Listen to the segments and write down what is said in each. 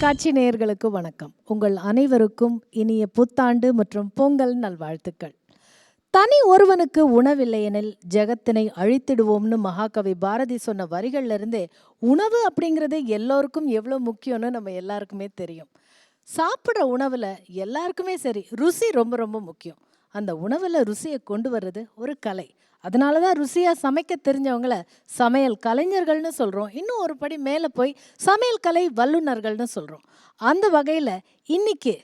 தொலைக்காட்சி நேயர்களுக்கு வணக்கம். உங்கள் அனைவருக்கும் இனிய புத்தாண்டு மற்றும் பொங்கல் நல்வாழ்த்துக்கள். தனி ஒருவனுக்கு உணவில்லையெனில் ஜெகத்தினை அழித்திடுவோம்னு மகாகவி பாரதி சொன்ன வரிகள்ல இருந்தே உணவு அப்படிங்கிறது எல்லோருக்கும் எவ்வளோ முக்கியம்னு நம்ம எல்லாருக்குமே தெரியும். சாப்பிட்ற உணவுல எல்லாருக்குமே சரி ருசி ரொம்ப ரொம்ப முக்கியம். அந்த உணவுல ருசியை கொண்டு வர்றது ஒரு கலை. அதனால தான் ருசியா சமைக்க தெரிஞ்சவங்கள சமையல் கலைஞர்கள்னு சொல்றோம். இன்னும் ஒரு படி மேலே போய் சமையல் கலை வல்லுநர்கள்னு சொல்றோம். அந்த வகையில் இன்னைக்கு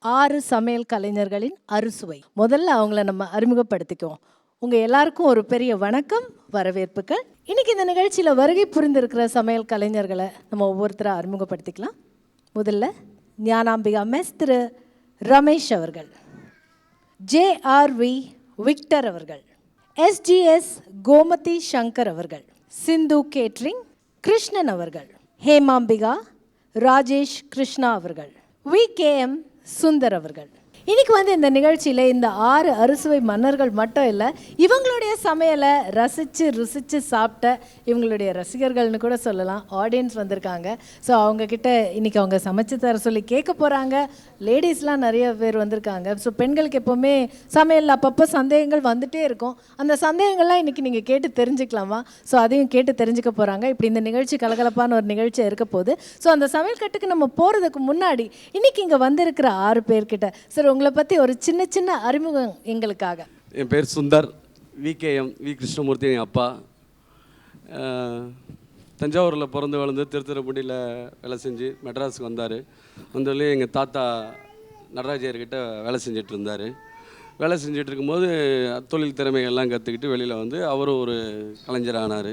6 சமையல் கலைஞர்களின் அறுசுவை. முதல்ல அவங்கள நம்ம அறிமுகப்படுத்திக்குவோம். உங்கள் எல்லாருக்கும் ஒரு பெரிய வணக்கம், வரவேற்புகள். இன்னைக்கு இந்த நிகழ்ச்சியில் வருகை புரிந்திருக்கிற சமையல் கலைஞர்களை நம்ம ஒவ்வொருத்தராக அறிமுகப்படுத்திக்கலாம். முதல்ல ஞானாம்பிகா மெஸ் திரு ரமேஷ் அவர்கள், JRV விக்டர் அவர்கள், SGS கோமதி சங்கர் அவர்கள், சிந்து கேட்ரிங் கிருஷ்ணன் அவர்கள், ஹேமாம்பிகா ராஜேஷ் கிருஷ்ணா அவர்கள், VKM சுந்தர் அவர்கள். இன்னைக்கு இந்த நிகழ்ச்சியில் இந்த 6 அறுசுவை மன்னர்கள் மட்டும் இல்லை, இவங்களுடைய சமையலை ரசித்து ருசித்து சாப்பிட்ட இவங்களுடைய ரசிகர்கள்னு கூட சொல்லலாம். ஆடியன்ஸ் வந்திருக்காங்க. ஸோ அவங்கக்கிட்ட இன்றைக்கி அவங்க சமைச்சு தர சொல்லி கேட்க போகிறாங்க. லேடிஸ்லாம் நிறைய பேர் வந்திருக்காங்க. ஸோ பெண்களுக்கு எப்போவுமே சமையல் அப்பப்போ சந்தேகங்கள் வந்துகிட்டே இருக்கும். அந்த சந்தேகங்கள்லாம் இன்றைக்கி நீங்கள் கேட்டு தெரிஞ்சுக்கலாமா? ஸோ அதையும் கேட்டு தெரிஞ்சுக்க போகிறாங்க. இப்படி இந்த நிகழ்ச்சி கலகலப்பான ஒரு நிகழ்ச்சியாக இருக்க போகுது. ஸோ அந்த சமையல் கட்டுக்கு நம்ம போகிறதுக்கு முன்னாடி இன்றைக்கி இங்கே வந்திருக்கிற 6 பேர்கிட்ட சார் உங்களை பற்றி ஒரு சின்ன சின்ன அறிமுகம் எங்களுக்காக. என் பேர் சுந்தர், VKM வி கிருஷ்ணமூர்த்தி என் அப்பா. தஞ்சாவூரில் பிறந்து வளர்ந்து திருத்துறைப்பூண்டியில் வேலை செஞ்சு மெட்ராஸுக்கு வந்தார். வந்தவர்களே எங்கள் தாத்தா நடராஜர்கிட்ட வேலை செஞ்சுட்டு இருந்தார். வேலை செஞ்சுட்டு இருக்கும்போது தொழில் திறமைகள்லாம் கற்றுக்கிட்டு வெளியில் வந்து அவரும் ஒரு கலைஞரானார்.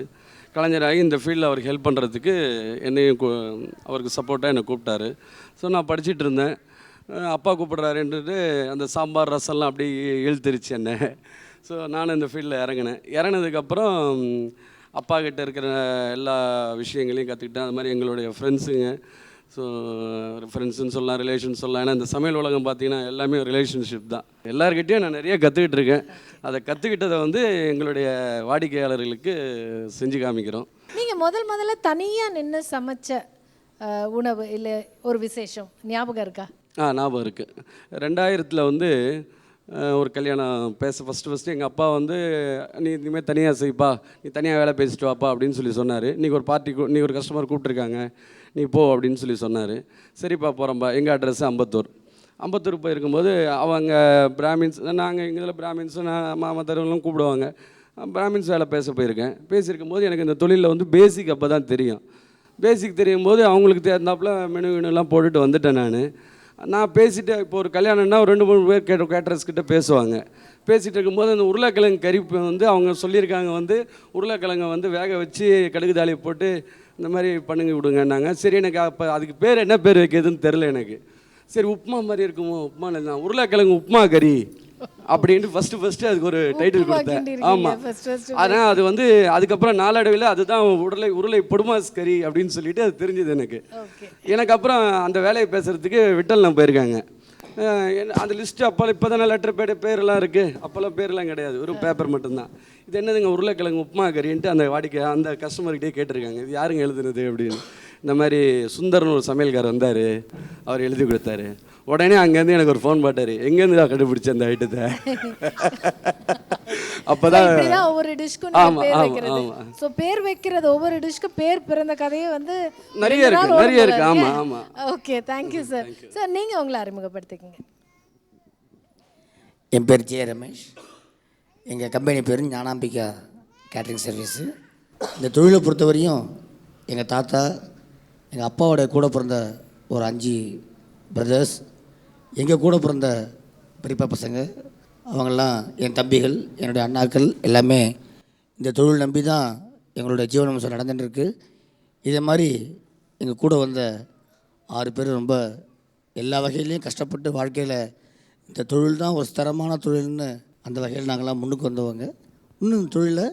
கலைஞராகி இந்த ஃபீல்டில் அவருக்கு ஹெல்ப் பண்ணுறதுக்கு என்னையும் அவருக்கு சப்போர்ட்டாக என்னை கூப்பிட்டாரு. ஸோ நான் படிச்சுட்டு இருந்தேன். அப்பா கூப்பிட்றாருன்றது அந்த சாம்பார் ரசம்லாம் அப்படி இழுத்துருச்சு என்ன. ஸோ நானும் இந்த ஃபீல்டில் இறங்கினதுக்கப்புறம் அப்பா கிட்ட இருக்கிற எல்லா விஷயங்களையும் கற்றுக்கிட்டேன். அது மாதிரி எங்களுடைய ஃப்ரெண்ட்ஸுங்க, ஸோ ஃப்ரெண்ட்ஸுன்னு சொல்லலாம், ரிலேஷன் சொல்லலாம். ஏன்னா இந்த சமையல் உலகம் பார்த்திங்கன்னா எல்லாமே ரிலேஷன்ஷிப் தான். எல்லாருக்கிட்டையும் நான் நிறைய கற்றுக்கிட்டு இருக்கேன். அதை கற்றுக்கிட்டதை எங்களுடைய வாடிக்கையாளர்களுக்கு செஞ்சு காமிக்கிறோம். நீங்கள் முதல்ல தனியாக நின்று சமைச்ச உணவு இல்லை ஒரு விசேஷம் ஞாபகம் இருக்கா? ஞாபகம் இருக்குது. 2000 ஒரு கல்யாணம் ஃபஸ்ட்டு எங்கள் அப்பா நீ இனிமேல் தனியாக செய்ப்பா, நீ தனியாக வேலை பேசிட்டு வாப்பா அப்படின்னு சொல்லி சொன்னார். இன்றைக்கி ஒரு நீ ஒரு கஸ்டமர் கூப்பிட்ருக்காங்க, நீ போ அப்படின்னு சொல்லி சொன்னார். சரிப்பா போகிறோம்ப்பா. எங்கள் அட்ரஸ் அம்பத்தூர் போயிருக்கும்போது அவங்க பிராமின்ஸ், நாங்கள் எங்கள் பிராமின்ஸும் மாமா தருவங்களும் கூப்பிடுவாங்க. பிராமின்ஸ் வேலை பேசியிருக்கும் போது எனக்கு இந்த தொழிலில் பேசிக் அப்போ தான் தெரியும். பேசிக் தெரியும் போது அவங்களுக்கு தேர்ந்தாப்பில் மெனுலாம் போட்டுட்டு வந்துட்டேன். நான் பேசிவிட்டு இப்போ ஒரு கல்யாணம்னா ஒரு 2-3 பேர் கேட்டரஸ் கிட்ட பேசுவாங்க. பேசிகிட்டு இருக்கும்போது அந்த உருளைக்கிழங்கு கறி அவங்க சொல்லியிருக்காங்க உருளைக்கிழங்கை வேக வச்சு கடுகு தாளி போட்டு இந்த மாதிரி பண்ணுங்க விடுங்கன்னாங்க. சரி, எனக்கு அப்போ அதுக்கு பேர் என்ன பேர் வைக்கிறதுன்னு தெரில எனக்கு. சரி, உப்புமா மாதிரி இருக்குமோ, உப்புமா இல்லை, உருளைக்கிழங்கு உப்புமா கறி அப்படின்ட்டு ஃபஸ்ட்டு அதுக்கு ஒரு டைட்டில் கொடுத்தேன். ஆமாம். ஆனால் அது அதுக்கப்புறம் நாளடைவில் அதுதான் உருளை பொடுமாஸ் கறி அப்படின்னு சொல்லிட்டு அது தெரிஞ்சுது எனக்கு. அப்புறம் அந்த வேலையை பேசுகிறதுக்கு விட்டல் போயிருக்காங்க. அந்த லிஸ்ட்டு இப்போ தானே லெட்டர் பேரெல்லாம் இருக்குது. அப்போல்லாம் பேரெல்லாம் கிடையாது, ஒரு பேப்பர் மட்டும்தான். இது என்னதுங்க உருளைக்கிழங்கு உப்புமா கறின்ட்டு அந்த கஸ்டமர்கிட்டே கேட்டிருக்காங்க, இது யாருங்க எழுதுனது அப்படின்னு. இந்த மாதிரி சுந்தர்னு ஒரு சமையல்கார் வந்தார், அவர் எழுதி கொடுத்தாரு. உடனே அங்கேருந்து எனக்கு ஒரு ஃபோன் போட்டார், எங்கேருந்து நான் கண்டுபிடிச்ச அந்த ஐட்டத்தை. அப்போதான் ஒவ்வொரு டிஷ்க்கும் ஸோ பேர் வைக்கிறது ஒவ்வொரு டிஷ்க்கு பேர் பிறந்த கதையே நிறைய இருக்கு. ஆமாம் ஆமாம். Okay, thank you sir. சார் நீங்கள் உங்களை அறிமுகப்படுத்திக்கங்க. என் பேர் J. ரமேஷ். எங்கள் கம்பெனி பேர் ஞானாம்பிகா கேட்ரிங் சர்வீஸு. இந்த தொழிலை பொறுத்தவரையும் எங்கள் தாத்தா, எங்கள் அப்பாவோட கூட பிறந்த ஒரு 5 பிரதர்ஸ், எங்கள் கூட பிறந்த பெரியப்பா பசங்க, அவங்கெல்லாம் என் தம்பிகள், என்னுடைய அண்ணாக்கள் எல்லாமே இந்த தொழில் நம்பி தான் எங்களுடைய ஜீவனம்சம் நடந்துட்டுருக்கு. இதே மாதிரி எங்கள் கூட வந்த 6 பேர் ரொம்ப எல்லா வகையிலையும் கஷ்டப்பட்டு வாழ்க்கையில் இந்த தொழில் தான் ஒரு தரமான தொழில்னு அந்த வகையில் நாங்கள்லாம் முன்னுக்கு வந்தவங்க. இன்னும் தொழிலை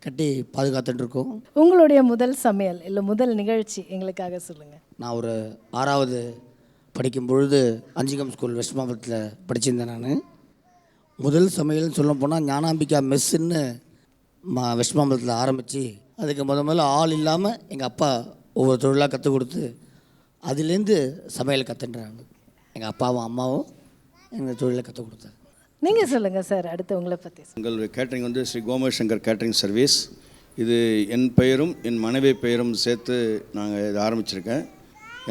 கட்டி பாதுகாத்துட்டு இருக்கோம். உங்களுடைய முதல் சமையல் இல்லை முதல் நிகழ்ச்சி எங்களுக்காக சொல்லுங்கள். நான் ஒரு 6வது படிக்கும் பொழுது அஞ்சிகம் ஸ்கூல் வெஸ்ட் மாவட்டத்தில் படிச்சிருந்தேன். நான் முதல் சமையல்னு சொல்ல போனால் ஞானாம்பிகா மெஸ்ஸுன்னு வெஸ்ட் மாவட்டத்தில் ஆரம்பித்து அதுக்கு முதல்ல ஆள் இல்லாமல் எங்கள் அப்பா ஒவ்வொரு தொழிலாக கற்றுக் கொடுத்து அதுலேருந்து சமையல் கற்றுன்றாங்க. எங்கள் அப்பாவும் அம்மாவும் எங்கள் தொழிலை கற்றுக் கொடுத்தாங்க. நீங்கள் சொல்லுங்கள் சார், அடுத்து உங்களை பற்றி. எங்கள் கேட்ரிங் வந்து ஸ்ரீ கோமதி சங்கர் கேட்ரிங் சர்வீஸ். இது என் பெயரும் என் மனைவி பெயரும் சேர்த்து நாங்கள் இதை ஆரம்பிச்சிருக்கேன்.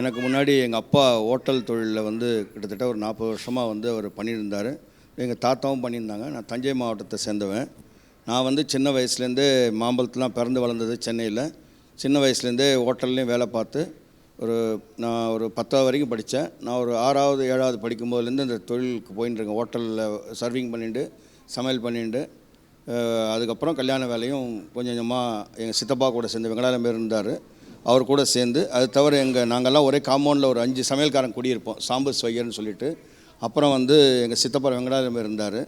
எனக்கு முன்னாடி எங்கள் அப்பா ஹோட்டல் தொழிலில் வந்து கிட்டத்தட்ட ஒரு 40 வருஷமாக வந்து அவர் பண்ணியிருந்தார். எங்கள் தாத்தாவும் பண்ணியிருந்தாங்க. நான் தஞ்சை மாவட்டத்தை சேர்ந்தவன். நான் வந்து சின்ன வயசுலேருந்தே மாம்பழத்துலாம் பிறந்து வளர்ந்தது சென்னையில். சின்ன வயசுலேருந்தே ஹோட்டல்லையும் வேலை பார்த்து நான் ஒரு 10வது வரைக்கும் படித்தேன். நான் ஒரு 6வது 7வது படிக்கும்போதுலேருந்து இந்த தொழிலுக்கு போயின்னு இருக்கேன். ஹோட்டலில் சர்விங் பண்ணிட்டு சமையல் பண்ணிட்டு அதுக்கப்புறம் கல்யாண வேலையும் கொஞ்சம் கொஞ்சமாக எங்கள் சித்தப்பா கூட சேர்ந்து வெங்கடாலம் பேர் இருந்தார், அவர் கூட சேர்ந்து. அது தவிர நாங்கள்லாம் ஒரே காம்பவுண்டில் ஒரு 5 சமையல்காரன் குடியிருப்போம், சாம்பு ஸ்வையர்னு சொல்லிட்டு. அப்புறம் வந்து எங்கள் சித்தப்பா வெங்கடாலம் பேர் இருந்தார்.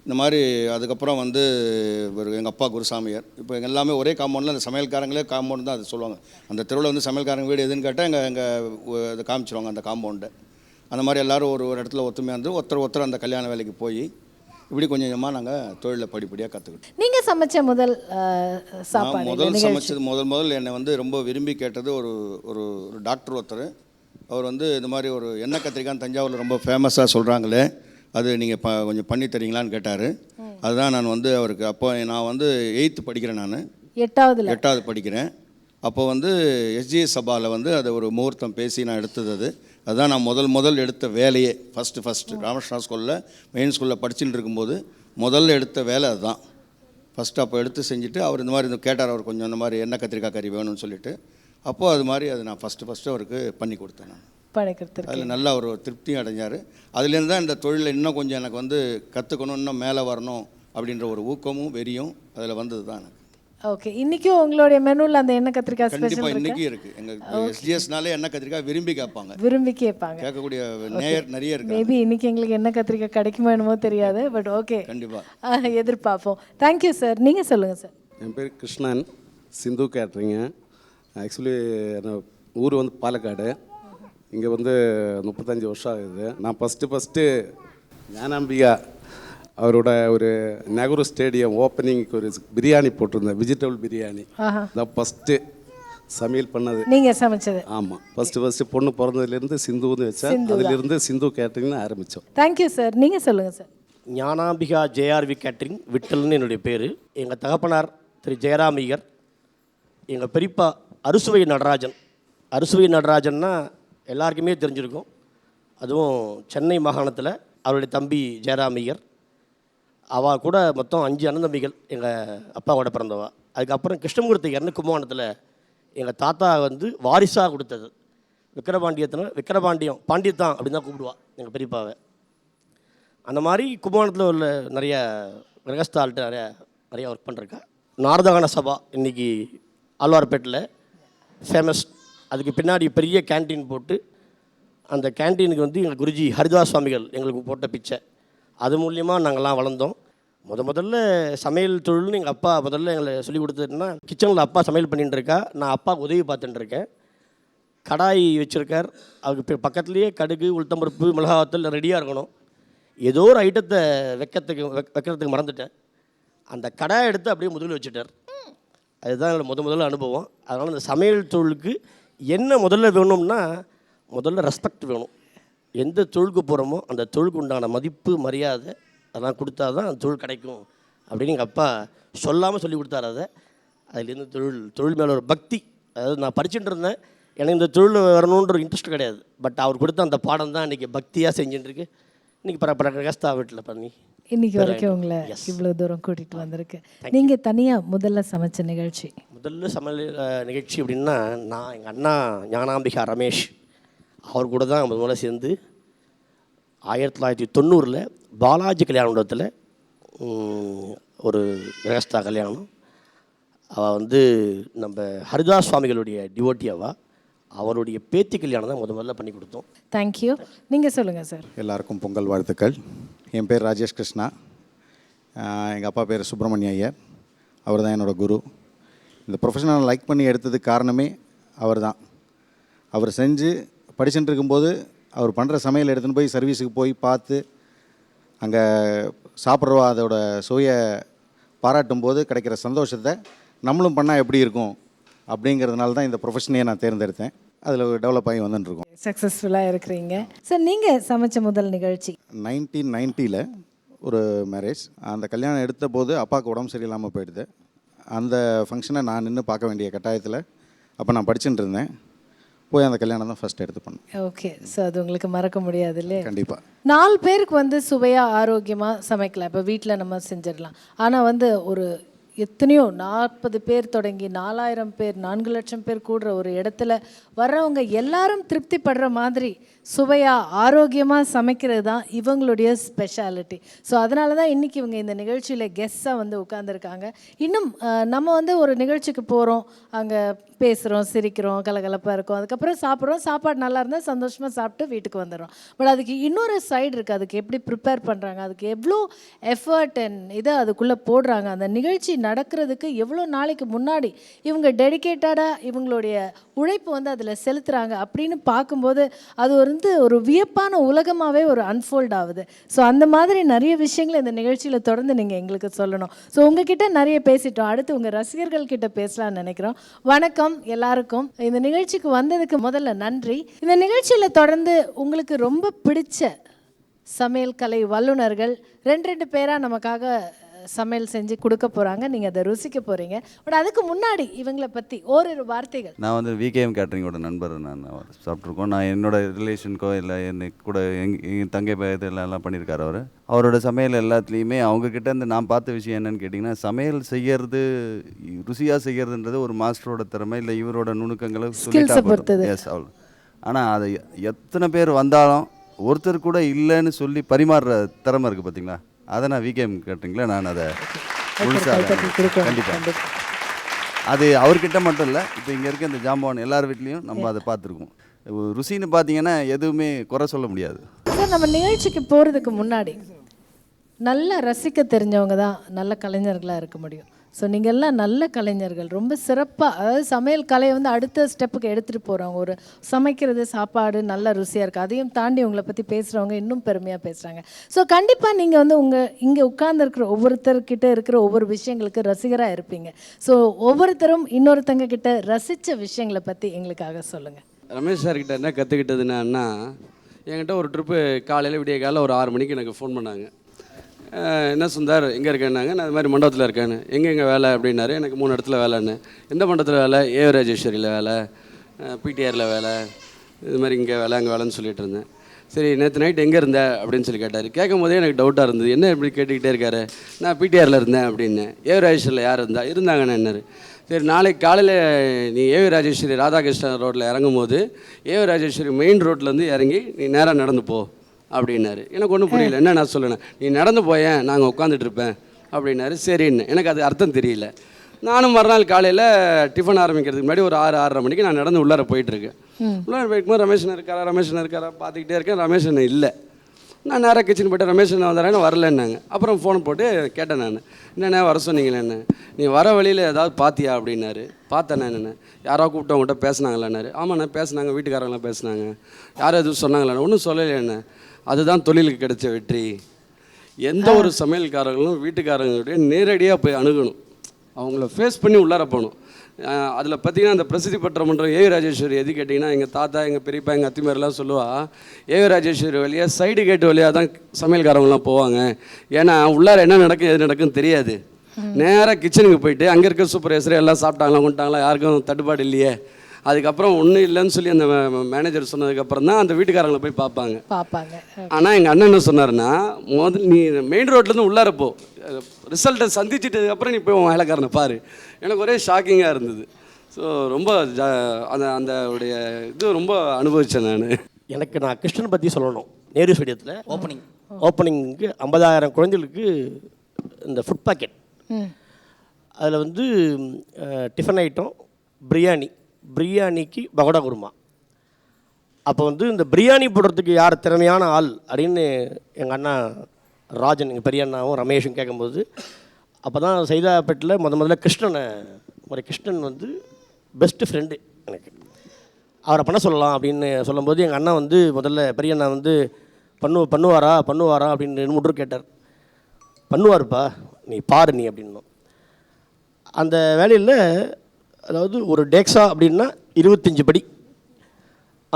இந்த மாதிரி அதுக்கப்புறம் வந்து எங்கள் அப்பா குருசாமியார். இப்போ எங்கள் எல்லாமே ஒரே காம்பவுண்டில் அந்த சமையல்காரங்களே காம்பவுண்ட் தான் அது சொல்லுவாங்க. அந்த தெருவில் வந்து சமையல்காரங்க வீடு எதுன்னு கேட்டால் எங்கள் அதை காமிச்சிருவாங்க அந்த காம்பவுண்டை. அந்த மாதிரி எல்லோரும் ஒரு இடத்துல ஒத்துமையாக இருந்து ஒருத்தர் அந்த கல்யாண வேலைக்கு போய் இப்படி கொஞ்சம் கொஞ்சமாக நாங்கள் தொழிலில் படிப்படியாக கற்றுக்கிட்டோம். நீங்கள் சமைச்ச முதல் சாப்பாடு சமைச்சது முதல் என்னை வந்து ரொம்ப விரும்பி கேட்டது ஒரு டாக்டர் ஒருத்தர். அவர் வந்து இந்த மாதிரி ஒரு எண்ணெய் கத்திரிக்காய் தஞ்சாவூரில் ரொம்ப ஃபேமஸாக சொல்கிறாங்களே, அது நீங்கள் கொஞ்சம் பண்ணி தரீங்களான்னு கேட்டார். அதுதான் நான் வந்து அவருக்கு அப்போ நான் வந்து 8th படிக்கிறேன். நான் 8வது படிக்கிறேன். அப்போ வந்து எஸ்ஜிஎஸ் சபாவில் வந்து அதை ஒரு முகூர்த்தம் பேசி நான் எடுத்தது. அதுதான் நான் முதல் எடுத்த வேலையே. ஃபஸ்ட்டு ராமகிருஷ்ணா ஸ்கூலில் மெயின் ஸ்கூலில் படிச்சுட்டு இருக்கும்போது முதல்ல எடுத்த வேலை அதுதான். ஃபஸ்ட்டு அப்போ எடுத்து செஞ்சுட்டு அவர் இந்த மாதிரி கேட்டார். அவர் கொஞ்சம் இந்த மாதிரி எண்ணெய் கத்திரிக்காய் கறி வேணும்னு சொல்லிட்டு அப்போது அது மாதிரி அது நான் ஃபஸ்ட்டு அவருக்கு பண்ணி கொடுத்தேன். நான் அதில் நல்லா ஒரு திருப்தியும் அடைஞ்சார். அதுலேருந்து தான் இந்த தொழிலில் இன்னும் கொஞ்சம் எனக்கு வந்து கற்றுக்கணும், இன்னும் மேலே வரணும் அப்படின்ற ஒரு ஊக்கமும் வெறியும் அதில் வந்தது தான் எனக்கு. ஓகே, இன்றைக்கும் உங்களுடைய மெனுவில் அந்த எண்ணெய் கத்திரிக்காய் கண்டிப்பாக இன்றைக்கும் இருக்குது. எங்கள் எஸ்ஜிஎஸ்னாலே எண்ணெய் கத்திரிக்காய் விரும்பி கேட்பாங்க. கேட்கக்கூடிய நேயர் நிறைய இருக்குது. மேபி இன்றைக்கி எங்களுக்கு எண்ணெய் கத்திரிக்காய் கிடைக்குமோ என்னமோ தெரியாது, பட் ஓகே, கண்டிப்பாக எதிர்பார்ப்போம். Thank you sir. நீங்கள் சொல்லுங்கள் சார். என் பேர் கிருஷ்ணன், சிந்து கேட்ரிங்க. ஆக்சுவலி ஊர் வந்து பாலக்காடு. இங்கே வந்து 35 வருஷம் ஆகுது. நான் ஃபஸ்ட்டு ஞானாம்பிகா அவரோட ஒரு நெஹ்ரு ஸ்டேடியம் ஓப்பனிங்க்கு ஒரு பிரியாணி போட்டிருந்தேன், வெஜிடபிள் பிரியாணி. தான் ஃபஸ்ட்டு சமையல் பண்ணது. நீங்கள் சமைச்சது? ஆமாம். ஃபஸ்ட்டு பொண்ணு பிறந்ததுலேருந்து சிந்துன்னு வச்சேன். அதிலிருந்து சிந்து கேட்ரிங்னு ஆரம்பித்தோம். Thank you sir. நீங்கள் சொல்லுங்கள் சார். ஞானாம்பிகா ஜேஆர்வி கேட்ரிங் விட்டல்னு என்னுடைய பேர். எங்கள் தகப்பனார் திரு ஜெயராமிகர். எங்கள் பெரியப்பா அறுசுவை நடராஜன்னா எல்லாருக்குமே தெரிஞ்சிருக்கும். அதுவும் சென்னை மாகாணத்தில் அவருடைய தம்பி ஜெயராமிகர். அவள் கூட மொத்தம் 5 அண்ணன் தம்பிகள் எங்கள் அப்பா கூட பிறந்தவா. அதுக்கப்புறம் கிருஷ்ணமூர்த்திகர்னு கும்பகோணத்தில் எங்கள் தாத்தா வந்து வாரிசாக கொடுத்தது. விக்கிரபாண்டியம் பாண்டியத்தான் அப்படின்னு தான் கூப்பிடுவா எங்கள் பெரியப்பாவை. அந்த மாதிரி கும்பகோணத்தில் உள்ள நிறைய கிரகஸ்தால்கிட்ட நிறைய ஒர்க் பண்ணிருக்கா. நாரதகான சபா இன்றைக்கி ஆழ்வார்பேட்டில் ஃபேமஸ். அதுக்கு பின்னாடி பெரிய கேன்டீன் போட்டு அந்த கேன்டீனுக்கு வந்து எங்கள் குருஜி ஹரிதாஸ் சுவாமிகள் எங்களுக்கு போட்ட பிச்சை. அது மூலியமாக நாங்கள்லாம் வளர்ந்தோம். முதல்ல சமையல் தொழில்னு எங்கள் அப்பா முதல்ல எங்களை சொல்லிக் கொடுத்ததுன்னா, கிச்சனில் அப்பா சமையல் பண்ணிட்டு இருக்கா, நான் அப்பாவுக்கு உதவி பார்த்துட்டு இருக்கேன். கடாய் வச்சுருக்கார், அவருக்கு பக்கத்துலேயே கடுகு உளுத்தம்பருப்பு மிளகாவத்தல் ரெடியாக இருக்கணும். ஏதோ ஒரு ஐட்டத்தை வைக்கிறதுக்கு மறந்துட்டேன். அந்த கடாயை எடுத்து அப்படியே முதுகில் வச்சுட்டார். அதுதான் என்னோட முதல்ல அனுபவம். அதனால் இந்த சமையல் தொழிலுக்கு என்ன முதல்ல வேணும்னா, முதல்ல ரெஸ்பெக்ட் வேணும். எந்த தொழிலுக்கு போகிறோமோ அந்த தொழிலுக்கு உண்டான மதிப்பு மரியாதை அதெல்லாம் கொடுத்தா தான் அந்த தொழில் கிடைக்கும் அப்படின்னு எங்கள் அப்பா சொல்லாமல் சொல்லி கொடுத்தாரு. அதுலேருந்து தொழில் மேலே ஒரு பக்தி. அதாவது நான் படிச்சுட்டு இருந்தேன், எனக்கு இந்த தொழில் வரணுன்ற ஒரு இன்ட்ரெஸ்ட் கிடையாது. பட் அவர் கொடுத்த அந்த பாடம் தான் இன்றைக்கி பக்தியாக செஞ்சுட்டுருக்கு. இன்றைக்கி கஸ்தா வீட்டில் பண்ணி இன்னைக்கு வரைக்கும் உங்களை இவ்வளோ தூரம் கூட்டிகிட்டு வந்திருக்கு. நீங்கள் தனியாக முதல்ல சமைச்ச நிகழ்ச்சி? முதல்ல சமையல் நிகழ்ச்சி அப்படின்னா, நான் எங்கள் அண்ணா ஞானாம்பிகா ரமேஷ் அவர் கூட தான் முதல்ல சேர்ந்து 1990 பாலாஜி கல்யாண மண்டபத்தில் ஒரு கிரகஸ்தா கல்யாணம். அவள் வந்து நம்ம ஹரிதாஸ் சுவாமிகளுடைய டிவோட்டி. அவருடைய பேத்தி கல்யாணம் தான் முதல்ல பண்ணி கொடுத்தோம். தேங்க்யூ. நீங்கள் சொல்லுங்கள் சார். எல்லாருக்கும் பொங்கல் வாழ்த்துக்கள். என் பேர் ராஜேஷ் கிருஷ்ணா. எங்கள் அப்பா பேர் சுப்பிரமணிய ஐயர். அவர் தான் என்னோடய குரு. இந்த ப்ரொஃபஷனல் லைக் பண்ணி எடுத்ததுக்கு காரணமே அவர் தான். அவர் செஞ்சு படிச்சுட்டு இருக்கும்போது அவர் பண்ணுற சமையல் எடுத்துன்னு போய் சர்வீஸுக்கு போய் பார்த்து அங்கே சாப்பிட்றவா அதோட சுவையை பாராட்டும் போது கிடைக்கிற சந்தோஷத்தை நம்மளும் பண்ணால் எப்படி இருக்கும் அப்படிங்கிறதுனால தான் இந்த ப்ரொஃபஷனையே நான் தேர்ந்தெடுத்தேன். அதில் டெவலப் ஆகி வந்துட்டுருக்கோம். சக்ஸஸ்ஃபுல்லாக இருக்கிறீங்க. சார் நீங்கள் சமைச்ச முதல் நிகழ்ச்சி? 1990 ஒரு மேரேஜ். அந்த கல்யாணம் எடுத்த போது அப்பாவுக்கு உடம்பு சரியில்லாமல் போயிடுது. அந்த ஃபங்க்ஷனை நான் நின்று பார்க்க வேண்டிய கட்டாயத்தில் அப்போ நான் படிச்சுட்டு இருந்தேன். போய் அந்த கல்யாணம் தான் ஃபஸ்ட் எடுத்து பண்ணேன். ஓகே. ஸோ அது உங்களுக்கு மறக்க முடியாது இல்லையா? கண்டிப்பாக. 4 பேருக்கு வந்து சுவையாக ஆரோக்கியமாக சமைக்கலாம். இப்போ வீட்டில் நம்ம செஞ்சிடலாம். ஆனால் வந்து ஒரு எத்தனையோ 40 பேர் தொடங்கி 4000 பேர் 4 லட்சம் பேர் கூடுற ஒரு இடத்துல வர்றவங்க எல்லாரும் திருப்திப்படுற மாதிரி சுவையாக ஆரோக்கியமாக சமைக்கிறது தான் இவங்களுடைய ஸ்பெஷாலிட்டி. ஸோ அதனால தான் இன்றைக்கி இவங்க இந்த நிகழ்ச்சியில் கெஸ்ட்டாக வந்து உட்காந்துருக்காங்க. இன்னும் நம்ம வந்து ஒரு நிகழ்ச்சிக்கு போகிறோம், அங்கே பேசுகிறோம், சிரிக்கிறோம், கலகலப்பாக இருக்கும், அதுக்கப்புறம் சாப்பிட்றோம், சாப்பாடு நல்லா இருந்தால் சந்தோஷமாக சாப்பிட்டு வீட்டுக்கு வந்துடுறோம். பட் அதுக்கு இன்னொரு சைடு இருக்குது. அதுக்கு எப்படி ப்ரிப்பேர் பண்ணுறாங்க, அதுக்கு எவ்வளோ எஃபர்ட் அண்ட் இதை அதுக்குள்ளே போடுறாங்க, அந்த நிகழ்ச்சி நடக்கிறதுக்கு எவ்வளோ நாளைக்கு முன்னாடி இவங்க டெடிக்கேட்டடாக இவங்களுடைய உழைப்பு வந்து அதில் செலுத்துகிறாங்க அப்படின்னு பார்க்கும்போது அது வந்து ஒரு வியப்பான உலகமாகவே ஒரு அன்ஃபோல்ட் ஆகுது. ஸோ அந்த மாதிரி நிறைய விஷயங்கள் இந்த நிகழ்ச்சியில் தொடர்ந்து நீங்கள் எங்களுக்கு சொல்லணும். ஸோ உங்ககிட்ட நிறைய பேசிட்டோம், அடுத்து உங்கள் ரசிகர்கள் கிட்ட பேசலாம்னு நினைக்கிறோம். வணக்கம் எல்லாருக்கும். இந்த நிகழ்ச்சிக்கு வந்ததுக்கு முதல்ல நன்றி. இந்த நிகழ்ச்சியில் தொடர்ந்து உங்களுக்கு ரொம்ப பிடிச்ச சமையல் கலை வல்லுநர்கள் 2 பேராக நமக்காக சமையல் செஞ்சு கொடுக்க போகிறாங்க. நீங்கள் அதை ருசிக்க போகிறீங்க. பட் அதுக்கு முன்னாடி இவங்களை பற்றி ஓரிரு வார்த்தைகள். நான் வந்து விகேஎம் கேட்ரிங்கோட நண்பர். நான் சாப்பிட்ருக்கோம். நான் என்னோடய ரிலேஷனுக்கோ இல்லை என்னை கூட எங்கள் தங்கை இதெல்லாம் பண்ணியிருக்காரு அவர். அவரோட சமையல் எல்லாத்துலேயுமே அவங்கக்கிட்ட இருந்து நான் பார்த்த விஷயம் என்னென்னு கேட்டிங்கன்னா, சமையல் செய்கிறது ருசியாக செய்கிறதுன்றது ஒரு மாஸ்டரோட திறமை, இல்லை இவரோட நுணுக்கங்களை சொல்லிட்டு எஸ் அவ்வளோ. ஆனால் அது எத்தனை பேர் வந்தாலும் ஒருத்தர் கூட இல்லைன்னு சொல்லி பரிமாறுற திறமை இருக்குது பார்த்தீங்களா, அதை நான் விகேஎம் கேட்டிங்களா நான் அதை கண்டிப்பாக அது அவர்கிட்ட மட்டும் இல்லை, இப்போ இங்கே இருக்க இந்த ஜாம்பவான் எல்லார் வீட்லேயும் நம்ம அதை பார்த்துருக்கோம். ருசின்னு பார்த்தீங்கன்னா எதுவுமே குறை சொல்ல முடியாது. சார், நம்ம நிகழ்ச்சிக்கு போகிறதுக்கு முன்னாடி நல்லா ரசிக்க தெரிஞ்சவங்க தான் நல்ல கலைஞர்களாக இருக்க முடியும். ஸோ நீங்கள் எல்லாம் நல்ல கலைஞர்கள், ரொம்ப சிறப்பாக, அதாவது சமையல் கலையை வந்து அடுத்த ஸ்டெப்புக்கு எடுத்துகிட்டு போகிறவங்க. ஒரு சமைக்கிறது, சாப்பாடு நல்ல ருசியாக இருக்குது, அதையும் தாண்டி உங்களை பற்றி பேசுகிறவங்க இன்னும் பெருமையாக பேசுகிறாங்க. ஸோ கண்டிப்பாக நீங்கள் வந்து இங்கே உட்கார்ந்துருக்கிற ஒவ்வொருத்தர்கிட்ட இருக்கிற ஒவ்வொரு விஷயங்களுக்கு ரசிகராக இருப்பீங்க. ஸோ ஒவ்வொருத்தரும் இன்னொருத்தங்க கிட்ட ரசித்த விஷயங்களை பற்றி எங்களுக்காக சொல்லுங்கள். ரமேஷ் சார்கிட்ட என்ன கற்றுக்கிட்டதுன்னா, என்கிட்ட ஒரு ட்ரிப்பு காலையில் விடிய காலையில் ஒரு 6 மணிக்கு எனக்கு ஃபோன் பண்ணாங்க. என்ன சுந்தர் எங்கே இருக்கேன்னாங்க. நான் இது மாதிரி மண்டபத்தில் இருக்கேன்னு. எங்கே வேலை அப்படின்னாரு. எனக்கு 3 இடத்துல வேலைன்னு. எந்த மண்டபத்தில் வேலை? ஏ ராஜேஸ்வரியில் வேலை, பிடிஆரில் வேலை, இது மாதிரி இங்கே வேலை அங்கே வேலைன்னு சொல்லிட்டு இருந்தேன். சரி, நேற்று நைட் எங்கே இருந்த அப்படின்னு சொல்லி கேட்டார். கேட்கும் போதே எனக்கு டவுட்டாக இருந்தது, என்ன இப்படி கேட்டுக்கிட்டே இருக்காரு. நான் பிடிஆரில் இருந்தேன் அப்படின்னு. ஏ ராஜேஸ்வரியில் யார் இருந்தாங்கன்னு என்னாரு. சரி, நாளைக்கு காலையில் நீ ஏவி ராஜேஸ்வரி ராதாகிருஷ்ணன் ரோட்டில் இறங்கும் போது ஏவி ராஜேஸ்வரி மெயின் ரோட்லேருந்து இறங்கி நீ நேராக நடந்து போ அப்படின்னாரு. எனக்கு ஒன்றும் புரியல. என்ன நான் சொல்லணும், நீ நடந்து போயேன், நாங்கள் உட்காந்துட்ருப்பேன் அப்படின்னாரு. சரின்னு. எனக்கு அது அர்த்தம் தெரியல. நானும் மறுநாள் காலையில் டிஃபன் ஆரம்பிக்கிறதுக்கு முன்னாடி ஒரு 6-6:30 மணிக்கு நான் நடந்து உள்ளார போயிட்டுருக்கேன். உள்ளார போய்க்கும்போது ரமேஷன் இருக்காரா பார்த்துக்கிட்டே இருக்கேன். ரமேஷன் இல்லை. நான் நேராக கிச்சன் போய்ட்டு ரமேஷன் வந்தாரேன்னு வரலன்னாங்க. அப்புறம் ஃபோன் போட்டு கேட்டேன் நான், என்னென்ன வர சொன்னீங்களே என்ன, நீ வர வழியில் ஏதாவது பார்த்தியா அப்படின்னாரு. பார்த்தேன். என்னென்ன யாராவது கூப்பிட்டவங்ககிட்ட பேசினாங்களான்னாரு. ஆமாண்ணா பேசினாங்க, வீட்டுக்காரங்களாம் பேசினாங்க. யாரும் எதுவும் சொன்னாங்களா? ஒன்றும் சொல்லலை என்ன. அதுதான் தொழிலுக்கு கிடைச்ச வெற்றி. எந்த ஒரு சமையல்காரங்களும் வீட்டுக்காரங்களுடைய நேரடியாக போய் அணுகணும், அவங்கள ஃபேஸ் பண்ணி உள்ளார போகணும். அதில் பார்த்திங்கன்னா அந்த பிரசித்தி பெற்ற மன்றம் ஏவி ராஜேஸ்வரி எது கேட்டிங்கன்னா, எங்கள் தாத்தா, எங்கள் பெரியப்பா, எங்கள் அத்திமாரெலாம் சொல்லுவா, ஏவி ராஜேஸ்வரி வழியாக சைடு கேட்டு வழியாக தான் சமையல்காரங்களாம் போவாங்க. ஏன்னா உள்ளார என்ன நடக்கும் எது நடக்குன்னு தெரியாது. நேராக கிச்சனுக்கு போயிட்டு அங்கே இருக்க சூப்பர்வைசர் எல்லாம் சாப்பிட்டாங்களா கொண்டாங்களா, யாருக்கும் தட்டுப்பாடு இல்லையே, அதுக்கப்புறம் ஒன்றும் இல்லைன்னு சொல்லி அந்த மேனேஜர் சொன்னதுக்கப்புறம் தான் அந்த வீட்டுக்காரங்களை போய் பார்ப்பாங்க. ஆனால் எங்கள் அண்ணன் என்ன சொன்னார்னா, முதல்ல நீ மெயின் ரோட்லேருந்து உள்ளார போ, ரிசல்ட்டை சந்திச்சிட்டதுக்கப்புறம் நீ போய் உன் வேலைக்காரனை பாரு. எனக்கு ஒரே ஷாக்கிங்காக இருந்தது. ஸோ ரொம்ப அந்த உடைய இது ரொம்ப அனுபவித்தேன் நான். நான் கிருஷ்ணன் பற்றி சொல்லணும். நேரு ஸ்டேடியத்தில் ஓப்பனிங்க்கு 50,000 குழந்தைகளுக்கு இந்த ஃபுட் பாக்கெட், அதில் வந்து டிஃபன் ஐட்டம், பிரியாணிக்கு பகோடா குருமா. அப்போ வந்து இந்த பிரியாணி போடுறதுக்கு யார் திறமையான ஆள் அப்படின்னு எங்கள் அண்ணா ராஜன், எங்கள் பெரிய அண்ணாவும் ரமேஷும் கேட்கும்போது, அப்போ தான் சைதாப்பேட்டில் முதல்ல கிருஷ்ணன் வந்து பெஸ்ட்டு ஃப்ரெண்டு எனக்கு, அவரை பண்ண சொல்லலாம் அப்படின்னு சொல்லும்போது எங்கள் அண்ணா வந்து முதல்ல பெரிய அண்ணா வந்து பண்ணுவாரா அப்படின்னு 2-3 கேட்டார். பண்ணுவார்ப்பா, நீ பாரு நீ அப்படின்னோம். அந்த வேலையில் அதாவது ஒரு டேக்ஸா அப்படின்னா 25 படி,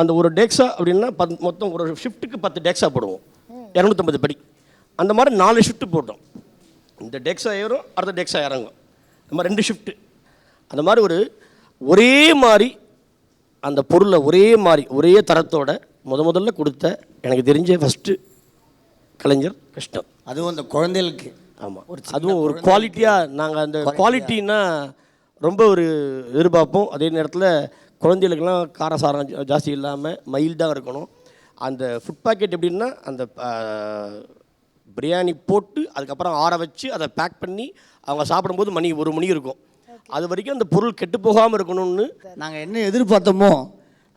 அந்த ஒரு டேக்ஸா அப்படின்னா மொத்தம் ஒரு ஷிஃப்ட்டுக்கு 10 டேக்ஸா போடுவோம், 250 படி. அந்த மாதிரி 4 ஷிஃப்ட்டு போட்டோம். இந்த டேக்ஸா ஏறும், அடுத்த டேக்ஸா இறங்கும். அந்த மாதிரி 2 ஷிஃப்ட்டு. அந்த மாதிரி ஒரே மாதிரி அந்த பொருளை ஒரே மாதிரி ஒரே தரத்தோட முதல்ல கொடுத்த எனக்கு தெரிஞ்ச ஃபஸ்ட்டு கலைஞர் கிருஷ்ணன். அதுவும் அந்த குழந்தைகளுக்கு. ஆமாம், அதுவும் ஒரு குவாலிட்டியாக நாங்கள் அந்த குவாலிட்டின்னா ரொம்ப ஒரு எதிர்பார்ப்போம். அதே நேரத்தில் குழந்தைகளுக்கெல்லாம் காரசாரம் ஜாஸ்தி இல்லாமல் மைல்டாக இருக்கணும். அந்த ஃபுட் பேக்கெட் எப்படின்னா அந்த பிரியாணி போட்டு அதுக்கப்புறம் ஆற வச்சு அதை பேக் பண்ணி அவங்க சாப்பிடும்போது 1 மணி இருக்கும். அது வரைக்கும் அந்த பொருள் கெட்டு போகாமல் இருக்கணும்னு நாங்கள் என்ன எதிர்பார்த்தோமோ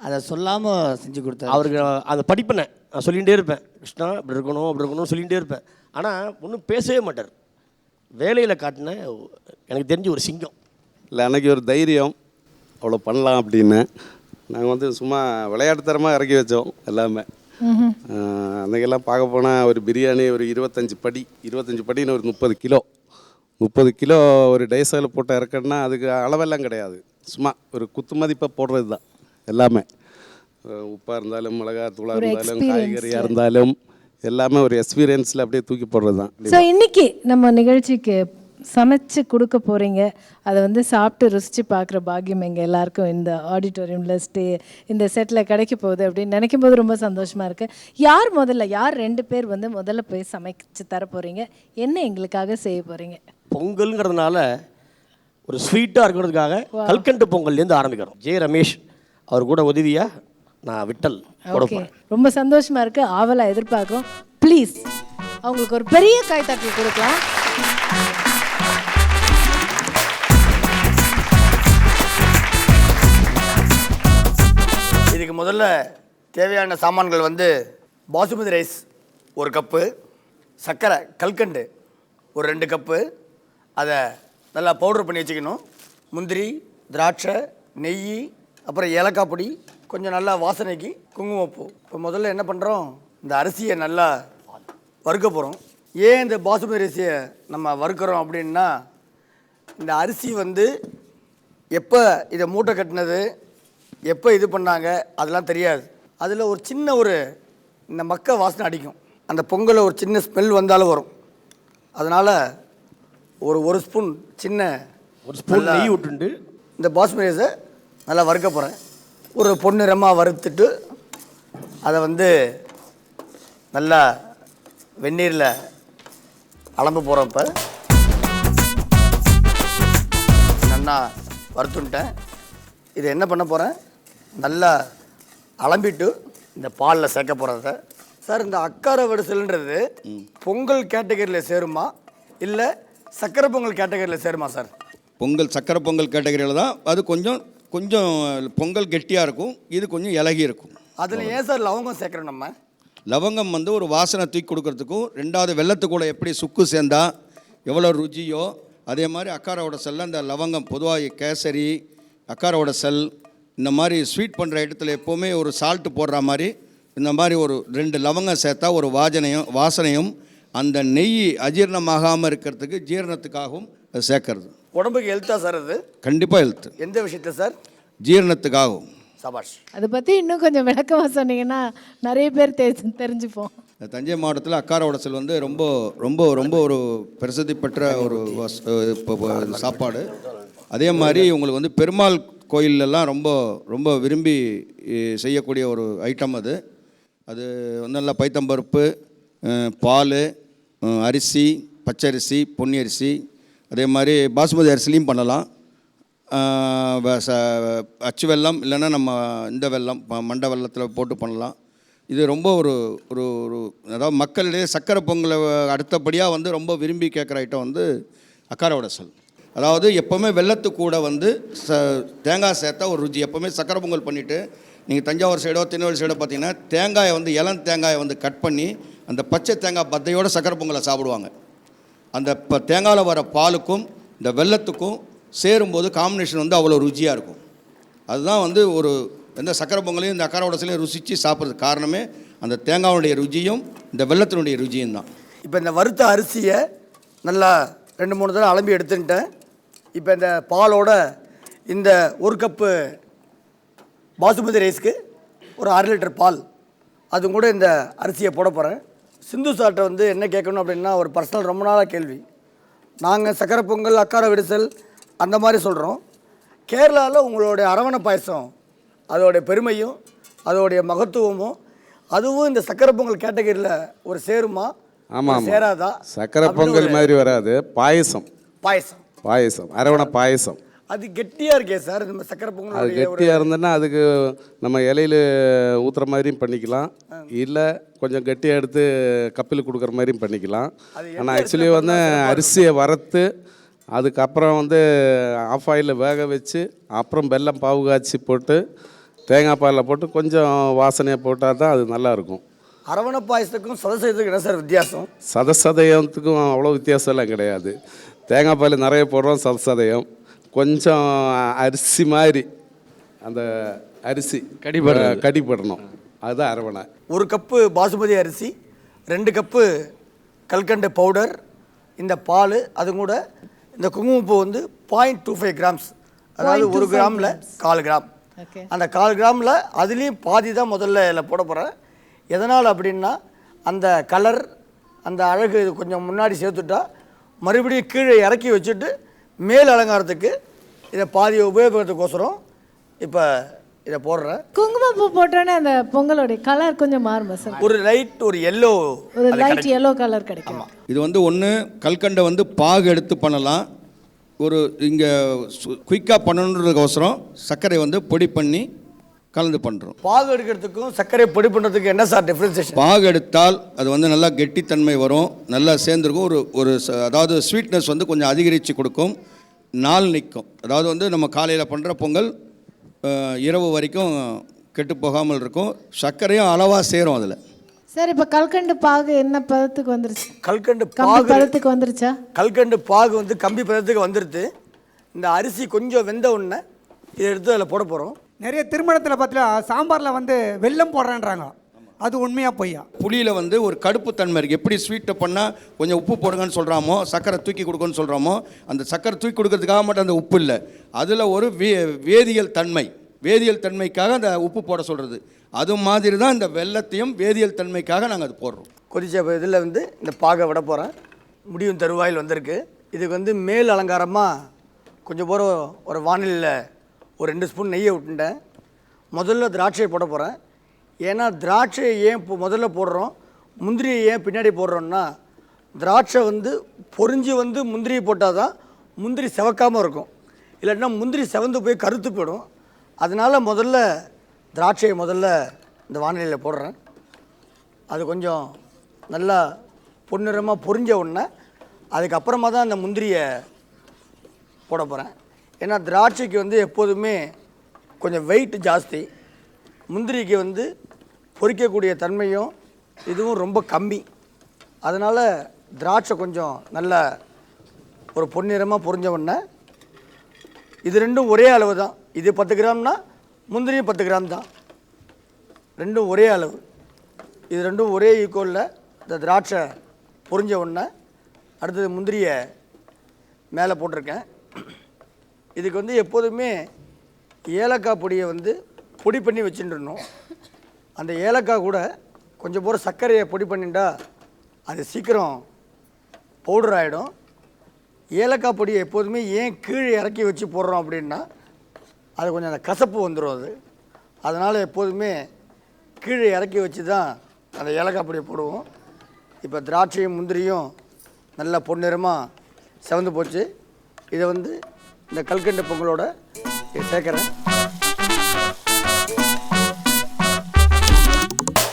அதை சொல்லாமல் செஞ்சு கொடுத்தாரு. அவருக்கு அந்த படிப்பினை நான் சொல்லிகிட்டே இருப்பேன், கிருஷ்ணா இப்படி இருக்கணும் அப்படி இருக்கணும்னு சொல்லிகிட்டே இருப்பேன். ஆனால் ஒன்றும் பேசவே மாட்டார். வேலையில் காட்டின எனக்கு தெரிஞ்ச ஒரு சிங்கம். இல்லை, அன்றைக்கி ஒரு தைரியம் அவ்வளோ பண்ணலாம் அப்படின்னு நாங்கள் சும்மா விளையாட்டுத்தரமாக இறக்கி வச்சோம் எல்லாமே. அன்றைக்கெல்லாம் பார்க்க போனால் ஒரு பிரியாணி ஒரு 25 படின்னு ஒரு 30 கிலோ ஒரு டைஸில் போட்டு இறக்கணுன்னா அதுக்கு அளவெல்லாம் கிடையாது. சும்மா ஒரு குத்து மதிப்பாக போடுறது தான் எல்லாமே. உப்பாக இருந்தாலும் மிளகா தூளாக இருந்தாலும் காய்கறியாக இருந்தாலும் எல்லாமே ஒரு எக்ஸ்பீரியன்ஸில் அப்படியே தூக்கி போடுறது தான். ஸோ இன்னைக்கு நம்ம நிகழ்ச்சிக்கு சமைச்சு கொடுக்க போகிறீங்க, அதை சாப்பிட்டு ருசித்து பார்க்குற பாக்கியம் எங்கள் எல்லாருக்கும் இந்த ஆடிட்டோரியமில் இந்த செட்டில் கிடைக்க போகுது அப்படின்னு நினைக்கும் போது ரொம்ப சந்தோஷமாக இருக்குது. யார் 2 பேர் முதல்ல போய் சமைச்சு தர போகிறீங்க? என்ன எங்களுக்காக செய்ய போகிறீங்க? பொங்கல்ங்கிறதுனால ஒரு ஸ்வீட்டாக இருக்கிறதுக்காக கல்கண்டு பொங்கல்லேருந்து ஆரம்பிக்கிறோம். ஜே ரமேஷ் அவர் கூட உதவியாக நான் விட்டல் ஓகே, ரொம்ப சந்தோஷமாக இருக்குது, ஆவலாக எதிர்பார்க்குறோம். ப்ளீஸ் அவங்களுக்கு ஒரு பெரிய கைத்தட்டி கொடுக்கலாம். இதுக்கு முதல்ல தேவையான சாமான்கள் பாசுமதி ரைஸ் 1 கப்பு, சர்க்கரை கல்கண்டு ஒரு 2 கப்பு, அதை நல்லா பவுடர் பண்ணி வச்சுக்கணும். முந்திரி, திராட்சை, நெய், அப்புறம் ஏலக்காய் பொடி, கொஞ்சம் நல்லா வாசனைக்கு குங்குமப்பூ. இப்போ முதல்ல என்ன பண்ணுறோம், இந்த அரிசியை நல்லா வறுக்க போகிறோம். ஏன் இந்த பாசுமதி அரிசியை நம்ம வறுக்கிறோம் அப்படின்னா, இந்த அரிசி எப்போ இதை மூட்டை கட்டினது, எப்போ இது பண்ணாங்க அதெல்லாம் தெரியாது. அதில் ஒரு சின்ன இந்த மக்க வாசனை அடிக்கும். அந்த பொங்கலில் ஒரு சின்ன ஸ்மெல் வந்தாலும் வரும். அதனால் ஒரு ஸ்பூன் நெய் விட்டுண்டு இந்த பாஸ்மதி ரைஸை நல்லா வறுக்க போகிறேன். ஒரு பொன்னிறமாக வறுத்துட்டு அதை நல்லா வெந்நீரில் அலம்பு போகிறப்ப நல்லா வறுத்துட்டேன். இதை என்ன பண்ண போகிறேன், நல்லா அலம்பிட்டு இந்த பாலில் சேர்க்க போகிறத. சார், இந்த அக்கார வடிசல்ன்றது பொங்கல் கேட்டகரியில் சேருமா இல்லை சக்கரை பொங்கல் கேட்டகரியில் சேருமா சார்? சக்கரை பொங்கல் கேட்டகரியில் தான். அது கொஞ்சம் பொங்கல் கெட்டியாக இருக்கும், இது கொஞ்சம் இலகி இருக்கும். அதில் ஏன் சார் லவங்கம் சேர்க்குறோம்? நம்ம லவங்கம் ஒரு வாசனை தூக்கி கொடுக்கறதுக்கும், 2வது வெள்ளத்து கூட எப்படி சுக்கு சேர்ந்தா எவ்வளோ ருச்சியோ அதே மாதிரி அக்கார உடசல்ல அந்த லவங்கம் பொதுவாக கேசரி, அக்கார உடசல் இந்த மாதிரி ஸ்வீட் பண்ணுற இடத்துல எப்போவுமே ஒரு சால்ட்டு போடுற மாதிரி இந்த மாதிரி ஒரு 2 லவங்கம் சேர்த்தா ஒரு வாசனையும் அந்த நெய் அஜீரணமாகாமல் இருக்கிறதுக்கு ஜீரணத்துக்காகவும் அது சேர்க்கறது. உடம்புக்கு ஹெல்த்தா சார்? அது கண்டிப்பாக ஹெல்த்து. எந்த விஷயத்தில் சார்? ஜீரணத்துக்காகவும். சபாஷ். அதை பற்றி இன்னும் கொஞ்சம் விளக்கமாக சொன்னீங்கன்னா நிறைய பேர் தெரிஞ்சுப்போம். தஞ்சை மாவட்டத்தில் அக்கார உடசல் ரொம்ப ரொம்ப ரொம்ப ஒரு பிரசித்தி பெற்ற ஒரு சாப்பாடு. அதே மாதிரி உங்களுக்கு பெருமாள் கோயிலெல்லாம் ரொம்ப ரொம்ப விரும்பி செய்யக்கூடிய ஒரு ஐட்டம் அது. அது நல்லா பைத்தம்பருப்பு, பால், அரிசி, பச்சரிசி, பொன்னி அரிசி, அதே மாதிரி பாசுமதி அரிசிலையும் பண்ணலாம். அச்சு வெல்லம் இல்லைன்னா நம்ம இந்த வெல்லம் மண்டை வெல்லத்தில் போட்டு பண்ணலாம். இது ரொம்ப ஒரு ஒரு ஒரு அதாவது மக்களிடையே சக்கரை பொங்கலை அடுத்தபடியாக ரொம்ப விரும்பி கேட்குற ஐட்டம் அக்கார உடசல். அதாவது எப்போவுமே வெள்ளத்து கூட தேங்காய் சேர்த்தா ஒரு ருச்சி. எப்போவுமே சக்கரை பொங்கல் பண்ணிவிட்டு நீங்கள் தஞ்சாவூர் சைடோ திருநெல்வேலி சைடோ பார்த்தீங்கன்னா தேங்காயை இளம் தேங்காயை கட் பண்ணி அந்த பச்சை தேங்காய் பத்தையோடு சக்கரை பொங்கலை சாப்பிடுவாங்க. அந்த தேங்காயில் வர பாலுக்கும் இந்த வெள்ளத்துக்கும் சேரும்போது காம்பினேஷன் அவ்வளோ ருச்சியாக இருக்கும். அதுதான் ஒரு எந்த சக்கரை பொங்கலையும் இந்த அக்கார உடசலையும் ருசித்து சாப்பிட்றதுக்கு காரணமே அந்த தேங்காவுடைய ருச்சியும் இந்த வெள்ளத்தினுடைய ருச்சியும் தான். இப்போ இந்த வறுத்த அரிசியை நல்லா 2-3 தடவை அலம்பி எடுத்துட்டேன். இப்போ இந்த பாலோட இந்த 1 கப்பு பாசுமதி ரைஸ்க்கு ஒரு 1/2 லிட்டர் பால், அது கூட இந்த அரிசியை போட போகிறேன். சிந்து சார்ட்ட வந்து என்ன கேட்கணும் அப்படின்னா, ஒரு பர்சனல் ரொம்ப நாளாக கேள்வி. நாங்கள் சக்கரை பொங்கல், அக்கார விடுசல் அந்த மாதிரி சொல்கிறோம். கேரளாவில் உங்களுடைய அரவணை பாயசம் அதோடைய பெருமையும் அதோடைய மகத்துவமும் அதுவும் இந்த சக்கரை பொங்கல் கேட்டகரியில் ஒரு சேருமா? ஆமாம், சேராதா? சக்கரை பொங்கல் மாதிரி வராது, பாயசம். பாயசம் பாயசம், அரவணை பாயசம். அது கெட்டியாக இருக்கே சார். நம்ம சக்கரை அது பொங்கல் கெட்டியாக இருந்ததுன்னா அதுக்கு நம்ம இலையில் ஊற்றுற மாதிரியும் பண்ணிக்கலாம், இல்லை கொஞ்சம் கெட்டியாக எடுத்து கப்பில் கொடுக்குற மாதிரியும் பண்ணிக்கலாம். ஆனால் ஆக்சுவலி வந்து அரிசியை வறுத்து அதுக்கப்புறம் வந்து ஆஃப் ஆயிலில் வேக வச்சு அப்புறம் வெல்லம் பாவு காய்ச்சி போட்டு தேங்காய் பாலில் போட்டு கொஞ்சம் வாசனையாக போட்டால் தான் அது நல்லாயிருக்கும். அரவணை பாயசத்துக்கும் சதசதத்துக்கும் என்ன சார் வித்தியாசம்? சதசதயத்துக்கும் அவ்வளோ வித்தியாசம் எல்லாம் கிடையாது. தேங்காய் பால் நிறைய போடுறோம், சதசதயம் கொஞ்சம் அரிசி மாதிரி அந்த அரிசி கடிபடணும், அதுதான் அரவணை. 1 கப்பு பாசுமதி அரிசி, 2 கப்பு கல்கண்டு பவுடர், இந்த பால், அது கூட இந்த குங்குமப்பூ வந்து 0.25 கிராம்ஸ், அதாவது 1 கிராமில் 1/4 கிராம். அந்த 1/4 கிராமில் அதுலேயும் பாதி தான் முதல்ல இதில் போட போகிறேன். எதனால் அப்படின்னா அந்த கலர் அந்த அழகு இது கொஞ்சம் முன்னாடி சேர்த்துட்டா மறுபடியும் கீழே இறக்கி வச்சுட்டு மேல் அலங்காரத்துக்கு இதை பாதியை உபயோகப்படுறதுக்கோசரம் இப்போ இதை போடுறேன். குங்குமப்பூ போட்டோன்னே அந்த பொங்கலோடைய கலர் கொஞ்சம் மாறுமா சார்? ஒரு லைட் ஒரு எல்லோ, ஒரு லைட் எல்லோ கலர் கிடைக்கும். இது வந்து ஒன்று கல்கண்டை வந்து பாகு எடுத்து பண்ணலாம், ஒரு இங்கே குயிக்காக பண்ணணுன்றதுக்கோசரம் சர்க்கரை வந்து பொடி பண்ணி கலந்து பண்ணுறோம். பாகு எடுக்கிறதுக்கும் சர்க்கரை பொடி பண்ணுறதுக்கு என்ன சார் டிஃப்ரென்சேஷன்? பாகு எடுத்தால் அது வந்து நல்லா கெட்டித்தன்மை வரும், நல்லா சேர்ந்துருக்கும். அதாவது ஸ்வீட்னஸ் வந்து கொஞ்சம் அதிகரித்து கொடுக்கும், நாள் நிற்கும். அதாவது வந்து நம்ம காலையில் பண்ணுற பொங்கல் இரவு வரைக்கும் கெட்டு போகாமல் இருக்கும். சர்க்கரையும் அளவாக சேரும் அதில். சார் இப்போ கல்கண்டு பாகு என்ன பதத்துக்கு வந்துருச்சு? கல்கண்டு கம்பி பாகு பதத்துக்கு வந்துருச்சா? கல்கண்டு பாகு வந்து கம்பி பதத்துக்கு வந்துடுது. இந்த அரிசி கொஞ்சம் வெந்த உடனே இதை எடுத்து அதில் போட போகிறோம். நிறைய திருமணத்தில் பார்த்தீங்கன்னா சாம்பாரில் வந்து வெல்லம் போடுறேன்றாங்க, அது உண்மையாக பொய்யா? புளியில் வந்து ஒரு கடுப்பு தன்மை இருக்குது. எப்படி ஸ்வீட்டை பண்ணால் கொஞ்சம் உப்பு போடுங்கன்னு சொல்கிறாமோ, சர்க்கரை தூக்கி கொடுக்கணும்னு சொல்கிறோமோ, அந்த சர்க்கரை தூக்கி கொடுக்கறதுக்காக மட்டும் அந்த உப்பு இல்லை, அதில் ஒரு வேதியியல் தன்மைக்காக அந்த உப்பு போட சொல்கிறது. அது மாதிரி தான் இந்த வெல்லத்தையும் வேதியியல் தன்மைக்காக நாங்கள் அது போடுறோம். கொதிச்ச இதில் வந்து இந்த பாகை விட போகிறேன். முடியும் தருவாயில் வந்திருக்கு. இதுக்கு வந்து மேல் அலங்காரமாக கொஞ்சம் ஒரு வானிலையில் ஒரு 2 ஸ்பூன் நெய்யை விட்டுட்டேன். முதல்ல திராட்சையை போட போகிறேன். ஏன்னா திராட்சையை ஏன் இப்போ முதல்ல போடுறோம், முந்திரியை ஏன் பின்னாடி போடுறோன்னா, திராட்சை வந்து பொரிஞ்சு வந்து முந்திரியை போட்டால் தான் முந்திரி செவக்காமல் இருக்கும், இல்லைன்னா முந்திரி செவந்து போய் கருத்து போயிடும். அதனால் முதல்ல திராட்சையை இந்த வானிலையில் போடுறேன். அது கொஞ்சம் நல்லா பொன்னிறமாக பொரிஞ்ச உடனே அதுக்கப்புறமா தான் அந்த முந்திரியை போட போகிறேன். ஏன்னா திராட்சைக்கு வந்து எப்போதுமே கொஞ்சம் வெயிட் ஜாஸ்தி, முந்திரிக்கு வந்து பொரிக்கக்கூடிய தன்மையும் இதுவும் ரொம்ப கம்மி. அதனால் திராட்சை கொஞ்சம் நல்லா ஒரு பொன்னிறமாக பொரிஞ்ச உடனே இது ரெண்டும் ஒரே அளவு தான். இது 10 கிராம்னா முந்திரியும் 10 கிராம் தான், ரெண்டும் ஒரே அளவு. இது ரெண்டும் ஒரே ஈக்குவலில் இந்த திராட்சை பொரிஞ்ச உடனே அடுத்தது முந்திரியை மேலே போட்டிருக்கேன். இதுக்கு வந்து எப்போதுமே ஏலக்காய் பொடியை வந்து பொடி பண்ணி வச்சுட்டுருணும். அந்த ஏலக்காய் கூட கொஞ்சம் போகிற சர்க்கரையை பொடி பண்ணிட்டா அது சீக்கிரம் பவுடர் ஆகிடும். ஏலக்காய் பொடியை எப்போதுமே ஏன் கீழே இறக்கி வச்சு போடுறோம் அப்படின்னா, அது கொஞ்சம் அந்த கசப்பு வந்துடும். அதனால் எப்போதுமே கீழே இறக்கி வச்சு தான் அந்த ஏலக்காய் பொடியை போடுவோம். இப்போ திராட்சையும் முந்திரியும் நல்லா பொன்னிறமாக செவந்து போச்சு. இதை வந்து இந்த கல்கண்டு பொங்கலோட சேர்க்குறேன்.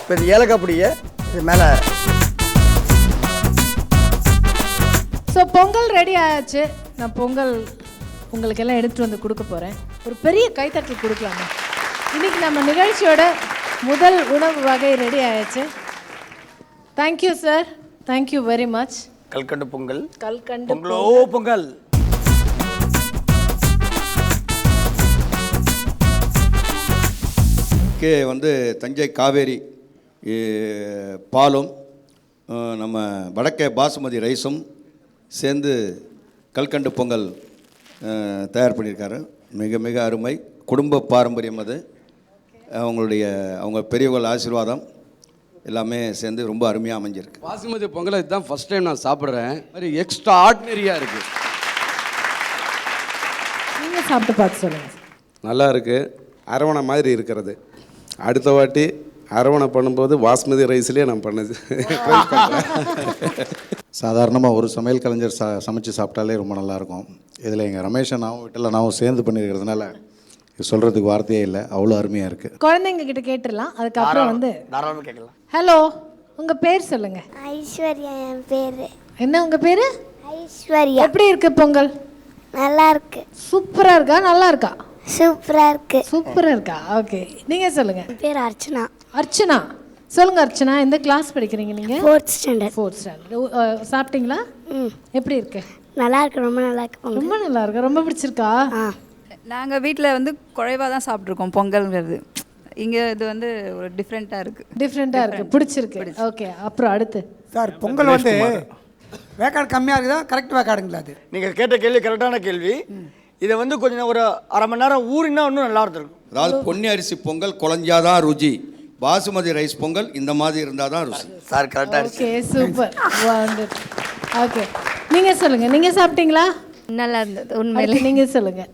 இப்போ இந்த ஏலக்காய் பொடியை இது மேலே. ஸோ பொங்கல் ரெடி ஆயாச்சு. நான் பொங்கல் உங்களுக்கெல்லாம் எடுத்துகிட்டு வந்து கொடுக்க போகிறேன். ஒரு பெரிய கைத்தட்டல் கொடுக்கலாமா? இன்றைக்கி நம்ம நிகழ்ச்சியோட முதல் உணவு வகை ரெடி ஆயாச்சு. Thank you sir, thank you very much. கல்கண்டு பொங்கல், கல்கண்டு பொங்கலோ பொங்கல். வந்து தஞ்சை காவேரி பாலும் நம்ம வடக்கே பாசுமதி ரைஸும் சேர்ந்து கல்கண்டு பொங்கல் தயார் பண்ணியிருக்காரு. மிக மிக அருமை, குடும்ப பாரம்பரியம் அது. அவங்க பெரியவர்கள் ஆசீர்வாதம் எல்லாமே சேர்ந்து ரொம்ப அருமையாக அமைஞ்சிருக்கு. பாசுமதி பொங்கலை இதுதான் ஃபஸ்ட் டைம் நான் சாப்பிட்றேன். மாதிரி எக்ஸ்ட்ரா ஆர்டினரியாக இருக்குது. நீங்கள் சாப்பிட்டு பார்த்து சொல்லுங்கள். நல்லா இருக்குது. அரவணை மாதிரி இருக்கிறது. அடுத்த வாட்டி அரவணை பண்ணும்போது பாஸ்மதி ரைஸ்லேயே நான் பண்ணது ட்ரை பண்ணுறேன். சாதாரணமாக ஒரு சமையல் கலைஞர் சமைச்சு சாப்பிட்டாலே ரொம்ப நல்லாயிருக்கும். இதில் எங்கள் ரமேஷ் அண்ணாவும் விட்டலனாவும் சேர்ந்து பண்ணியிருக்கிறதுனால இது சொல்கிறதுக்கு வார்த்தையே இல்லை, அவ்வளோ அருமையாக இருக்குது. குழந்தைங்க கிட்ட கேட்டுடலாம். அதுக்கப்புறம் வந்து தாராளமாக கேட்கலாம். ஹலோ, உங்கள் பேர் சொல்லுங்கள். ஐஸ்வர்யா என் பேர். என்ன உங்கள் பேர்? ஐஸ்வர்யா. எப்படி இருக்கு பொங்கல்? நல்லா இருக்கு. சூப்பராக இருக்கா? நல்லா இருக்கா? சூப்பராக இருக்கு. சூப்பராக இருக்கா? ஓகே, நீங்கள் சொல்லுங்கள். என் பேர் அர்ச்சனா. அர்ச்சனா, சொல்லுங்க அர்ச்சனா, எந்த கிளாஸ் படிக்கிறீங்க நீங்கள்? 4th standard. 4th standard. சாப்பிட்டீங்களா? எப்படி இருக்கு? நல்லா இருக்கு, ரொம்ப நல்லா இருக்கு. ரொம்ப நல்லா இருக்கு. ரொம்ப பிடிச்சிருக்கா? நாங்கள் வீட்டில் வந்து குறைவாக தான் சாப்பிட்ருக்கோம் பொங்கல்ங்கிறது. இங்கே இது வந்து ஒரு டிஃப்ரெண்ட்டாக இருக்குது. பிடிச்சிருக்கு. ஓகே, அப்புறம் அடுத்து சார், பொங்கல் வந்து வேக்காடு கம்மியாக இருக்குதா கரெக்ட் வேக்காடுங்களா? அது நீங்கள் கேட்ட கேள்வி கரெக்டான கேள்வி. இதை வந்து கொஞ்சம் ஒரு அரை மணி நேரம் ஊறினா இன்னும் நல்லா இருந்திருக்கும். அதாவது பொன்னி அரிசி பொங்கல் குழஞ்சாதான் ருச்சி, பாசுமதி ரைஸ் பொங்கல் இந்த மாதிரி இருந்தால் தான் ருசி. சார் கரெக்டாக. Okay, super. ஓகே, நீங்கள் சொல்லுங்கள். நீங்கள் சாப்பிட்டீங்களா? நல்லா இருந்தது உண்மையிலே. நீங்கள் சொல்லுங்கள்.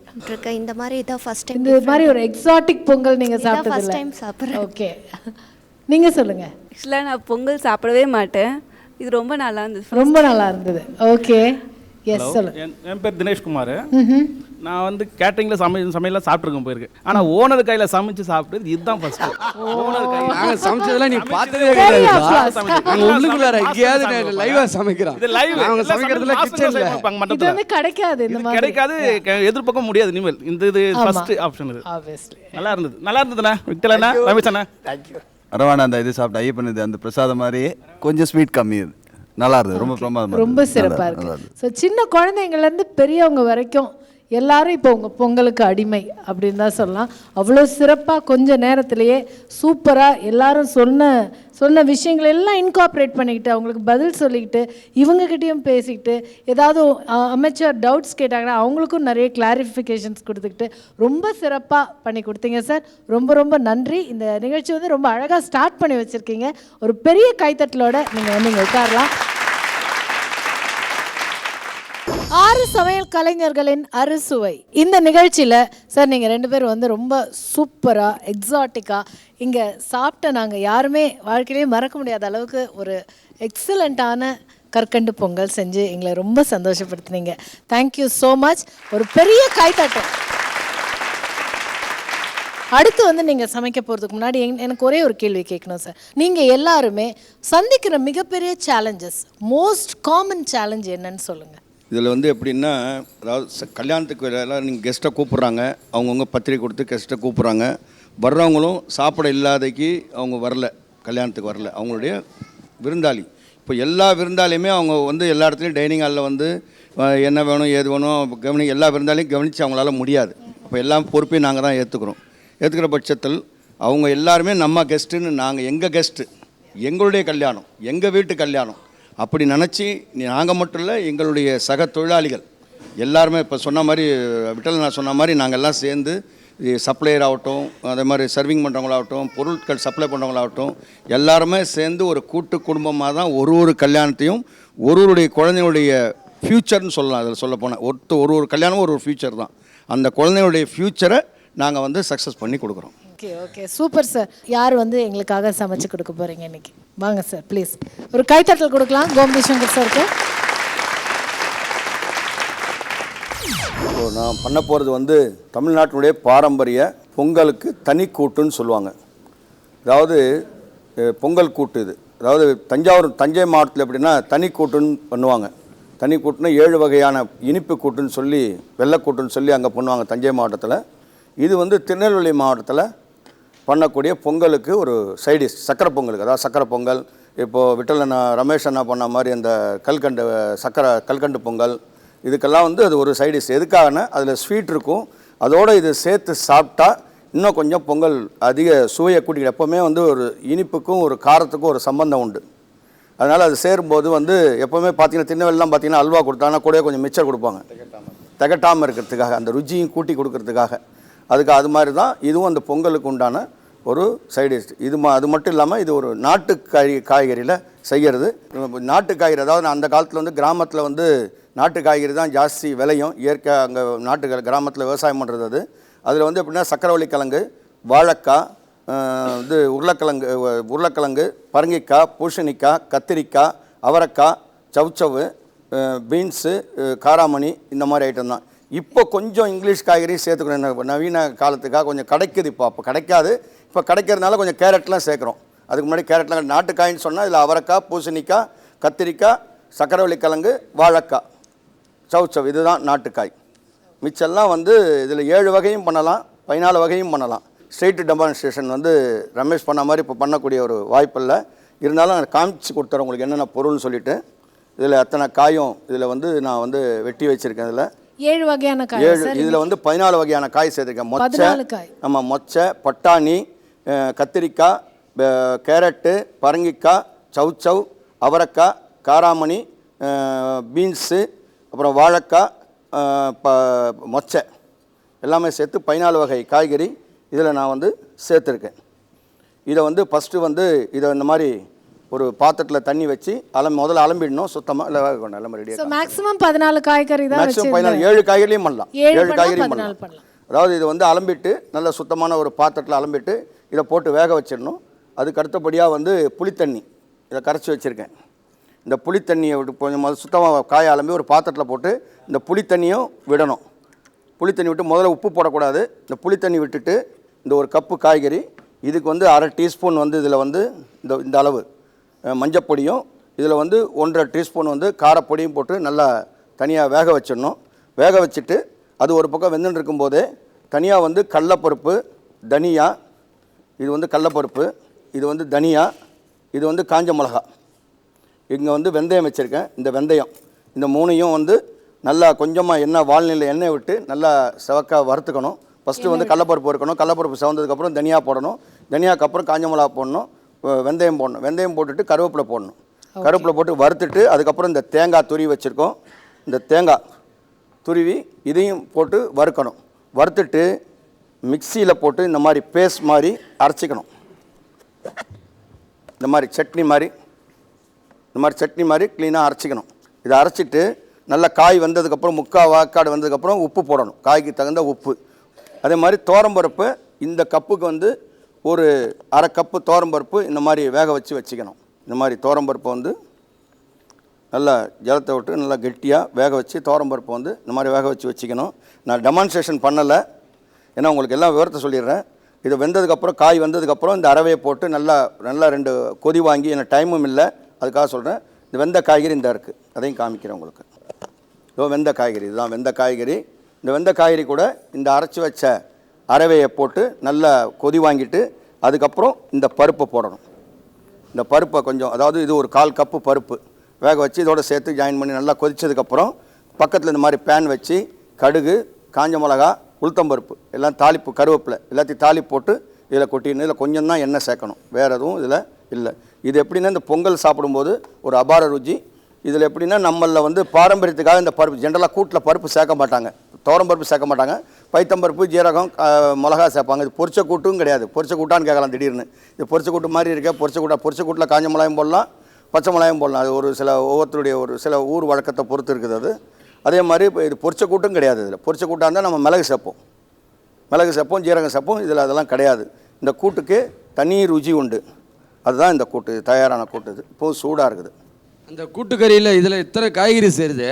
இந்த மாதிரி இதான் ஃபர்ஸ்ட் டைம். இந்த மாதிரி ஒரு எக்ஸாட்டிக் பொங்கல் நீங்கள் சாப்பிட்டது ஃபர்ஸ்ட் இல்லை? டைம் சாப்பிட்றேன். ஓகே, நீங்கள் சொல்லுங்கள். ஆக்சுவலாக நான் பொங்கல் சாப்பிடவே மாட்டேன். இது ரொம்ப நல்லா இருந்தது. ரொம்ப நல்லா இருந்தது. ஓகே, எஸ் சொல்லுங்க. என் பேர் தினேஷ்குமார். நான் வந்து கேட்டரிங்கில் சமையலாம் சாப்பிட்ருக்கேன் போயிருக்கேன். ஆனால் ஓனர் கையில் சமைச்சு சாப்பிட்டது இதுதான் ஃபர்ஸ்ட். ஓனர் கையில் நாங்கள் சமைச்சதெல்லாம் நீ பார்த்ததே கிடையாது. நாங்கள் உள்ளுக்குள்ளார எங்கேயாவது லைவாக சமைக்கிறோம். இது லைவ். அவங்க சமைக்கிறதுல கிச்சன்ல இது வந்து கிடைக்காது. இந்த மாதிரி கிடைக்காது, எதிர்பார்க்க முடியாது இனிமேல். இது ஃபர்ஸ்ட் ஆப்ஷன். இது ஆப்வியஸ்லி நல்லா இருந்ததுண்ணா. விட்டலண்ணா, ரமேஷ் அண்ணா. தேங்க்யூ. அரவான அந்த இது சாப்பிட்டு ஐயப்பன் இது அந்த பிரசாதம் மாதிரி கொஞ்சம் ஸ்வீட் கம்மி. இது நல்லா இருந்தது. ரொம்ப பிரமாதமாக, ரொம்ப சிறப்பாக இருக்கு. ஸோ சின்ன குழந்தைங்கள்லேருந்து பெரியவங்க வரைக்கும் எல்லாரும் இப்போ உங்கள் பொங்கலுக்கு அடிமை அப்படின்னு தான் சொல்லலாம். அவ்வளோ சிறப்பாக கொஞ்சம் நேரத்திலேயே சூப்பராக எல்லாரும் சொன்ன விஷயங்கள் எல்லாம் இன்கார்பரேட் பண்ணிக்கிட்டு அவங்களுக்கு பதில் சொல்லிக்கிட்டு இவங்ககிட்டையும் பேசிக்கிட்டு ஏதாவது அமைச்சர் டவுட்ஸ் கேட்டாங்கன்னா அவங்களுக்கும் நிறைய கிளாரிஃபிகேஷன்ஸ் கொடுத்துக்கிட்டு ரொம்ப சிறப்பாக பண்ணி கொடுத்தீங்க சார். ரொம்ப ரொம்ப நன்றி. இந்த நிகழ்ச்சி வந்து ரொம்ப அழகாக ஸ்டார்ட் பண்ணி வச்சுருக்கீங்க. ஒரு பெரிய கைத்தட்டலோட நீங்கள் வந்து இங்கே உட்காரலாம். 6 சமையல் கலைஞர்களின் அறுசுவை இந்த நிகழ்ச்சியில் சார் நீங்கள் 2 பேரும் வந்து ரொம்ப சூப்பராக எக்ஸாட்டிக்காக இங்கே சாப்பிட்ட நாங்கள் யாருமே வாழ்க்கையிலே மறக்க முடியாத அளவுக்கு ஒரு எக்ஸலண்ட்டான கற்கண்டு பொங்கல் செஞ்சு எங்களை ரொம்ப சந்தோஷப்படுத்தினீங்க. Thank you so much. ஒரு பெரிய கைத்தட்டம். அடுத்து வந்து நீங்கள் சமைக்க போகிறதுக்கு முன்னாடி எனக்கு ஒரே ஒரு கேள்வி கேட்கணும் சார். நீங்கள் எல்லாருமே சந்திக்கிற மிகப்பெரிய சேலஞ்சஸ், மோஸ்ட் காமன் சேலஞ்ச் என்னன்னு சொல்லுங்கள். இதில் வந்து எப்படின்னா, அதாவது கல்யாணத்துக்கு எல்லாம் நீங்கள் கெஸ்ட்டை கூப்பிட்றாங்க, அவங்கவுங்க பத்திரிக்கை கொடுத்து கெஸ்ட்டை கூப்பிட்றாங்க. வர்றவங்களும் சாப்பிட இல்லாதைக்கு அவங்க வரல, கல்யாணத்துக்கு வரல, அவங்களுடைய விருந்தாளி. இப்போ எல்லா விருந்தாளியுமே அவங்க வந்து எல்லா இடத்துலையும் டைனிங் ஹாலில் வந்து என்ன வேணும் ஏது வேணும் எல்லா விருந்தாளியும் கவனித்து அவங்களால முடியாது. அப்போ எல்லா பொறுப்பையும் நாங்கள் தான் ஏற்றுக்கிற பட்சத்தில் அவங்க எல்லாருமே நம்ம கெஸ்ட்டுன்னு, நாங்கள் எங்கள் கெஸ்ட்டு, எங்களுடைய கல்யாணம், எங்கள் வீட்டு கல்யாணம் அப்படி நினச்சி நாங்கள் மட்டும் இல்லை, எங்களுடைய சக தொழிலாளிகள் எல்லாருமே இப்போ சொன்ன மாதிரி விட்டல் நான் சொன்ன மாதிரி நாங்கள் எல்லாம் சேர்ந்து சப்ளையர் ஆகட்டும், அதே மாதிரி சர்விங் பண்ணுறவங்களாகட்டும், பொருட்கள் சப்ளை பண்ணுறவங்களாகட்டும் எல்லாருமே சேர்ந்து ஒரு கூட்டு குடும்பமாக தான் ஒரு கல்யாணத்தையும் ஒருவருடைய குழந்தைகளுடைய ஃப்யூச்சர்னு சொல்லலாம். அதில் சொல்ல போனால் ஒரு கல்யாணமும் ஒரு ஃப்யூச்சர் தான். அந்த குழந்தைகளுடைய ஃப்யூச்சரை நாங்கள் வந்து சக்ஸஸ் பண்ணி கொடுக்குறோம். Okay okay, super sir. யார் வந்து எங்களுக்காக சமைச்சு கொடுக்க போகிறீங்க இன்னைக்கு? வாங்க சார், ப்ளீஸ் ஒரு கைத்தட்டல் கொடுக்கலாம் கோமதி சங்கர் சாருக்கு. இப்போ நான் பண்ண போகிறது வந்து தமிழ்நாட்டினுடைய பாரம்பரிய பொங்கலுக்கு தனி கூட்டுன்னு சொல்லுவாங்க. அதாவது பொங்கல் கூட்டு இது. அதாவது தஞ்சை மாவட்டத்தில் எப்படின்னா தனி கூட்டுன்னு பண்ணுவாங்க. தனி கூட்டுன்னா 7 வகையான இனிப்பு கூட்டுன்னு சொல்லி வெள்ளைக்கூட்டுன்னு சொல்லி அங்கே பண்ணுவாங்க தஞ்சை மாவட்டத்தில். இது வந்து திருநெல்வேலி மாவட்டத்தில் பண்ணக்கூடிய பொங்கலுக்கு ஒரு சைடிஷ், சக்கரை பொங்கலுக்கு. அதாவது சக்கரை பொங்கல், இப்போது விட்டல் அண்ணா ரமேஷ் அண்ணா பண்ண மாதிரி அந்த கல்கண்டு பொங்கல், இதுக்கெல்லாம் வந்து அது ஒரு சைடிஷ். எதுக்காகனா அதில் ஸ்வீட் இருக்கும், அதோடு இது சேர்த்து சாப்பிட்டா இன்னும் கொஞ்சம் பொங்கல் அதிக சுவையை கூட்டிக்கிட்டு. எப்போவுமே வந்து ஒரு இனிப்புக்கும் ஒரு காரத்துக்கும் ஒரு சம்பந்தம் உண்டு. அதனால் அது சேரும்போது வந்து எப்போவுமே பார்த்தீங்கன்னா திருநெல்வேலிலாம் பார்த்தீங்கன்னா அல்வா கொடுத்தாங்கன்னா கூட கொஞ்சம் மிச்சர் கொடுப்பாங்க, திகட்டாமல் இருக்கிறதுக்காக, அந்த ருச்சியும் கூட்டி கொடுக்கறதுக்காக. அது மாதிரி தான் இதுவும் அந்த பொங்கலுக்கு உண்டான ஒரு சைடு டிஷ். அது மட்டும் இல்லாமல் இது ஒரு நாட்டு காய்கறியில் செய்கிறது. நாட்டு காய்கறி, அதாவது அந்த காலத்தில் வந்து கிராமத்தில் வந்து நாட்டு காய்கறி தான் ஜாஸ்தி விளையும். இயற்கை அங்கே கிராமத்தில் விவசாயம் பண்ணுறது. அதில் வந்து எப்படின்னா சக்கரவள்ளி கிழங்கு, வாழைக்காய், இது உருளைக்கிழங்கு, பரங்கிக்காய், பூசணிக்காய், கத்திரிக்காய், அவரைக்காய், சவுச்சவு, பீன்ஸு, காராமணி, இந்த மாதிரி ஐட்டம் தான். இப்போ கொஞ்சம் இங்கிலீஷ் காய்கறி சேர்த்துக்கணும். நவீன காலத்துக்காக கொஞ்சம் கிடைக்குது. அப்போ கிடைக்காது. இப்போ கிடைக்கிறதுனால கொஞ்சம் கேரட்லாம் சேர்க்குறோம். அதுக்கு முன்னாடி கேரட்லாம் நாட்டு காயின்னு சொன்னால் இதில் அவரைக்காய், பூசணிக்காய், கத்திரிக்காய், சக்கரவள்ளி கிழங்கு, வாழைக்காய், சவுச்சவ், இதுதான் நாட்டுக்காய். மிச்செல்லாம் வந்து இதில் 7 வகையும் பண்ணலாம், 14 வகையும் பண்ணலாம். ஸ்ட்ரெயிட் டெமான்ஸ்ட்ரேஷன் வந்து ரமேஷ் பண்ண மாதிரி இப்போ பண்ணக்கூடிய ஒரு வாய்ப்பில்லை. இருந்தாலும் நான் காமிச்சு கொடுத்துறேன் உங்களுக்கு என்னென்ன பொருள்னு சொல்லிவிட்டு. இதில் அத்தனை காயும் இதில் வந்து நான் வந்து வெட்டி வச்சுருக்கேன். இதில் 7 வகையான காய். 7, இதில் வந்து 14 வகையான காய் சேர்த்துருக்கேன். மொச்சை, பட்டாணி, கத்திரிக்காய், கேரட்டு, பரங்கிக்காய், சவுச்சவ், அவரைக்காய், காராமணி, பீன்ஸு, அப்புறம் வாழைக்காய், மொச்சை எல்லாமே சேர்த்து 14 வகை காய்கறி இதில் நான் வந்து சேர்த்துருக்கேன். இதை வந்து ஃபஸ்ட்டு வந்து இதை இந்த மாதிரி ஒரு பாத்திரத்தில் தண்ணி வச்சு முதல்ல அலம்பிடணும் சுத்தமாக. இல்லை எல்லாம் ரெடியாக மேக்ஸிமம் 14 காய்கறி தான். மேக்ஸிமம் 14, 7 காய்கறியும் பண்ணலாம். 7 காய்கறியும் பண்ணலாம். அதாவது இது வந்து அலம்பிட்டு நல்ல சுத்தமான ஒரு பாத்திரத்தில் அலம்பிட்டு இதை போட்டு வேக வச்சிடணும். அதுக்கு அடுத்தபடியாக வந்து புளித்தண்ணி இதை கரைச்சி வச்சுருக்கேன். இந்த புளித்தண்ணியை விட்டு கொஞ்சம் சுத்தமாக காயை அலம்பி ஒரு பாத்திரத்தில் போட்டு இந்த புளித்தண்ணியும் விடணும். புளித்தண்ணி விட்டு முதல்ல உப்பு போடக்கூடாது. இந்த புளித்தண்ணி விட்டுட்டு இந்த ஒரு கப்பு காய்கறி, இதுக்கு வந்து 1/2 டீஸ்பூன் வந்து இதில் வந்து இந்த அளவு மஞ்சப்பொடியும், இதில் வந்து 1.5 டீஸ்பூன் வந்து காரப்பொடியும் போட்டு நல்லா தனியாக வேக வச்சிடணும். வேக வச்சுட்டு அது ஒரு பக்கம் வெந்துட்டு இருக்கும்போதே தனியாக வந்து கடலப்பருப்பு, தனியா, இது வந்து கடலப்பருப்பு, இது வந்து தனியா, இது வந்து காஞ்ச மிளகா, இங்கே வந்து வெந்தயம் வச்சுருக்கேன். இந்த வெந்தயம் இந்த 3ஐயும் வந்து நல்லா கொஞ்சமாக எண்ணெய் வால்நிலையில் எண்ணெய் விட்டு நல்லா செவக்காக வறுத்துக்கணும். ஃபஸ்ட்டு வந்து கடலப்பருப்பு இருக்கணும். கடலப்பருப்பு செவந்ததுக்கப்புறம் தனியா போடணும். தனியாக்கு அப்புறம் காஞ்ச மிளகா போடணும். வெந்தயம் போடணும். வெந்தயம் போட்டுட்டு கருவேப்பிலை போடணும். கருவேப்பிலை போட்டு வறுத்துட்டு அதுக்கப்புறம் இந்த தேங்காய் துருவி வச்சுருக்கோம். இந்த தேங்காய் துருவி இதையும் போட்டு வறுக்கணும். வறுத்துட்டு மிக்சியில் போட்டு இந்த மாதிரி பேஸ்ட் மாதிரி அரைச்சிக்கணும். இந்த மாதிரி சட்னி மாதிரி க்ளீனாக அரைச்சிக்கணும். இதை அரைச்சிட்டு நல்லா காய் வந்ததுக்கப்புறம் 3/4 வாக்காடு வந்ததுக்கப்புறம் உப்பு போடணும். காய்க்கு தகுந்த உப்பு. அதே மாதிரி தோரம்பருப்பு இந்த கப்புக்கு வந்து ஒரு 1/2 கப்பு தோரம்பருப்பு இந்த மாதிரி வேக வச்சுக்கணும். இந்த மாதிரி தோரம்பருப்பை வந்து நல்லா ஜலத்தை விட்டு நல்லா கெட்டியாக வேக வச்சு தோரம்பருப்பை வந்து இந்த மாதிரி வேக வச்சுக்கணும். நான் டெமான்ஸ்ட்ரேஷன் பண்ணலை, ஏன்னா உங்களுக்கு எல்லாம் விவரத்தை சொல்லிடுறேன். இது வெந்ததுக்கப்புறம் காய் வந்ததுக்கப்புறம் இந்த அரவையை போட்டு நல்லா 2 கொதி வாங்கி, எனக்கு டைமும் இல்லை அதுக்காக சொல்கிறேன். இந்த வெந்த காய்கறி இந்த இருக்குது, அதையும் காமிக்கிறேன் உங்களுக்கு. வெந்த காய்கறி, இதுதான் வெந்த காய்கறி. இந்த வெந்த காய்கறி கூட இந்த அரைச்சி வச்ச அரவையை போட்டு நல்லா கொதி வாங்கிட்டு அதுக்கப்புறம் இந்த பருப்பை போடணும். இந்த பருப்பை கொஞ்சம், அதாவது இது ஒரு 1/4 கப்பு பருப்பு வேக வச்சு இதோட சேர்த்து ஜாயின் பண்ணி நல்லா கொதிச்சதுக்கப்புறம் பக்கத்தில் இந்த மாதிரி பேன் வச்சு கடுகு, காஞ்ச மிளகா, உளுத்தம்பருப்பு எல்லாம் தாளிப்பு, கருவேப்பிலை எல்லாத்தையும் தாளிப்பு போட்டு இதில் கொட்டிடணும். இதில் கொஞ்சம் தான் எண்ணெய் சேர்க்கணும், வேறு எதுவும் இதில் இல்லை. இது எப்படின்னா இந்த பொங்கல் சாப்பிடும்போது ஒரு அபார ருச்சி. இதில் எப்படின்னா நம்மளில் வந்து பாரம்பரியத்துக்காக இந்த பருப்பு ஜென்ரலாக கூட்டில் பருப்பு சேர்க்க மாட்டாங்க, தோரம்பருப்பு சேர்க்க மாட்டாங்க, பைத்தம்பருப்பு, ஜீரகம், மிளகா சேர்ப்பாங்க. இது பொரிச்ச கூட்டும் கிடையாது. பொரிச்ச கூட்டான்னு கேட்கலாம் திடீர்னு. இது பொரிச்ச கூட்டு மாதிரி இருக்கே. பொரிச்ச கூட்டில் காஞ்ச மிளகாயும் போடலாம், பச்சை மிளகாயும் போடலாம். அது ஒரு ஒவ்வொருத்தருடைய ஒரு சில ஊர் வழக்கத்தை பொறுத்து இருக்குது அது. அதே மாதிரி இப்போ இது பொரிச்ச கூட்டும் கிடையாது. இதில் பொரிச்ச கூட்டாக இருந்தால் நம்ம மிளகு சேர்ப்போம், ஜீரகம் சேர்ப்போம். இதில் அதெல்லாம் கிடையாது. இந்த கூட்டுக்கு தனி ருச்சி உண்டு. அதுதான் இந்த கூட்டு, தயாரான கூட்டு. இது இப்போது சூடாக இருக்குது. அந்த கூட்டுக்கறியில் இதில் இத்தனை காய்கறி சேருது.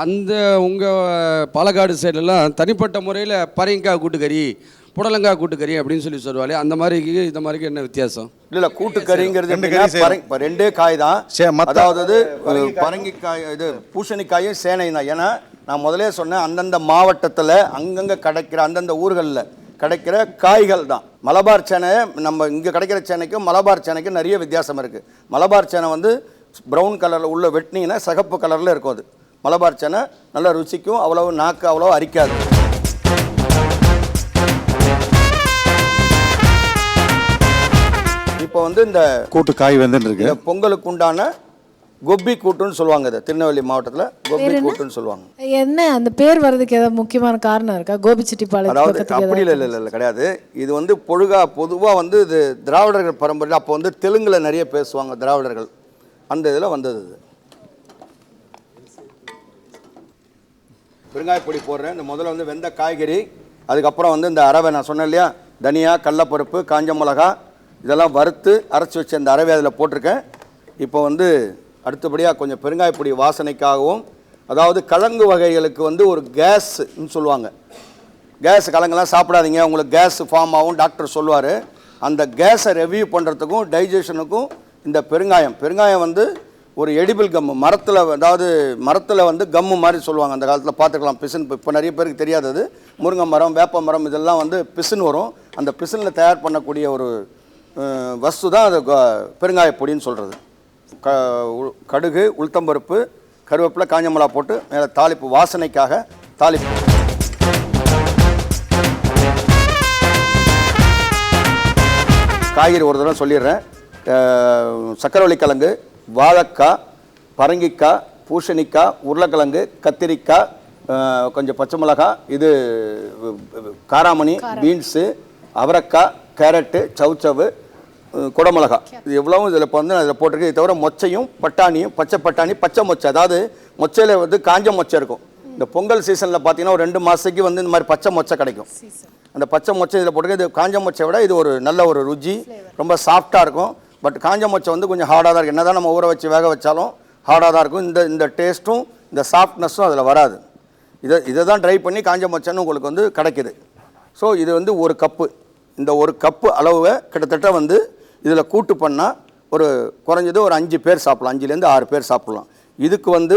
அந்த உங்கள் பாலக்காடு சைடெல்லாம் தனிப்பட்ட முறையில் பரங்கிக்காய் கூட்டுக்கறி, புடலங்காய் கூட்டுக்கறி அப்படின்னு சொல்லுவாங்க. அந்த மாதிரிக்கு இந்த மாதிரிக்கு என்ன வித்தியாசம்? இல்லை, கூட்டுக்கறிங்கிறது 2 காய் தான். அதாவது பரங்கிக்காய், இது பூசணிக்காயும் சேனையும் தான். ஏன்னா நான் முதலே சொன்னேன், அந்தந்த மாவட்டத்தில் அங்கங்கே கிடைக்கிற அந்தந்த ஊர்களில் கிடைக்கிற காய்கள் தான். மலபார் சேனை, நம்ம இங்கே கிடைக்கிற சேனைக்கும் மலபார் சேனைக்கும் நிறைய வித்தியாசம் இருக்குது. மலபார் சேனை வந்து ப்ரௌன் கலரில் உள்ள வெட்டினீங்கன்னா சிகப்பு கலரில் இருக்கும். அது மலபார் சேனை நல்லா ருசிக்கும், அவ்வளோ நாக்கு அவ்வளோ அரிக்காது. இப்போ வந்து இந்த கூட்டு காய் வந்துருக்கு. பொங்கலுக்கு உண்டான கொப்பி கூட்டுன்னு சொல்லுவாங்க. இதை திருநெல்வேலி மாவட்டத்தில் கொப்பி கூட்டுன்னு சொல்லுவாங்க. என்ன அந்த பேர் வர்றதுக்கு ஏதாவது முக்கியமான காரணம் இருக்கா? கோபிச்செட்டிப்பாளையம் அதாவது அப்படி இல்லை கிடையாது. இது வந்து பொதுவாக வந்து இது திராவிடர்கள் பரம்பரையில் அப்போ வந்து தெலுங்கில் நிறைய பேசுவாங்க திராவிடர்கள், அந்த இதில் வந்தது. இது பெருங்காய பொடி போடுறேன். இந்த முதல்ல வந்து வெந்த காய்கறி, அதுக்கப்புறம் வந்து இந்த அரவை நான் சொன்னேன் இல்லையா, தனியா, கடலப்பருப்பு, காஞ்ச மிளகா இதெல்லாம் வறுத்து அரைச்சி வச்ச இந்த அரவை அதில் போட்டிருக்கேன். இப்போ வந்து அடுத்தபடியாக கொஞ்சம் பெருங்காயப்பொடி வாசனைக்காகவும், அதாவது கிழங்கு வகைகளுக்கு வந்து ஒரு கேஸ்ன்னு சொல்லுவாங்க. கேஸ் கிழங்கெல்லாம் சாப்பிடாதீங்க, உங்களுக்கு கேஸ் ஃபார்ம் ஆகும் டாக்டர் சொல்லுவார். அந்த கேஸை ரெவியூ பண்ணுறதுக்கும் டைஜஷனுக்கும் இந்த பெருங்காயம் வந்து ஒரு எடிபிள் கம்மு, மரத்தில், அதாவது மரத்தில் வந்து கம்மு மாதிரி சொல்லுவாங்க அந்த காலத்தில் பார்த்துக்கலாம். பிசின் இப்போ நிறைய பேருக்கு தெரியாதது. முருங்கை மரம், வேப்ப மரம் இதெல்லாம் வந்து பிசின் வரும். அந்த பிசினில் தயார் பண்ணக்கூடிய ஒரு வஸ்து தான் அது பெருங்காயப்பொடின்னு சொல்கிறது. கடுகு, உளுத்தம்பருப்பு, கருவேப்பிலை, காஞ்ச மிளகா போட்டு மேலே தாளிப்பு, வாசனைக்காக தாளிப்பு. காய்கறி ஒரு தடவை சொல்லிடுறேன். சக்கரவள்ளி கிழங்கு, வாழைக்காய், பரங்கிக்காய், பூசணிக்காய், உருளைக்கிழங்கு, கத்திரிக்காய், கொஞ்சம் பச்சை மிளகாய், இது காராமணி, பீன்ஸு, அவரைக்காய், கேரட்டு, சவுச்சவு, குடமிளகா, இது எவ்வளவும் இதில் இப்போ வந்து அதில் போட்டிருக்கு. இது தவிர மொச்சையும் பட்டாணியும், பச்சை பட்டாணி, பச்சை மொச்சை, அதாவது மொச்சையில் வந்து காஞ்ச மொச்சை இருக்கும். இந்த பொங்கல் சீசனில் பார்த்தீங்கன்னா ஒரு 2 மாதத்துக்கு வந்து இந்த மாதிரி பச்சை மொச்சை கிடைக்கும். அந்த பச்சை மொச்சை இதில் போட்டிருக்கு. இது காஞ்ச மொச்சை விட இது ஒரு நல்ல ஒரு ருச்சி, ரொம்ப சாஃப்டாக இருக்கும். பட் காஞ்ச மொச்சை வந்து கொஞ்சம் ஹார்டாக தான் இருக்கும். என்ன தான் நம்ம ஊற வச்சு வேக வச்சாலும் ஹார்டாக தான் இருக்கும். இந்த டேஸ்ட்டும் இந்த சாஃப்ட்னஸும் அதில் வராது. இதை தான் ட்ரை பண்ணி காஞ்ச மொச்சைன்னு உங்களுக்கு வந்து கிடைக்கிது. ஸோ இது வந்து ஒரு கப்பு, இந்த ஒரு கப்பு அளவை கிட்டத்தட்ட வந்து இதில் கூட்டு பண்ணால் ஒரு குறைஞ்சது ஒரு 5 பேர் சாப்பிட்லாம், 5லேருந்து 6 பேர் சாப்பிட்லாம். இதுக்கு வந்து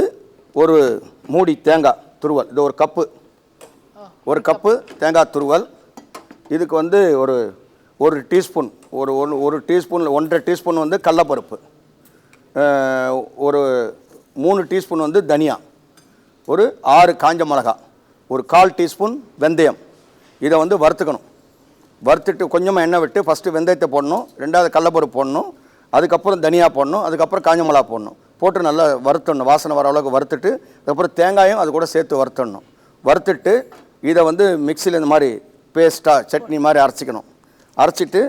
ஒரு மூடி தேங்காய் துருவல், இது ஒரு கப்பு தேங்காய் துருவல். இதுக்கு வந்து ஒரு டீஸ்பூன், ஒரு டீஸ்பூன், 1.5 டீஸ்பூன் வந்து கடலப்பருப்பு, ஒரு 3 டீஸ்பூன் வந்து தனியா, ஒரு 6 காஞ்ச மிளகா, ஒரு 1/4 டீஸ்பூன் வெந்தயம். இதை வந்து வறுத்துக்கணும். வறுத்துட்டு கொஞ்சமாக எண்ணெய் விட்டு ஃபஸ்ட்டு வெந்தயத்தை போடணும், 2வது கடலப்பருப்பு போடணும், அதுக்கப்புறம் தனியா போடணும், அதுக்கப்புறம் காஞ்ச மிளகா போடணும். போட்டு நல்லா வறுத்துடணும், வாசனை வர அளவுக்கு வறுத்துட்டு அதுக்கப்புறம் தேங்காயும் அது கூட சேர்த்து வறுத்துடணும். வறுத்துட்டு இதை வந்து மிக்சியில் இந்த மாதிரி பேஸ்ட்டாக சட்னி மாதிரி அரைச்சிக்கணும். அரைச்சிட்டு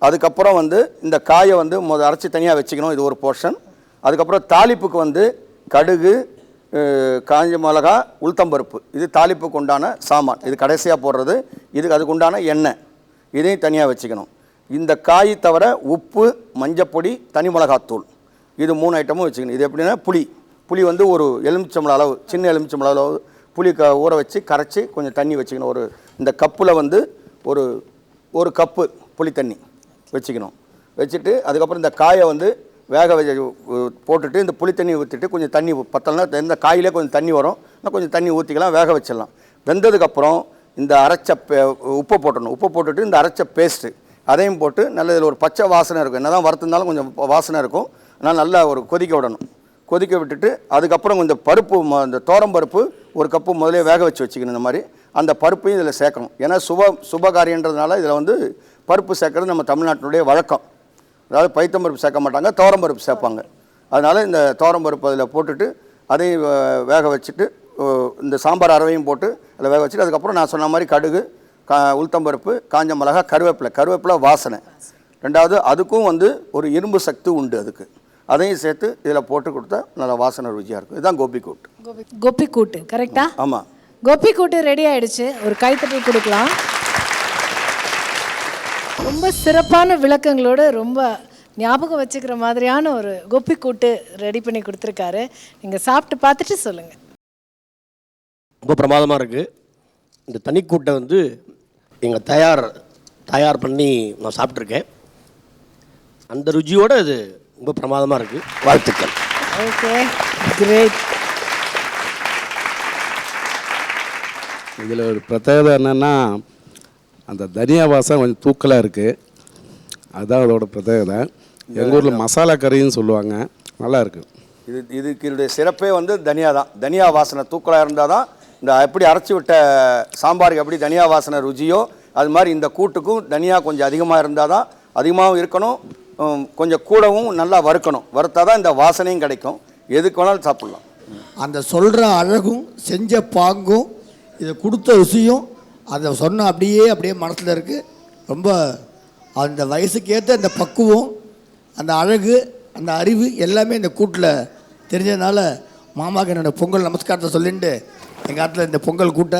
அதுக்கப்புறம் வந்து இந்த காயை வந்து அரைச்சி தனியாக வச்சுக்கணும். இது ஒரு போர்ஷன். அதுக்கப்புறம் தாளிப்புக்கு வந்து கடுகு, காஞ்ச மிளகா, உளுத்தம்பருப்பு, இது தாளிப்புக்கு உண்டான சாமான். இது கடைசியாக போடுறது. இதுக்கு அதுக்கு உண்டான எண்ணெய், இதையும் தனியாக வச்சுக்கணும். இந்த காய் தவிர உப்பு, மஞ்சப்பொடி, தனி மிளகாத்தூள், இது 3 ஐட்டமும் வச்சுக்கணும். இது எப்படின்னா புளி வந்து ஒரு எலுமிச்சம்பழம் அளவு, சின்ன எலுமிச்சம்பழம் அளவு புளி ஊற வச்சு கரைச்சி கொஞ்சம் தண்ணி வச்சுக்கணும். இந்த கப்பில் வந்து ஒரு கப்பு புளி தண்ணி வச்சுக்கணும். வச்சுட்டு அதுக்கப்புறம் இந்த காயை வந்து வேக போட்டுட்டு இந்த புளி தண்ணி ஊற்றிட்டு கொஞ்சம் தண்ணி பத்தலைன்னா இந்த காயிலே கொஞ்சம் தண்ணி வரும், இன்னும் கொஞ்சம் தண்ணி ஊற்றிக்கலாம், வேக வச்சிடலாம். வெந்ததுக்கப்புறம் இந்த அரைச்ச உப்பை போட்டணும். உப்பை போட்டுட்டு இந்த அரைச்ச பேஸ்ட்டு அதையும் போட்டு நல்ல இதில் ஒரு பச்சை வாசனை இருக்கும். என்ன தான் வறுத்துருந்தாலும் கொஞ்சம் வாசனை இருக்கும். அதனால் நல்லா ஒரு கொதிக்க விடணும். கொதிக்க விட்டுட்டு அதுக்கப்புறம் கொஞ்சம் பருப்பு, இந்த தோரம்பருப்பு ஒரு கப்பு முதலே வேக வச்சுக்கணும். இந்த மாதிரி அந்த பருப்பையும் இதில் சேர்க்கணும். ஏன்னா சுபகாரியன்றதுனால இதில் வந்து பருப்பு சேர்க்கறது நம்ம தமிழ்நாட்டினுடைய வழக்கம். அதாவது பைத்தம்பருப்பு சேர்க்க மாட்டாங்க, துவரம்பருப்பு சேர்ப்பாங்க. அதனால் இந்த துவரம்பருப்பு அதில் போட்டுட்டு அதையும் வேக வச்சுட்டு இந்த சாம்பார் அரவையும் போட்டு அதில் வேக வச்சுட்டு அதுக்கப்புறம் நான் சொன்ன மாதிரி கடுகு, உளுத்தம்பருப்பு, காஞ்ச மிளகா, கருவேப்பிலை வாசனை. 2வது அதுக்கும் வந்து ஒரு இரும்பு சக்தி உண்டு, அதுக்கு அதையும் சேர்த்து இதில் போட்டு கொடுத்தா நல்ல வாசனை ருச்சியாக இருக்கும். இதுதான் கோபி கூட்டு. கரெக்டா? ஆமாம், கோபி கூட்டு ரெடி ஆயிடுச்சு. ஒரு கைத்தட்டல் கொடுக்கலாம். ரொம்ப சிறப்பான விளக்கங்களோடு ரொம்ப ஞாபகம் வச்சுக்கிற மாதிரியான ஒரு கோபி கூட்டு ரெடி பண்ணி கொடுத்துருக்காரு. நீங்கள் சாப்பிட்டு பார்த்துட்டு சொல்லுங்கள். ரொம்ப பிரமாதமாக இருக்குது. இந்த தனிக்கூட்டை வந்து எங்கள் தயார் பண்ணி நான் சாப்பிட்ருக்கேன். அந்த ருச்சியோடு இது ரொம்ப பிரமாதமாக இருக்குது. வாழ்த்துக்கள். Okay, great. இதில் ஒரு பிரத்யேகதை என்னென்னா அந்த தனியா வாசம் கொஞ்சம் தூக்கலாக இருக்குது, அதுதான் அதோட பிரத்யேகதை. எங்கள் ஊரில் மசாலா கறின்னு சொல்லுவாங்க, நல்லா இருக்குது. இதுக்கு சிறப்பே வந்து தனியா தான். தனியா வாசனை தூக்கலாக இருந்தால் தான் இந்த எப்படி அரைச்சி விட்ட சாம்பாருக்கு எப்படி தனியா வாசனை ருச்சியோ அது மாதிரி இந்த கூட்டுக்கும் தனியா கொஞ்சம் அதிகமாக இருந்தால் தான், அதிகமாகவும் இருக்கணும், கொஞ்சம் கூடவும் நல்லா வறுக்கணும். வறுத்தா தான் இந்த வாசனையும் கிடைக்கும். எதுக்கு வேணாலும் சாப்பிட்லாம். அந்த சொல்கிற அழகும் செஞ்ச பாங்கும் இதை கொடுத்த ருசியும் அதை சொன்ன அப்படியே மனசில் இருக்குது. ரொம்ப அந்த வயசுக்கேற்ற அந்த பக்குவம், அந்த அழகு, அந்த அறிவு எல்லாமே இந்த கூட்டில் தெரிஞ்சதுனால மாமாவுக்கு என்னோடய பொங்கல் நமஸ்காரத்தை சொல்லிட்டு எங்கள் ஆட்டில் இந்த பொங்கல் கூட்ட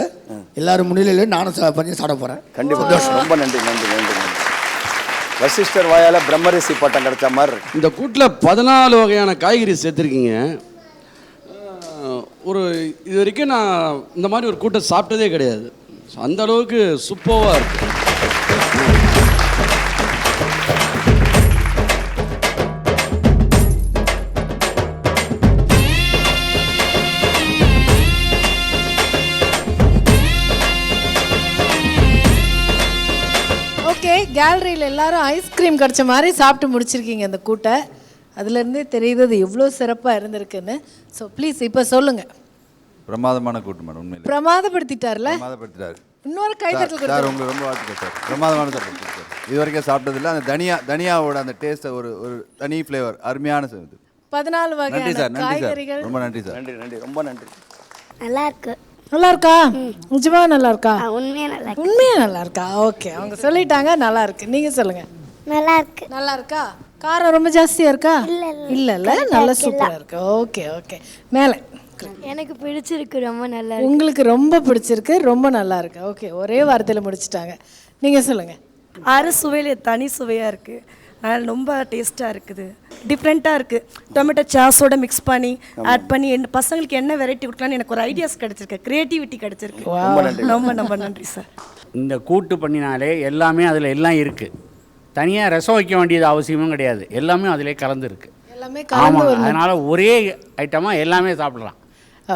எல்லாரும் முன்னிலையிலும் நானும் பண்ணி சாப்பிட போகிறேன். கண்டிப்பாக. ரொம்ப நன்றி நன்றி நன்றி நன்றி. வசிஷ்டர் வாயால் பிரம்மரிஷி பட்டம் கிடைச்ச மாதிரி இருக்கு. இந்த கூட்டில் 14 வகையான காய்கறி சேர்த்துருக்கீங்க. இது வரைக்கும் நான் இந்த மாதிரி ஒரு கூட்டை சாப்பிட்டதே கிடையாது. அந்த அளவுக்கு சூப்பராக இருக்குது. ஓகே, கேலரியில் எல்லாரும் ஐஸ்கிரீம் கிடச்ச மாதிரி சாப்பிட்டு முடிச்சிருக்கீங்க இந்த கூட்டை. அதுலேருந்தே தெரியுது அது எவ்வளோ சிறப்பாக இருந்திருக்குன்னு. ஸோ ப்ளீஸ் இப்போ சொல்லுங்கள். பிரமாதமான கூட்டம் மேடம். உண்மையிலே பிரமாதப்படுத்திட்டார்ல. பிரமாதப்படுத்திட்டார். இன்னொரு கைதட்டல் சார், உங்களுக்கு ரொம்ப வாழ்த்துக்கள் சார். பிரமாதமான சார். இது வரைக்கும் சாப்பிட்டதில்ல. அந்த தனியாவோட அந்த டேஸ்ட்டை ஒரு தனி ஃப்ளேவர், அருமையான சார். 14 நன்றி வகையான சார். நன்றி சார். காய்கறிகள். ரொம்ப நன்றி சார். நன்றி நன்றி ரொம்ப நன்றி. நல்லா இருக்கு. நல்லா இருக்கா? நிஜமா நல்லா இருக்கா? உண்மையாக நல்லா இருக்கு. உண்மையா நல்லா இருக்கா? ஓகே, அவங்க சொல்லிட்டாங்க நல்லா இருக்கு. நீங்கள் சொல்லுங்கள். நல்லா இருக்கு. நல்லா இருக்கா? காரம் ரொம்ப ஜாஸ்தியாக இருக்கா? இல்லைல்ல, நல்லா சூப்பராக இருக்கு. ஓகே ஓகே, மேலே. எனக்கு பிடிச்சிருக்கு, ரொம்ப நல்லா இருக்கு. உங்களுக்கு ரொம்ப பிடிச்சிருக்கு, ரொம்ப நல்லா இருக்கு. ஓகே, ஒரே வாரத்தில் முடிச்சிட்டாங்க. நீங்கள் சொல்லுங்கள். சுவையில் தனி சுவையாக இருக்குது. அதனால் ரொம்ப டேஸ்ட்டாக இருக்குது, டிஃப்ரெண்ட்டாக இருக்குது. டொமேட்டோ சாஸோட மிக்ஸ் பண்ணி ஆட் பண்ணி பசங்களுக்கு என்ன வெரைட்டி கொடுக்கலான்னு எனக்கு ஒரு ஐடியாஸ் கிடச்சிருக்கு, க்ரியேட்டிவிட்டி கிடச்சிருக்கு. ரொம்ப நன்றி சார். இந்த கூட்டு பண்ணினாலே எல்லாமே அதில் எல்லாம் இருக்குது. தனியாக ரசம் வைக்க வேண்டியது அவசியமும் கிடையாது. எல்லாமே அதிலே கலந்துருக்கு. எல்லாமே ஆமாம், அதனால் ஒரே ஐட்டமாக எல்லாமே சாப்பிடலாம்.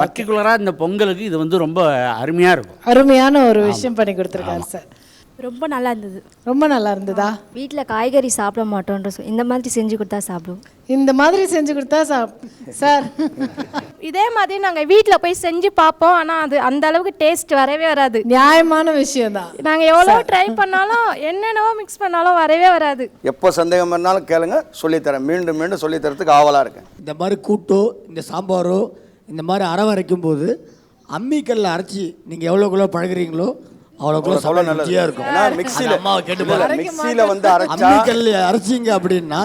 பர்டிகுலராக இந்த பொங்கலுக்கு இது வந்து ரொம்ப அருமையாக இருக்கும். அருமையான ஒரு விஷயம் பண்ணி கொடுத்துருக்காரு சார். ரொம்ப நல்லா இருந்தது. ரொம்ப நல்லா இருந்ததா? வீட்டில் காய்கறி சாப்பிட மாட்டோன்ற இந்த மாதிரி செஞ்சு கொடுத்தா சாப்பிடுவோம். இந்த மாதிரி செஞ்சு கொடுத்தா சார். இதே மாதிரி நாங்கள் வீட்டில் போய் செஞ்சு பார்ப்போம், ஆனால் அது அந்த அளவுக்கு டேஸ்ட் வரவே வராது. நியாயமான விஷயம் தான். நாங்கள் எவ்வளோ ட்ரை பண்ணாலும் என்னென்னவோ மிக்ஸ் பண்ணாலும் வரவே வராது. எப்போ சந்தேகம் இருந்தாலும் கேளுங்க, சொல்லித்தரேன். மீண்டும் மீண்டும் சொல்லித்தரத்துக்கு ஆவலாக இருக்கேன். இந்த மாதிரி கூட்டோ இந்த சாம்பாரோ இந்த மாதிரி அரை அரைக்கும் போது அம்மிக்கல்ல அரைச்சி நீங்கள் எவ்வளோக்குள்ளே பழகுறீங்களோ அவ்வளோ நல்லதாக இருக்கும். மிக்சியில் அம்மாவை கேட்டு பாருங்க. மிக்சியில் வந்து அம்மிக்கல்ல அரைச்சிங்க அப்படின்னா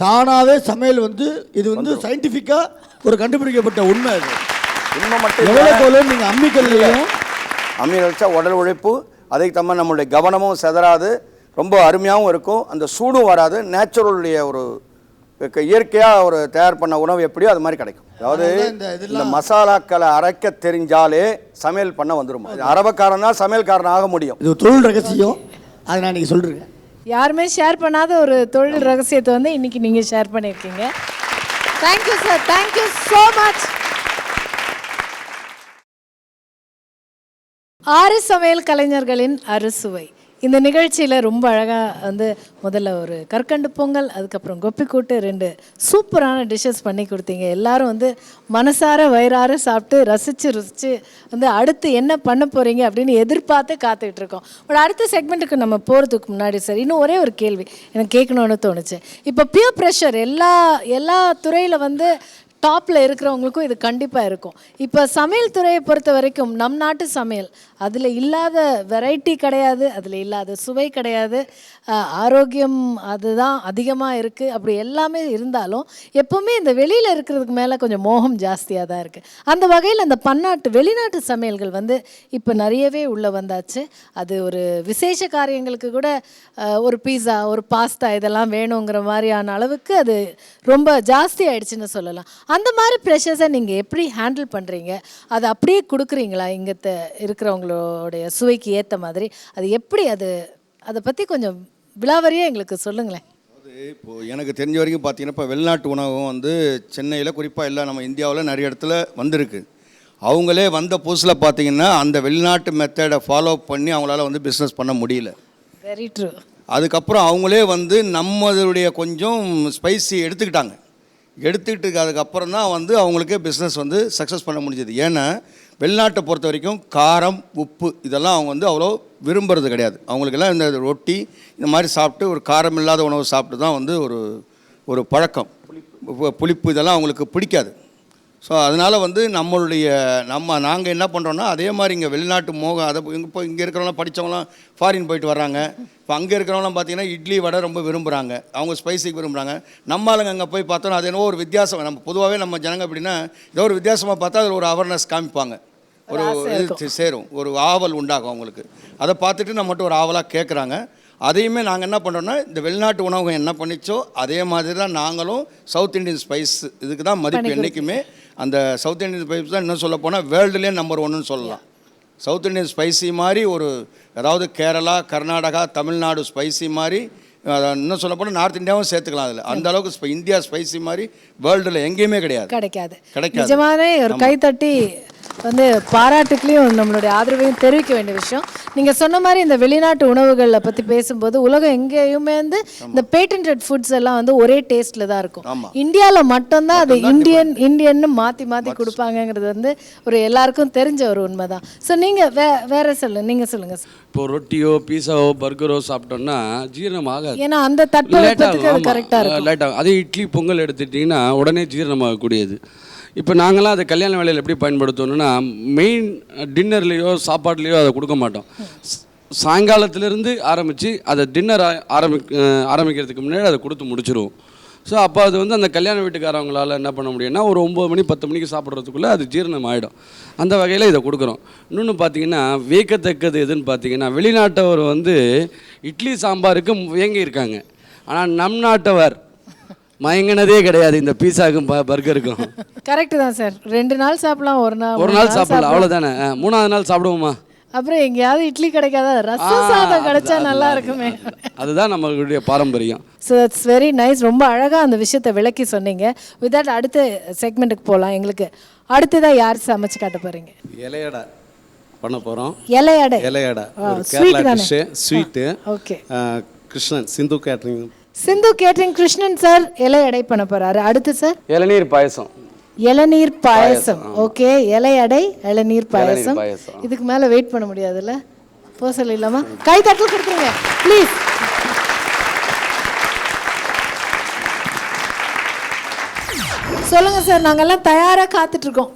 தானாகவே சமையல் வந்து இது வந்து சயின்டிஃபிக்காக ஒரு கண்டுபிடிக்கப்பட்ட உண்மை. அது உண்மை மட்டும் எவ்வளோ நீங்கள் அம்மிக்கல்லையும் அம்மியில் வச்சா உடல் உழைப்பு, அதுக்கு தம்ம நம்மளுடைய கவனமும் செதறாது, ரொம்ப அருமையாகவும் இருக்கும், அந்த சூடும் வராது. நேச்சுரலுடைய ஒரு இயற்கையாக ஒரு தயார் பண்ண உணவு எப்படியோ அது மாதிரி கிடைக்கும். அதாவது இந்த மசாலாக்களை அரைக்க தெரிஞ்சாலே சமையல் பண்ண வந்துடும். அரபக்காரன் தான் சமையல்காரன் ஆக முடியும். இது தொழில் ரகசியம், அதை நான் நீங்கள் சொல்கிறேன். யாருமே ஷேர் பண்ணாத ஒரு தொழில் ரகசியத்தை வந்து இன்னைக்கு நீங்கள் ஷேர் பண்ணியிருக்கீங்க. Thank you sir, thank you so much. 6 சமையல் கலைஞர்களின் அறுசுவை இந்த நிகழ்ச்சியில் ரொம்ப அழகாக வந்து முதல்ல ஒரு கற்கண்டு பொங்கல், அதுக்கப்புறம் கொப்பிக்கூட்டு, 2 சூப்பரான டிஷ்ஷஸ் பண்ணி கொடுத்தீங்க. எல்லாரும் வந்து மனசார வயிறார சாப்பிட்டு ருசித்து வந்து அடுத்து என்ன பண்ண போகிறீங்க அப்படின்னு எதிர்பார்த்து காத்துக்கிட்டு இருக்கோம். பட் அடுத்த செக்மெண்ட்டுக்கு நம்ம போகிறதுக்கு முன்னாடி சார் இன்னும் ஒரே ஒரு கேள்வி எனக்கு கேட்கணுன்னு தோணுச்சு. இப்போ பியர் ப்ரெஷர் எல்லா துறையில் வந்து டாப்பில் இருக்கிறவங்களுக்கும் இது கண்டிப்பாக இருக்கும். இப்போ சமையல் துறையை பொறுத்த வரைக்கும் நம் நாட்டு சமையல் அதில் இல்லாத வெரைட்டி கிடையாது, அதில் இல்லாத சுவை கிடையாது, ஆரோக்கியம் அதுதான் அதிகமாக இருக்குது. அப்படி எல்லாமே இருந்தாலும் எப்போவுமே இந்த வெளியில் இருக்கிறதுக்கு மேலே கொஞ்சம் மோகம் ஜாஸ்தியாக தான் இருக்குது. அந்த வகையில் அந்த வெளிநாட்டு சமையல்கள் வந்து இப்போ நிறையவே உள்ளே வந்தாச்சு. அது ஒரு விசேஷ காரியங்களுக்கு கூட ஒரு பீஸா, ஒரு பாஸ்தா இதெல்லாம் வேணுங்கிற மாதிரியான அளவுக்கு அது ரொம்ப ஜாஸ்தி ஆயிடுச்சுன்னு சொல்லலாம். அந்த மாதிரி ப்ரெஷர்ஸை நீங்கள் எப்படி ஹேண்டில் பண்ணுறீங்க? அதை அப்படியே கொடுக்குறீங்களா இங்கே இருக்கிறவங்களுடைய சுவைக்கு ஏற்ற மாதிரி? அது எப்படி அதை பற்றி கொஞ்சம் விலாவரியாக எங்களுக்கு சொல்லுங்களேன். இப்போது எனக்கு தெரிஞ்ச வரைக்கும் பார்த்தீங்கன்னா இப்போ வெளிநாட்டு உணவும் வந்து சென்னையில் குறிப்பாக எல்லாம் நம்ம இந்தியாவில் நிறைய இடத்துல வந்திருக்கு. அவங்களே வந்த புதுசில் பார்த்தீங்கன்னா அந்த வெளிநாட்டு மெத்தடை ஃபாலோ பண்ணி அவங்களால வந்து பிஸ்னஸ் பண்ண முடியல. Very true. அதுக்கப்புறம் அவங்களே வந்து நம்மளுடைய கொஞ்சம் ஸ்பைசி எடுத்துக்கிட்டு அதுக்கப்புறம் தான் வந்து அவங்களுக்கே பிஸ்னஸ் வந்து சக்ஸஸ் பண்ண முடிஞ்சது. ஏன்னா வெளிநாட்டை பொறுத்த வரைக்கும் காரம், உப்பு இதெல்லாம் அவங்க வந்து அவ்வளோ விரும்புறது கிடையாது. அவங்களுக்கெல்லாம் இந்த ரொட்டி இந்த மாதிரி சாப்பிட்டு ஒரு காரம் இல்லாத உணவு சாப்பிட்டு தான் வந்து ஒரு பழக்கம். புளிப்பு இதெல்லாம் அவங்களுக்கு பிடிக்காது. ஸோ அதனால் வந்து நாங்கள் என்ன பண்ணுறோன்னா அதே மாதிரி இங்கே வெளிநாட்டு மோகம் அதை இப்போ இங்கே இருக்கிறவங்களாம் படித்தவங்களாம் ஃபாரின் போயிட்டு வர்றாங்க. இப்போ அங்கே இருக்கிறவங்களாம் பார்த்தீங்கன்னா இட்லி வடை ரொம்ப விரும்புகிறாங்க, அவங்க ஸ்பைசிக்கு விரும்புகிறாங்க. நம்ம ஆளுங்க அங்கே போய் பார்த்தோன்னா அது என்னவோ ஒரு வித்தியாசம். நம்ம பொதுவாகவே நம்ம ஜனங்க எப்படின்னா ஏதோ ஒரு வித்தியாசமாக பார்த்தா அதில் ஒரு அவேர்னஸ் காமிப்பாங்க, ஒரு இது சேரும், ஒரு ஆவல் உண்டாகும் அவங்களுக்கு. அதை பார்த்துட்டு நம்மகிட்ட ஒரு ஆவலாக கேட்குறாங்க. அதையுமே நாங்கள் என்ன பண்ணுறோன்னா இந்த வெளிநாட்டு உணவகம் என்ன பண்ணிச்சோ அதே மாதிரி தான் நாங்களும் சவுத் இண்டியன் ஸ்பைஸ் இதுக்கு தான் மதிப்பு என்றைக்குமே. அந்த சவுத் இண்டியன் ஸ்பைஸ் தான் இன்னும் சொல்ல போனால் வேர்ல்டுலேயே நம்பர் 1ன்னு சொல்லலாம். சவுத் இண்டியன் ஸ்பைசி மாதிரி அதாவது கேரளா, கர்நாடகா, தமிழ்நாடு ஸ்பைசி மாதிரி, இன்னும் சொல்ல போனால் நார்த் இந்தியாவும் சேர்த்துக்கலாம் அதில். அந்த அளவுக்கு இந்தியா ஸ்பைசி மாதிரி வேர்ல்டில் எங்கேயுமே கிடைக்காது. நிஜமாவே ஒரு கைத்தட்டி வந்து பாராட்டுக்களையும் நம்மளுடைய ஆதரவையும் தெரிவிக்க வேண்டிய விஷயம். நீங்கள் சொன்ன மாதிரி இந்த வெளிநாட்டு உணவுகளை பற்றி பேசும்போது உலகம் எங்கேயுமே வந்து இந்த பேட்டன்டட் ஃபுட்ஸ் எல்லாம் வந்து ஒரே டேஸ்ட்டில் தான் இருக்கும். இந்தியாவில் மட்டும்தான் அது இந்தியன்னு மாற்றி கொடுப்பாங்கங்கிறது வந்து ஒரு எல்லாருக்கும் தெரிஞ்ச ஒரு உண்மை தான். ஸோ நீங்கள் வேற நீங்கள் சொல்லுங்கள். இப்போ ரொட்டியோ பீஸாவோ பர்கரோ சாப்பிட்டோம்னா ஜீரணம் ஆகாது. ஏன்னா அந்த தட்பவெப்பத்துக்கு அது கரெக்டாக இருக்கும். லேட் ஆகும். அதே இட்லி பொங்கல் எடுத்துட்டிங்கன்னா உடனே ஜீரணமாகக்கூடியது. இப்போ நாங்களாம் அதை கல்யாண வேலையில் எப்படி பயன்படுத்தணும்னா மெயின் டின்னர்லேயோ சாப்பாட்லேயோ அதை கொடுக்க மாட்டோம். சாயங்காலத்திலேருந்து ஆரம்பித்து அதை டின்னர் ஆரம்பிக்கிறதுக்கு முன்னாடி அதை கொடுத்து முடிச்சிடுவோம். ஸோ அப்போ அது வந்து அந்த கல்யாண வீட்டுக்காரவங்களால் என்ன பண்ண முடியும்னா ஒரு 9 மணி 10 மணிக்கு சாப்பிட்றதுக்குள்ளே அது ஜீரணம் ஆகிடும். அந்த வகையில் இதை கொடுக்குறோம். இன்னொன்று பார்த்தீங்கன்னா வியக்கத்தக்கது எதுன்னு பார்த்தீங்கன்னா வெளிநாட்டவர் வந்து இட்லி சாம்பாருக்கு இயங்கியிருக்காங்க. ஆனால் நம் நாட்டவர் மயங்கினதே கிடையாது இந்த பீஸாக்கும் பர்கருக்கும். கரெக்டு தான் சார். 2 நாள் சாப்பிடலாம், ஒரு நாள் சாப்பிடலாம், அவ்வளோதானே. 3ஆவது நாள் சாப்பிடுவோமா? அப்புறம் எங்கேயாவது இட்லி கிடைக்காத ரசம் சாதம் கிடைச்சா நல்லா இருக்குமே. அதுதான் நம்மளுடைய பாரம்பரியம். So it's very nice. ரொம்ப அழகாக அந்த விஷயத்தை விளக்கி சொன்னீங்க. வித் தட் அடுத்த செக்மெண்ட்டுக்கு போகலாம். எங்களுக்கு அடுத்ததாக யார் சமைச்சு காட்ட போகிறீங்க? இலையடை பண்ண போகிறோம். இலையடை Kerala dish, sweet. Okay. Krishnan Sindhu catering Krishnan sir இலையடை பண்ண போகிறாரு. அடுத்து சார் இளநீர் பாயசம். இளநீர் பாயசம். ஓகே. இலையடை இளநீர் பாயசம். இதுக்கு மேலே வெயிட் பண்ண முடியாதுல்ல? போக சொல்லிடலாமா? கை தட்டல் கொடுத்துருங்க ப்ளீஸ். சொல்லுங்கள் சார், நாங்கள்லாம் தயாராக காத்துட்ருக்கோம்.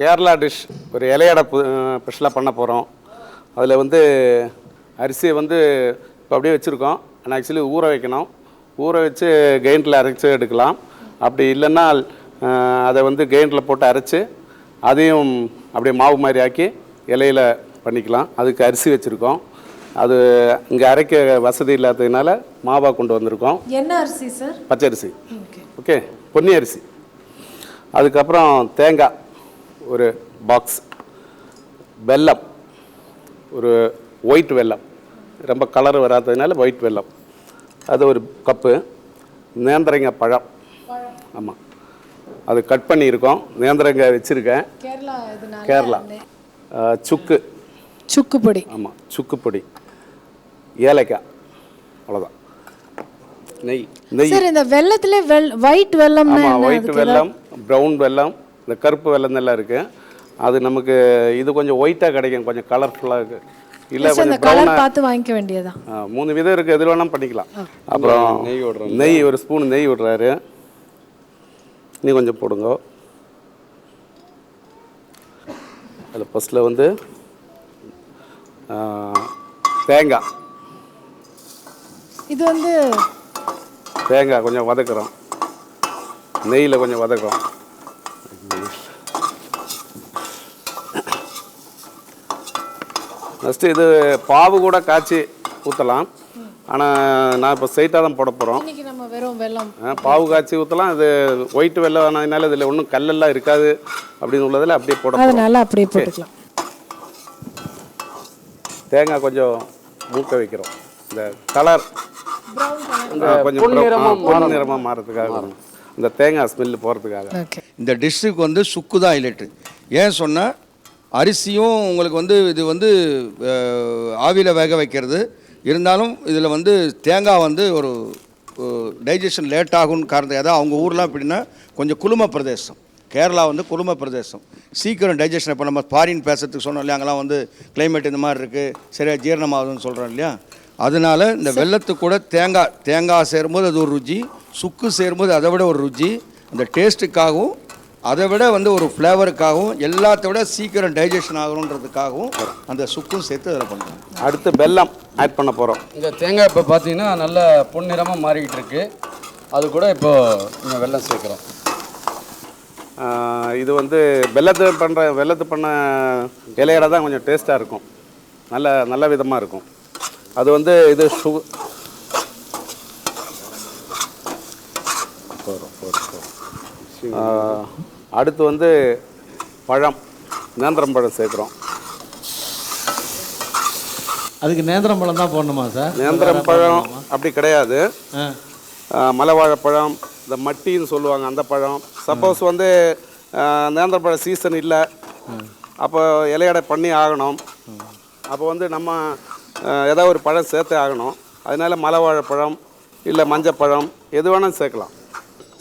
கேரளா டிஷ் ஒரு இலையடை ஸ்பெஷலாக பண்ண போகிறோம். அதில் வந்து அரிசியை வந்து இப்போ அப்படியே வச்சுருக்கோம். ஆனால் ஆக்சுவலி ஊற வைக்கணும். ஊற வச்சு கிரைண்டரில் அரைச்சி எடுக்கலாம். அப்படி இல்லைன்னா அதை வந்து கிரைண்டரில் போட்டு அரைச்சி அதையும் அப்படியே மாவு மாதிரி ஆக்கி இலையில் பண்ணிக்கலாம். அதுக்கு அரிசி வச்சுருக்கோம். அது இங்கே அரைக்க வசதி இல்லாததுனால மாவாக கொண்டு வந்திருக்கோம். என்ன அரிசி சார்? பச்சரிசி. ஓகே. பொன்னி அரிசி. அதுக்கப்புறம் தேங்காய் ஒரு பாக்ஸ், வெல்லம் ஒரு ஒயிட் வெல்லம், ரொம்ப கலர் வராததுனால ஒயிட் வெல்லம் அது ஒரு கப்பு, நேந்திரங்காய் பழம். ஆமாம், அது கட் பண்ணியிருக்கோம். நேந்திரங்காய் வச்சுருக்கேன். கேரளா. சுக்கு பொடி. ஆமாம், சுக்கு பொடி, ஏலக்காய், அவ்வளோதான். நெய். சார் இந்த வெல்லத்திலே ஒயிட் வெல்லம். ஆமாம், ஒயிட் வெல்லம், ப்ரௌன் வெல்லம், இந்த கருப்பு வெல்லம் எல்லாம் இருக்குது. அது நமக்கு இது கொஞ்சம் ஒயிட்டாக கிடைக்கும், கொஞ்சம் கலர்ஃபுல்லாக இருக்குது. இல்லை கொஞ்சம் கலர் பார்த்து வாங்கிக்க வேண்டியதான். 3 விதம் இருக்குது, எது வேணாலும் பண்ணிக்கலாம். அப்புறம் நெய் ஒரு ஸ்பூன் நெய் விடுறாரு. நீ கொஞ்சம் போடுங்க. அதில் ஃபஸ்ட்டில் வந்து தேங்காய். இது வந்து தேங்காய் கொஞ்சம் வதக்குறோம், நெய்யில் கொஞ்சம் வதக்குறோம். ஃபஸ்ட்டு இது பாவு கூட காய்ச்சி ஊற்றலாம். ஆனால் நான் இப்போ ஸ்ட்ரைட்டாக தான் போட போகிறோம். பாவு காய்ச்சி ஊற்றலாம். இது ஒயிட் வெல்லம் ஆனதுனால இதில் ஒன்றும் கல்லெல்லாம் இருக்காது அப்படின்னு உள்ளதில் அப்படியே போட போட்டுக்கலாம். தேங்காய் கொஞ்சம் மூக்க வைக்கிறோம். இந்த கலர் கொஞ்சம் நிறமாக மாறதுக்காக, இந்த தேங்காய் ஸ்மெல்லு போகிறதுக்காக. இந்த டிஷ்ஷுக்கு வந்து சுக்கு தான் ஹைலைட்டு. ஏன் சொன்னால் அரிசியும் உங்களுக்கு வந்து இது வந்து ஆவியில் வேக வைக்கிறது இருந்தாலும் இதில் வந்து தேங்காய் வந்து ஒரு டைஜஷன் லேட் ஆகும்னு காரணம். அதாவது அவங்க ஊர்லாம் எப்படின்னா கொஞ்சம் குளும பிரதேசம். கேரளா வந்து குளும பிரதேசம், சீக்கிரம் டைஜஷன். இப்போ நம்ம ஃபாரின் பேசுறதுக்கு சொன்னோம் இல்லையா, அங்கெல்லாம் வந்து கிளைமேட் இந்த மாதிரி இருக்குது, சரியாக ஜீரணமாகுதுன்னு சொல்கிறோம் இல்லையா. அதனால் இந்த வெல்லத்துக்கு கூட தேங்காய் சேரும்போது அது ஒரு ருச்சி, சுக்கு சேரும்போது அதை விட ஒரு ருச்சி, அந்த டேஸ்ட்டுக்காகவும் அதை விட வந்து ஒரு ஃப்ளேவருக்காகவும் எல்லாத்த விட சீக்கிரம் டைஜஷன் ஆகணுன்றதுக்காகவும் அந்த சுக்கும் சேர்த்து அதில் பண்ணுறோம். அடுத்து வெல்லம் ஆட் பண்ண போகிறோம். இந்த தேங்காய் இப்போ பார்த்தீங்கன்னா நல்ல பொன்னிறமாக மாறிக்கிட்டு இருக்கு. அது கூட இப்போது இங்கே வெல்லம் சேர்க்குறோம். இது வந்து வெல்லத்து பண்ண இலையடை தான் கொஞ்சம் டேஸ்ட்டாக இருக்கும், நல்ல விதமாக இருக்கும். அது வந்து இது அடுத்து வந்து பழம், நேந்திரம் பழம் சேர்க்குறோம். அதுக்கு நேந்திரம் பழம் தான் போடணுமா சார்? நேந்திரம் பழம் அப்படி கிடையாது, மலைவாழைப்பழம், இந்த மட்டின்னு சொல்லுவாங்க அந்த பழம். சப்போஸ் வந்து நேந்திர பழம் சீசன் இல்லை, அப்போ இலையடை பண்ணி ஆகணும், அப்போ வந்து நம்ம ஏதாவது ஒரு பழம் சேர்த்தே ஆகணும். அதனால மலைவாழைப்பழம் இல்லை மஞ்சப்பழம் எது வேணாலும் சேர்க்கலாம்.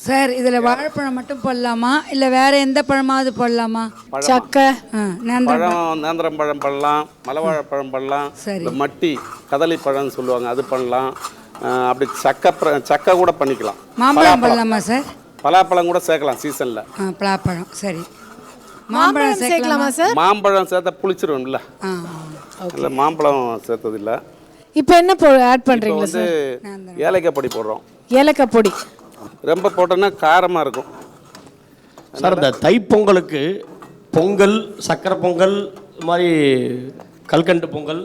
சார் இதில் வாழைப்பழம் மட்டும் போடலாமா இல்லை வேறு எந்த பழமாவது போடலாமா? சக்கை, பழம் நேந்திரம் பழம் பண்ணலாம், மலைவாழைப்பழம் பண்ணலாம், இந்த மட்டி கதலி பழம்னு சொல்லுவாங்க அது பண்ணலாம். அப்படி சக்கை கூட பண்ணிக்கலாம். மாம்பழம் பண்ணலாமா சார்? பலாப்பழம் கூட சேர்க்கலாம் சீசனில். பலாப்பழம் சரி. மாம்பழம் சேர்க்கலாமா சார்? மாம்பழம் சேர்த்தா புளிச்சிரும்ல, இல்லை மாம்பழம் சேர்த்தது இல்லை. இப்போ என்ன ஆட் பண்ணுறீங்களா சார்? ஏலக்காய் பொடி போடுறோம். ஏலக்காய் பொடி ரொம்ப போட்டோன்னா காரமாக இருக்கும் சார். இந்த தைப்பொங்கலுக்கு பொங்கல், சக்கரை பொங்கல், இது மாதிரி கல்கண்டு பொங்கல்,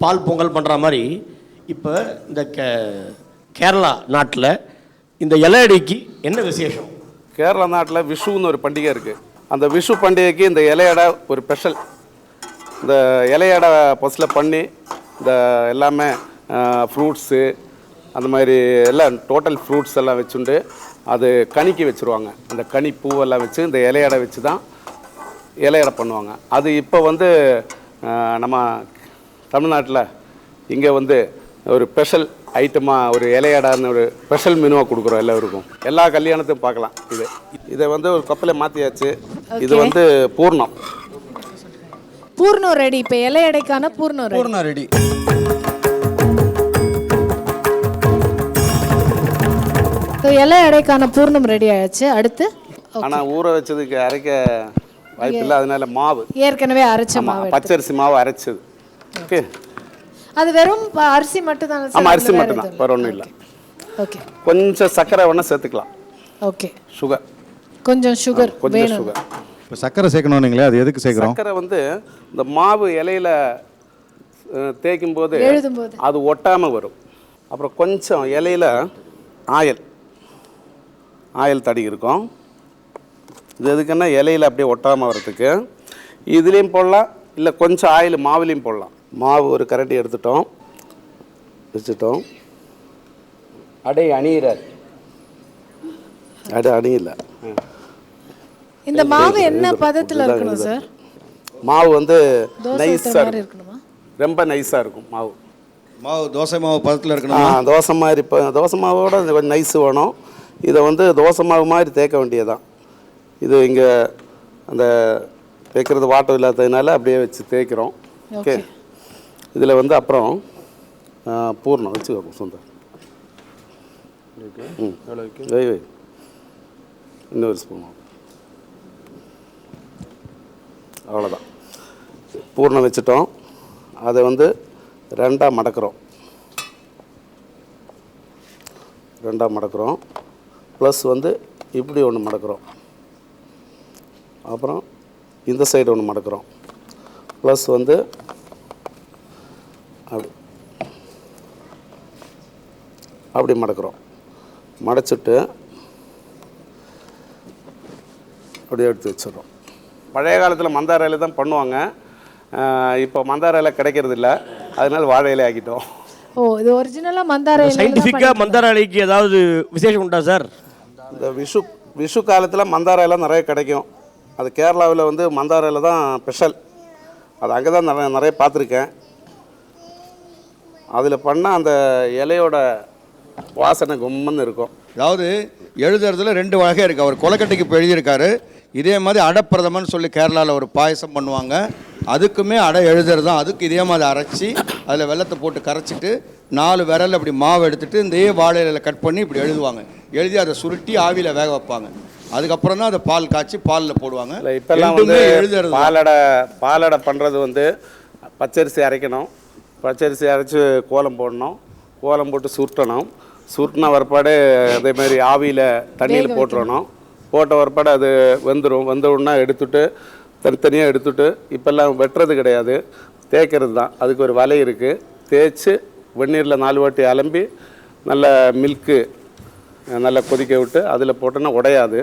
பால் பொங்கல் பண்ணுற மாதிரி இப்போ இந்த கேரளா நாட்டில் இந்த இலையடைக்கு என்ன விசேஷம்? கேரளா நாட்டில் விஷுன்னு ஒரு பண்டிகை இருக்குது. அந்த விஷு பண்டிகைக்கு இந்த இலையடை ஒரு ஸ்பெஷல். இந்த இலையடை பஸ்ஸில் பண்ணி இந்த எல்லாமே ஃப்ரூட்ஸு அந்த மாதிரி எல்லாம் டோட்டல் ஃப்ரூட்ஸ் எல்லாம் வச்சுண்டு அது கனிக்கு வச்சுருவாங்க. அந்த கனி பூவெல்லாம் வச்சு இந்த இலையடை வச்சு தான் இலையடை பண்ணுவாங்க. அது இப்போ வந்து நம்ம தமிழ்நாட்டில் இங்கே வந்து ஒரு ஸ்பெஷல் ஐட்டமாக ஒரு இலையடான்னு ஒரு ஸ்பெஷல் மெனுவாக கொடுக்குறோம் எல்லோருக்கும். எல்லா கல்யாணத்தையும் பார்க்கலாம். இதை வந்து ஒரு கப்பில் மாற்றியாச்சு. இது வந்து பூர்ணம் ரெடி. இப்போ இலையடைக்கான பூர்ணம் ரெடி. இலை அடைக்கான பூர்ணம் ரெடி ஆயிடுச்சு. அடுத்து ஆனால் ஊற வச்சதுக்கு அரைக்க வாய்ப்பு இல்லை, அதனால மாவு ஏற்கனவே அரைச்ச மாவு, பச்சரிசி மாவு அரைச்சது. ஓகே, அது வெறும் அரிசி மட்டும் தான்? ஆமாம், அரிசி மட்டும் தான், வேறு ஒன்றும் இல்லை. ஓகே, கொஞ்சம் சர்க்கரை வேணால் சேர்த்துக்கலாம். ஓகே, சுகர், கொஞ்சம் சுகர் வேணும். சுகர். இப்போ சர்க்கரை சேர்க்கணும்னீங்களே, அது எதுக்கு சேர்க்குறோம்? சர்க்கரை வந்து இந்த மாவு இலையில தேய்க்கும் போது அது ஒட்டாமல் வரும். அப்புறம் கொஞ்சம் இலையில ஆயில் தடி இருக்கும். இது எதுக்குன்னா இலையில் அப்படியே ஒட்டாமல் வர்றதுக்கு. இதுலேயும் போடலாம், இல்லை கொஞ்சம் ஆயில் மாவுலேயும் போடலாம். மாவு ஒரு கரண்டி வச்சுட்டோம். அணியிறார், அணியில. இந்த மாவு என்ன பதத்தில் இருக்கணும் சார்? மாவு வந்து நைஸாக இருக்கணுமா? ரொம்ப நைஸாக இருக்கும் மாவு. தோசை மாவு பதத்தில் இருக்கணும். தோசை மாதிரி. இப்போ தோசை மாவோட கொஞ்சம் நைஸு வேணும். இதை வந்து தோசை மாவு மாதிரி தேய்க்க வேண்டியதுதான். இது இங்கே அந்த தேய்க்கிறது வாட்டம் இல்லாததுனால அப்படியே வச்சு தேய்க்கிறோம். ஓகே, இதில் வந்து அப்புறம் பூர்ணம் வச்சுக்கோ சொந்தம். வை இன்னொரு ஸ்பூன். அவ்வளோதான், பூர்ணம் வச்சுட்டோம். அதை வந்து ரெண்டாக மடக்கிறோம். ப்ளஸ் வந்து இப்படி ஒன்று மடக்கிறோம். அப்புறம் இந்த சைடு ஒன்று மடக்கிறோம். ப்ளஸ் வந்து அப்படி மடக்கிறோம். மடச்சிட்டு அப்படியே எடுத்து வச்சிடறோம். பழைய காலத்தில் மந்தார இலை தான் பண்ணுவாங்க. இப்போ மந்தார இலை கிடைக்கிறது இல்லை, அதனால வாழை இலை ஆக்கிட்டோம். ஓ, இது ஒரிஜினலாக மந்தார இலை. சயின்டிஃபிக்காக மந்தார இலைக்கு ஏதாவது விசேஷம் உண்டா சார்? இந்த விஷு காலத்தில் மந்தார இலை நிறைய கிடைக்கும். அது கேரளாவில் வந்து மந்தார இலை தான் ஸ்பெஷல். அது அங்கே தான் நிறைய பார்த்துருக்கேன். அதில் பண்ணால் அந்த இலையோட வாசனை கும்மன்னு இருக்கும். அதாவது எழுதுறதுல 2 வகை இருக்குது. அவர் கொலக்கட்டைக்கு இப்போ எழுதியிருக்காரு. இதே மாதிரி அடப்பிரதமன் சொல்லி கேரளாவில் ஒரு பாயசம் பண்ணுவாங்க. அதுக்குமே அடை எழுதுறது தான். அதுக்கு இதே மாதிரி அரைச்சி அதில் வெள்ளத்தை போட்டு கரைச்சிட்டு 4 விரல் அப்படி மாவு எடுத்துட்டு இந்த வாழை இலையில கட் பண்ணி இப்படி எழுதுவாங்க. எழுதி அதை சுருட்டி ஆவியில் வேக வைப்பாங்க. அதுக்கப்புறம் தான் அதை பால் காய்ச்சி பாலில் போடுவாங்க. இப்போல்லாம் வந்து எழுதுறது பாலடை பண்ணுறது வந்து பச்சரிசி அரைக்கணும். பச்சரிசி அரைச்சி கோலம் போடணும். கோலம் போட்டு சுருட்டணும். சுருட்டின ஒருபாடு அதேமாதிரி ஆவியில் தண்ணியில் போட்டுறணும். போட்ட ஒருபாடு அது வெந்துடும்னா எடுத்துட்டு தனித்தனியாக எடுத்துட்டு இப்போல்லாம் வெட்டுறது கிடையாது, தேய்க்கிறது தான். அதுக்கு ஒரு வலை இருக்குது. தேய்ச்சி வெந்நீரில் 4 வாட்டி அலம்பி நல்ல மில்க்கு நல்லா கொதிக்க விட்டு அதில் போட்டோன்னா உடையாது.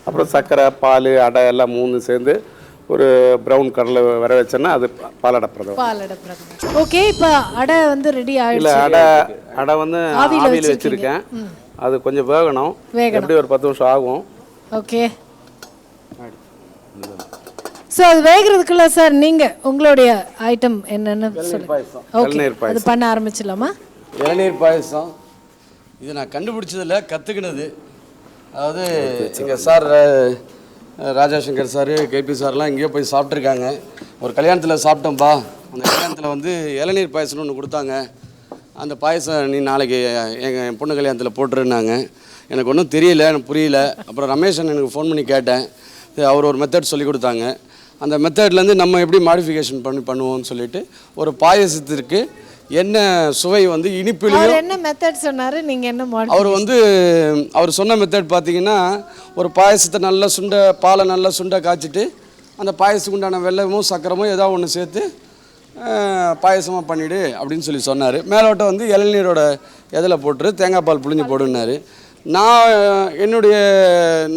அப்புறம் சர்க்கரை பால் அடை எல்லாம் 3 சேர்ந்து ஒரு ப்ரௌன் கலரில் வர வச்சோன்னா அது பாலடை பிரதமர். ஓகே, இப்போ அடை வந்து ரெடி ஆயிடுச்சு. இல்லை, அடை வந்து ஆவியில் வச்சுருக்கேன். அது கொஞ்சம் வேகணும். எப்படி ஒரு 10 நிமிஷம் ஆகும். ஓகே, ஸோ அது வேகிறதுக்குள்ள சார் நீங்கள் உங்களுடைய ஐட்டம் என்னென்னு சொல்லுங்க. ஓகே, அது பண்ண ஆரம்பிச்சிடலாமா? இளநீர் பாயசம் இது நான் கண்டுபிடிச்சதில்ல, கற்றுக்கினது. அதாவது எங்கள் சார் ராஜாசங்கர் சார், கேபி சார்லாம் எங்கேயோ போய் சாப்பிட்ருக்காங்க. ஒரு கல்யாணத்தில் சாப்பிட்டோம்ப்பா. அந்த கல்யாணத்தில் வந்து இளநீர் பாயசம்னு ஒன்று கொடுத்தாங்க. அந்த பாயசம் நீ நாளைக்கு என் பொண்ணு கல்யாணத்தில் போட்டுருன்னாங்க. எனக்கு ஒன்றும் தெரியல, எனக்கு புரியல. அப்புறம் ரமேஷன் எனக்கு ஃபோன் பண்ணி கேட்டேன். அவர் ஒரு மெத்தட் சொல்லி கொடுத்தாங்க. அந்த மெத்தட்லேருந்து நம்ம எப்படி மாடிஃபிகேஷன் பண்ணுவோம்னு சொல்லிட்டு ஒரு பாயசத்திற்கு என்ன சுவை வந்து இனிப்புலையும் என்ன மெத்தட் சொன்னார், நீங்கள் என்ன அவர் சொன்ன மெத்தட் பார்த்தீங்கன்னா, ஒரு பாயசத்தை நல்லா பாலை நல்லா காய்ச்சிட்டு அந்த பாயசத்துக்கு உண்டான வெல்லமும் சக்கரமும் ஏதாவது ஒன்று சேர்த்து பாயசமாக பண்ணிவிடு அப்படின்னு சொல்லி சொன்னார். மேலோட்டம் வந்து இளநீரோட இதில் போட்டு தேங்காய் பால் புழிஞ்சு போடுனாரு. நான் என்னுடைய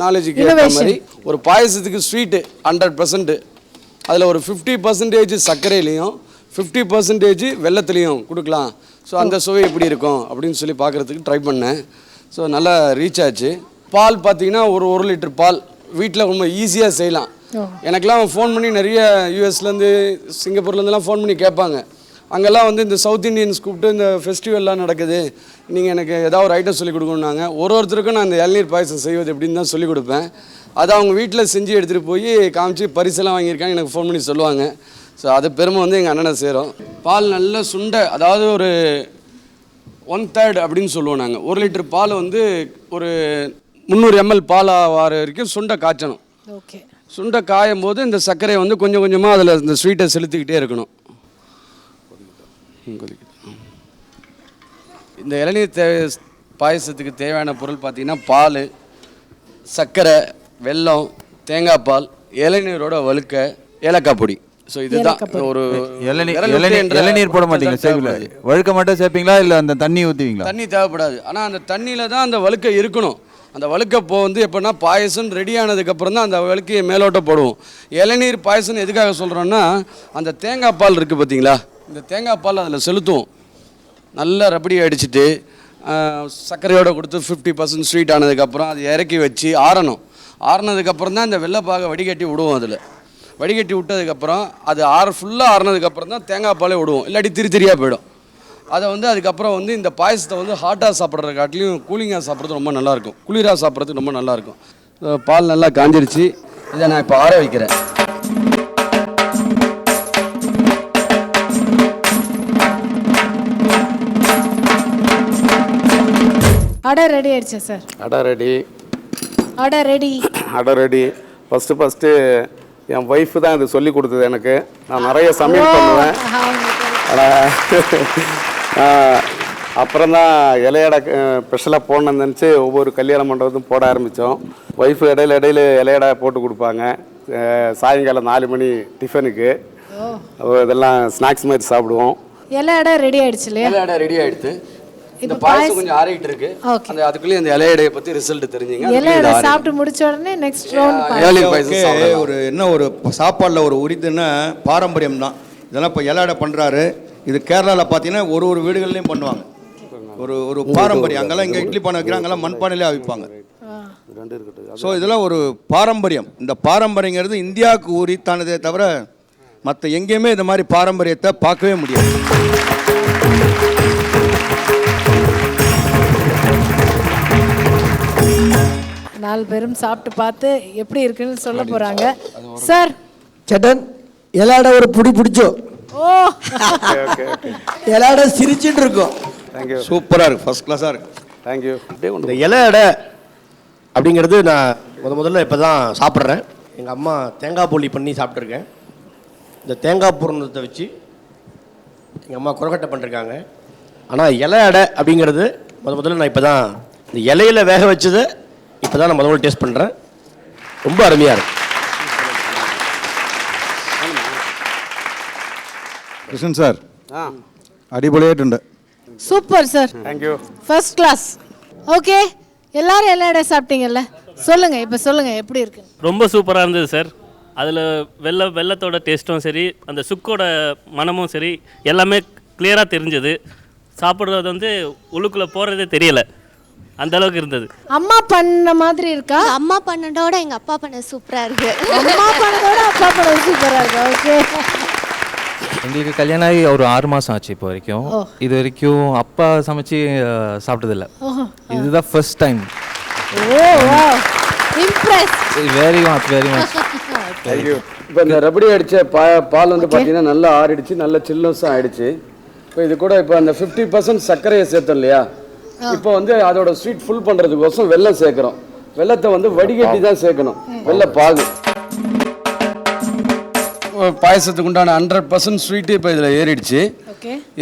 நாலேஜுக்கு ஏற்ற மாதிரி ஒரு பாயசத்துக்கு ஸ்வீட்டு 100%, அதில் ஒரு 50% சர்க்கரையிலையும் 50% வெல்லத்துலேயும் கொடுக்கலாம். ஸோ அந்த சுவை எப்படி இருக்கும் அப்படின்னு சொல்லி பார்க்குறதுக்கு ட்ரை பண்ணேன். ஸோ நல்லா ரீச் ஆச்சு. பால் பார்த்தீங்கன்னா ஒரு 1 லிட்டர் பால் வீட்டில் ரொம்ப ஈஸியாக செய்யலாம். எனக்கெல்லாம் ஃபோன் பண்ணி நிறைய யூஎஸ்லேருந்து சிங்கப்பூர்லேருந்துலாம் ஃபோன் பண்ணி கேட்பாங்க. அங்கெல்லாம் வந்து இந்த சவுத் இண்டியன்ஸ் கூப்பிட்டு இந்த ஃபெஸ்டிவல்லாம் நடக்குது, நீங்கள் எனக்கு ஏதாவது ஒரு ஐட்டம் சொல்லிக் கொடுக்கணுன்னாங்க. ஒருத்தருக்கும் நான் இந்த இளநீர் பாயசம் செய்வது எப்படின்னு தான் சொல்லிக் கொடுப்பேன். அதை அவங்க வீட்டில் செஞ்சு எடுத்துகிட்டு போய் காமிச்சு பரிசெல்லாம் வாங்கியிருக்காங்க, எனக்கு ஃபோன் பண்ணி சொல்லுவாங்க. ஸோ அது பெருமை வந்து எங்கள் அண்ணனை சேரும். பால் நல்லா அதாவது ஒரு 1/3 அப்படின்னு சொல்லுவோம் நாங்கள். 1 லிட்டர் பால் வந்து ஒரு 300 ml பால் ஆகிற வரைக்கும் காய்ச்சணும். ஓகே, காயும் போது இந்த சர்க்கரையை வந்து கொஞ்சம் கொஞ்சமாக அதில் இந்த ஸ்வீட்டை செலுத்திக்கிட்டே இருக்கணும். இந்த இளநீர் பாயசத்துக்கு தேவையான பொருள் பார்த்திங்கன்னா பால், சர்க்கரை, வெல்லம், தேங்காய் பால், இளநீரோட வழுக்க, ஏலக்காய் பொடி. ஸோ இதுதான் ஒரு இளநீர் போட மாட்டீங்களா? சேவில வழுக்க மட்டும் சேர்ப்பீங்களா இல்லை அந்த தண்ணி ஊற்றுவீங்களா? தண்ணி தேவைப்படாது, ஆனால் அந்த தண்ணியில் தான் அந்த வழுக்க இருக்கணும். அந்த வழுக்கப்போ வந்து எப்படின்னா பாயசம் ரெடி ஆனதுக்கப்புறம் தான் அந்த வழுக்கையை மேலோட்டம் போடுவோம். இளநீர் பாயசம் எதுக்காக சொல்கிறோன்னா, அந்த தேங்காய் பால் இருக்குது பார்த்தீங்களா, இந்த தேங்காய் பால் அதில் செலுத்துவோம். நல்லா ரப்படி அடிச்சுட்டு சர்க்கரையோடு கொடுத்து 50% ஸ்வீட் ஆனதுக்கப்புறம் அது இறக்கி வச்சு ஆறினதுக்கப்புறம் தான் இந்த வெள்ளைப்பாகை வடிகட்டி விடுவோம். அதில் வடிகட்டி விட்டதுக்கப்புறம் அது ஃபுல்லாக ஆறினதுக்கப்புறம் தான் தேங்காய் பாலே விடுவோம், இல்லாட்டி திரியாக போயிடும். அதை வந்து அதுக்கப்புறம் வந்து இந்த பாயசத்தை வந்து ஹாட்டாக சாப்பிட்ற காட்டிலையும் கூலிங்காக சாப்பிட்றது ரொம்ப நல்லாயிருக்கும், குளிராக சாப்பிட்றதுக்கு ரொம்ப நல்லாயிருக்கும். பால் நல்லா காஞ்சிருச்சு, இதை நான் இப்போ ஆற வைக்கிறேன். அடை ரெடி ஆயிடுச்சா சார்? அடை ரெடி. ஃபஸ்ட்டு என் ஒய்ஃபு தான் இது சொல்லி கொடுத்தது எனக்கு. நான் நிறைய சமையல் பண்ணுவேன். அப்புறம் தான் இலையடை ஸ்பெஷலாக போடணும்னு நினச்சி ஒவ்வொரு கல்யாண மண்டபத்தும் போட ஆரம்பித்தோம். ஒய்ஃபு இடையில இலையடை போட்டு கொடுப்பாங்க. சாயங்காலம் 4 மணி டிஃபனுக்கு இதெல்லாம் ஸ்நாக்ஸ் மாதிரி சாப்பிடுவோம். இலையடை ரெடி ஆயிடுச்சு இல்லையா? இலையடை ரெடி ஆயிடுச்சு. இந்த பாயசம் கொஞ்சம் ஆறிட்டு இருக்கு. அந்த அதுக்குள்ளே இந்த இலையடையை பற்றி ரிசல்ட் தெரிஞ்சுங்க. இலையடை சாப்பிட்டு முடிச்ச உடனே நெக்ஸ்ட் ரவுண்ட் ஒரு சாப்பாடில் ஒரு உரித்துன்னா பாரம்பரியம் தான். இதெல்லாம் இப்போ இலையடை பண்ணுறாரு. இது கேரளாவில் பார்த்தீங்கன்னா ஒரு வீடுகள்லையும் பண்ணுவாங்க. ஒரு பாரம்பரியம். அங்கெல்லாம் இங்கே இட்லி பானை வைக்கிறாங்க, அங்கெல்லாம் மண்பானையிலே அவிப்பாங்க. ஸோ இதெல்லாம் ஒரு பாரம்பரியம். இந்த பாரம்பரியங்கிறது இந்தியாவுக்கு உரித்தானதே தவிர மற்ற எங்கேயுமே இந்த மாதிரி பாரம்பரியத்தை பார்க்கவே முடியாது. நாலு பேரும் சாப்பிட்டு பார்த்து எப்படி இருக்குன்னு சொல்ல போகிறாங்க. சார் சட்டன் இலையடை ஒரு பிடிச்சோ. ஓ இலையோட சிரிச்சுட்டு இருக்கோம். தேங்க்யூ. சூப்பராக இருக்குது, ஃபஸ்ட் கிளாஸாக இருக்குது. தேங்க்யூ. இந்த இலை அடை அப்படிங்கிறது நான் முதல்ல இப்போ தான் சாப்பிட்றேன். எங்கள் அம்மா தேங்காய் போலி பண்ணி சாப்பிட்ருக்கேன். இந்த தேங்காய் பூரணத்தை வச்சு எங்கள் அம்மா கொரக்கட்டை பண்ணிருக்காங்க. ஆனால் இலை அடை அப்படிங்கிறது முதல்ல நான் இப்போ தான் இந்த இலையில வேக வச்சதை இப்போ தான் நான் முதல்ல டேஸ்ட் பண்ணுறேன். ரொம்ப அருமையாக இருக்குது. கிருஷ்ணன் சார் അടിപൊളിയായിട്ടുണ്ട്. Super sir, thank you. First class. Okay, எல்லாரும் எல்லா இடம் சாப்பிட்டீங்கல்ல, சொல்லுங்க இப்போ சொல்லுங்க எப்படி இருக்கு? ரொம்ப சூப்பராக இருந்தது சார். அதில் வெள்ளத்தோட டேஸ்ட்டும் சரி, அந்த சுக்கோட மனமும் சரி, எல்லாமே கிளியராக தெரிஞ்சது. சாப்பிட்றது வந்து உள்ளுக்குள்ளே போகிறதே தெரியலை, அந்த அளவுக்கு இருந்தது. அம்மா பண்ண மாதிரி இருக்கா? அம்மா பண்ணதோட எங்கள் அப்பா பண்ண சூப்பராக இருக்கு. அம்மா பண்ணதோட அப்பா பண்ண சூப்பராக இருக்கு. ஓகே, எங்களுக்கு கல்யாணம் ஆகி ஒரு 6 மாதம் ஆச்சு இப்போ வரைக்கும். இது வரைக்கும் அப்பா சமைச்சு சாப்பிட்டதில்ல. இதுதான் ஃபர்ஸ்ட் டைம். ஓ wow, Impress. Very much very much. Thank you. இப்போ இந்த ரபடி அடித்த பால் வந்து பார்த்தீங்கன்னா நல்லா ஆறிடுச்சு, நல்ல சில்னஸும் ஆயிடுச்சு. இப்போ இது கூட இப்போ அந்த 50% சர்க்கரையை சேர்த்தோம் இல்லையா, இப்போ வந்து அதோட ஸ்வீட் ஃபுல் பண்ணுறதுக்கோசம் வெல்லம் சேர்க்குறோம். வெல்லத்தை வந்து வடிகட்டி தான் சேர்க்கணும், வெள்ளை பாகு. பாயசத்துக்கு உண்டான 100% ஸ்வீட்டு இப்போ இதில் ஏறிடுச்சு.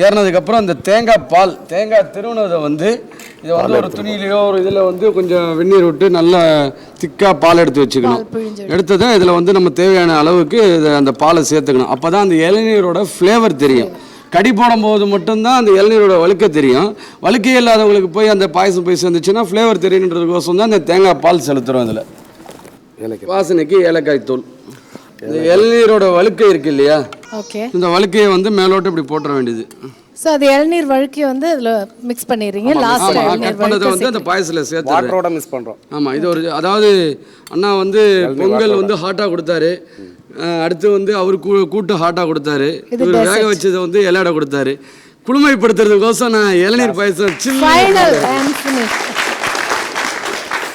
ஏறினதுக்கப்புறம் அந்த தேங்காய் திருவுனதை வந்து இதை வந்து ஒரு துணியிலையோ ஒரு இதில் வந்து கொஞ்சம் வெந்நீர் விட்டு நல்லா திக்காக பால் எடுத்து வச்சுக்கணும். எடுத்ததும் இதில் வந்து நம்ம தேவையான அளவுக்கு அந்த பாலை சேர்த்துக்கணும். அப்போ தான் அந்த இளநீரோட ஃப்ளேவர் தெரியும். கடி போடும்போது மட்டும்தான் அந்த இளநீரோட வழுக்க தெரியும். வழுக்கையே இல்லாதவங்களுக்கு போய் அந்த பாயசம் போய் சேர்ந்துச்சுன்னா ஃப்ளேவர் தெரியுன்றதுக்கோசம் தான் இந்த தேங்காய் பால் செலுத்துகிறோம். இதில் வாசனைக்கு ஏலக்காய் தூள், இந்த இளநீரோட வழுக்கை இருக்கு இல்லையா, இந்த வழுக்கையை வந்து மேலோட்டு இப்படி போட்டுற வேண்டியது. சோ அது இளநீர் வழுக்கி வந்து அதுல மிக்ஸ் பண்ணிடுறீங்க. லாஸ்ட் கட் பண்ணதை வந்து அந்த பாயசத்தில் சேர்த்து வாட்டரோட மிக்ஸ் பண்ணுறோம். ஆமாம், இது ஒரு அதாவது அண்ணா வந்து பொங்கல் வந்து ஹாட்டாக கொடுத்தாரு, அடுத்து வந்து அவர் கூட்டு ஹாட்டாக கொடுத்தாரு, இவர் வேக வச்சதை வந்து இலையடை கொடுத்தாரு. குளுமைப்படுத்துறதுக்கோசம் நான் இளநீர் பாயசம்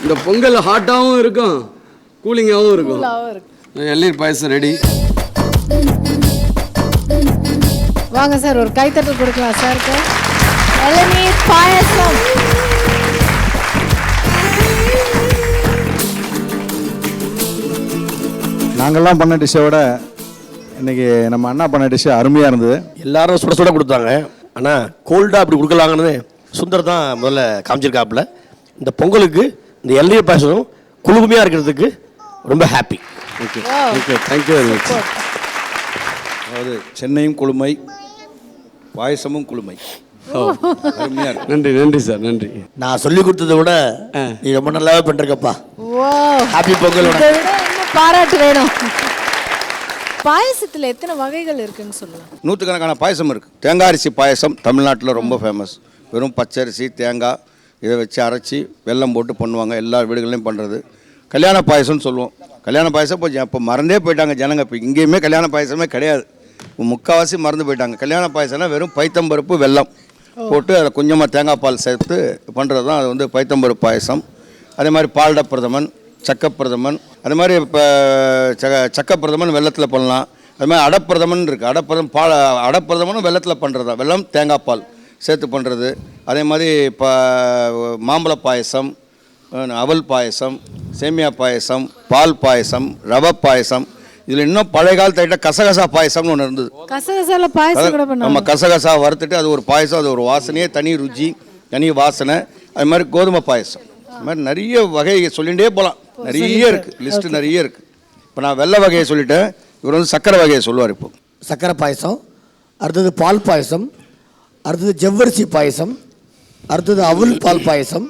இந்த பொங்கல் ஹாட்டாகவும் இருக்கும் கூலிங்காகவும் இருக்கும். இளநீர் பாயசம் ரெடி. வாங்க சார், ஒரு கைத்தட்டல் கொடுக்கலாம் சாருக்கு. இளநீர் பாயசம். நாங்கள்லாம் பண்ண டிஷ்ஷை விட இன்னைக்கு நம்ம அண்ணா பண்ண டிஷ்ஷு அருமையாக இருந்தது. எல்லாரும் சுட சுட கொடுத்தாங்க. ஆனால் கோல்டாக அப்படி கொடுக்கலாங்கன்னு சுந்தர் தான் முதல்ல காமிச்சிருக்காப்புல. இந்த பொங்கலுக்கு இந்த இளநீர் பாயசம் குளுமையாக இருக்கிறதுக்கு ரொம்ப happy. Okay okay, thank you very much. அதாவது சென்னையும் குளுமை, பாயசமும் குளுமை. நன்றி நன்றி சார், நன்றி. நான் சொல்லி கொடுத்ததை விட நீ ரொம்ப நல்லாவே பண்ணிருக்கப்பா. ஹாப்பி பொங்கல். பாராட்டு வேணும். பாயசத்தில் எத்தனை வகைகள் இருக்குன்னு சொல்லலாம்? 100கணக்கான பாயசம் இருக்குது. தேங்காய் அரிசி பாயசம் தமிழ்நாட்டில் ரொம்ப ஃபேமஸ். வெறும் பச்சரிசி தேங்காய் இதை வச்சு அரைச்சி வெல்லம் போட்டு பண்ணுவாங்க, எல்லா வீடுகள்லையும் பண்ணுறது. கல்யாண பாயசம்னு சொல்லுவோம். கல்யாண பாயசம் இப்போ மறந்தே போயிட்டாங்க ஜனங்க. இப்போ இங்கேயுமே கல்யாண பாயசமே கிடையாது, முக்கால்வாசி மறந்து போயிட்டாங்க. கல்யாண பாயசம்னா வெறும் பைத்தம்பருப்பு வெல்லம் போட்டு அதில் கொஞ்சமாக தேங்காய் பால் சேர்த்து பண்ணுறது தான் அது வந்து பைத்தம்பருப்பு பாயசம். அதே மாதிரி பால்ட பிரதமன், சக்கப்பிரதமன், அதே மாதிரி இப்போ சக்கப்பிரதமன் வெள்ளத்தில் பண்ணலாம். அது மாதிரி அடப்பிரதமன் இருக்குது. அடப்பிரதமனும் வெள்ளத்தில் பண்ணுறது தான், வெல்லம் தேங்காய் பால் சேர்த்து பண்ணுறது. அதே மாதிரி இப்போ மாம்பழ பாயசம், அவல் பாயசம், சேமியா பாயசம், பால் பாயசம், ரவை பாயசம். இதில் இன்னும் பழைய காலத்து ஐட்டம் கசகசா பாயசம்னு ஒன்று இருந்தது. கசகசால பாயசம் கூட பண்ணுவாங்க. நம்ம கசகசா வறுத்துட்டு அது ஒரு பாயசம், அது ஒரு வாசனையே தனி ருச்சி, தனி வாசனை. அது மாதிரி கோதுமை பாயசம், அது மாதிரி நிறைய வகை சொல்லிகிட்டே போகலாம். நிறைய இருக்குது, லிஸ்ட்டு நிறைய இருக்குது. இப்போ நான் வெள்ளை வகையை சொல்லிட்டேன், இவர் வந்து சக்கரை வகையை சொல்லுவார். இப்போ சக்கரை பாயசம், அடுத்தது பால் பாயசம், அடுத்தது ஜவ்வரிசி பாயசம், அடுத்தது அவல் பால் பாயசம்,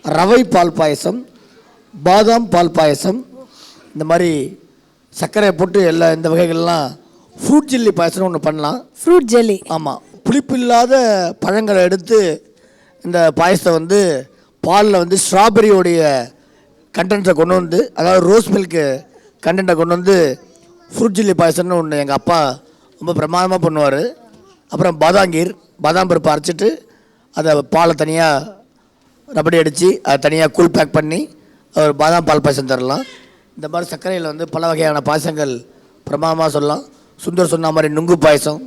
ரவை பால் பாயசம், பாதாம் பால் பாயசம். இந்த மாதிரி சர்க்கரையை போட்டு எல்லா இந்த வகைகள்லாம். ஃப்ரூட் ஜெல்லி பாயசம்னு ஒன்று பண்ணலாம். ஃப்ரூட் ஜெல்லி, ஆமாம். புளிப்பு இல்லாத பழங்களை எடுத்து இந்த பாயசத்தை வந்து பாலில் வந்து ஸ்ட்ராபெரியோடைய கண்டென்ட்டை கொண்டு வந்து, அதாவது ரோஸ் மில்க்கு கண்டென்ட்டை கொண்டு வந்து ஃப்ரூட் ஜெல்லி பாயசம்னு ஒன்று எங்கள் அப்பா ரொம்ப பிரமாதமாக பண்ணுவார். அப்புறம் பாதாம் பருப்பு அரைச்சிட்டு அதை பாலை தனியாக ரபடி அடித்து அதை தனியாக கூல் பேக் பண்ணி ஒரு பாதாம் பால் பாயசம் தரலாம். இந்த மாதிரி சர்க்கரையில் வந்து பல வகையான பாயசங்கள் பிரமாதமாக சொல்லலாம். சுந்தர் சொன்ன மாதிரி நுங்கு பாயசம்,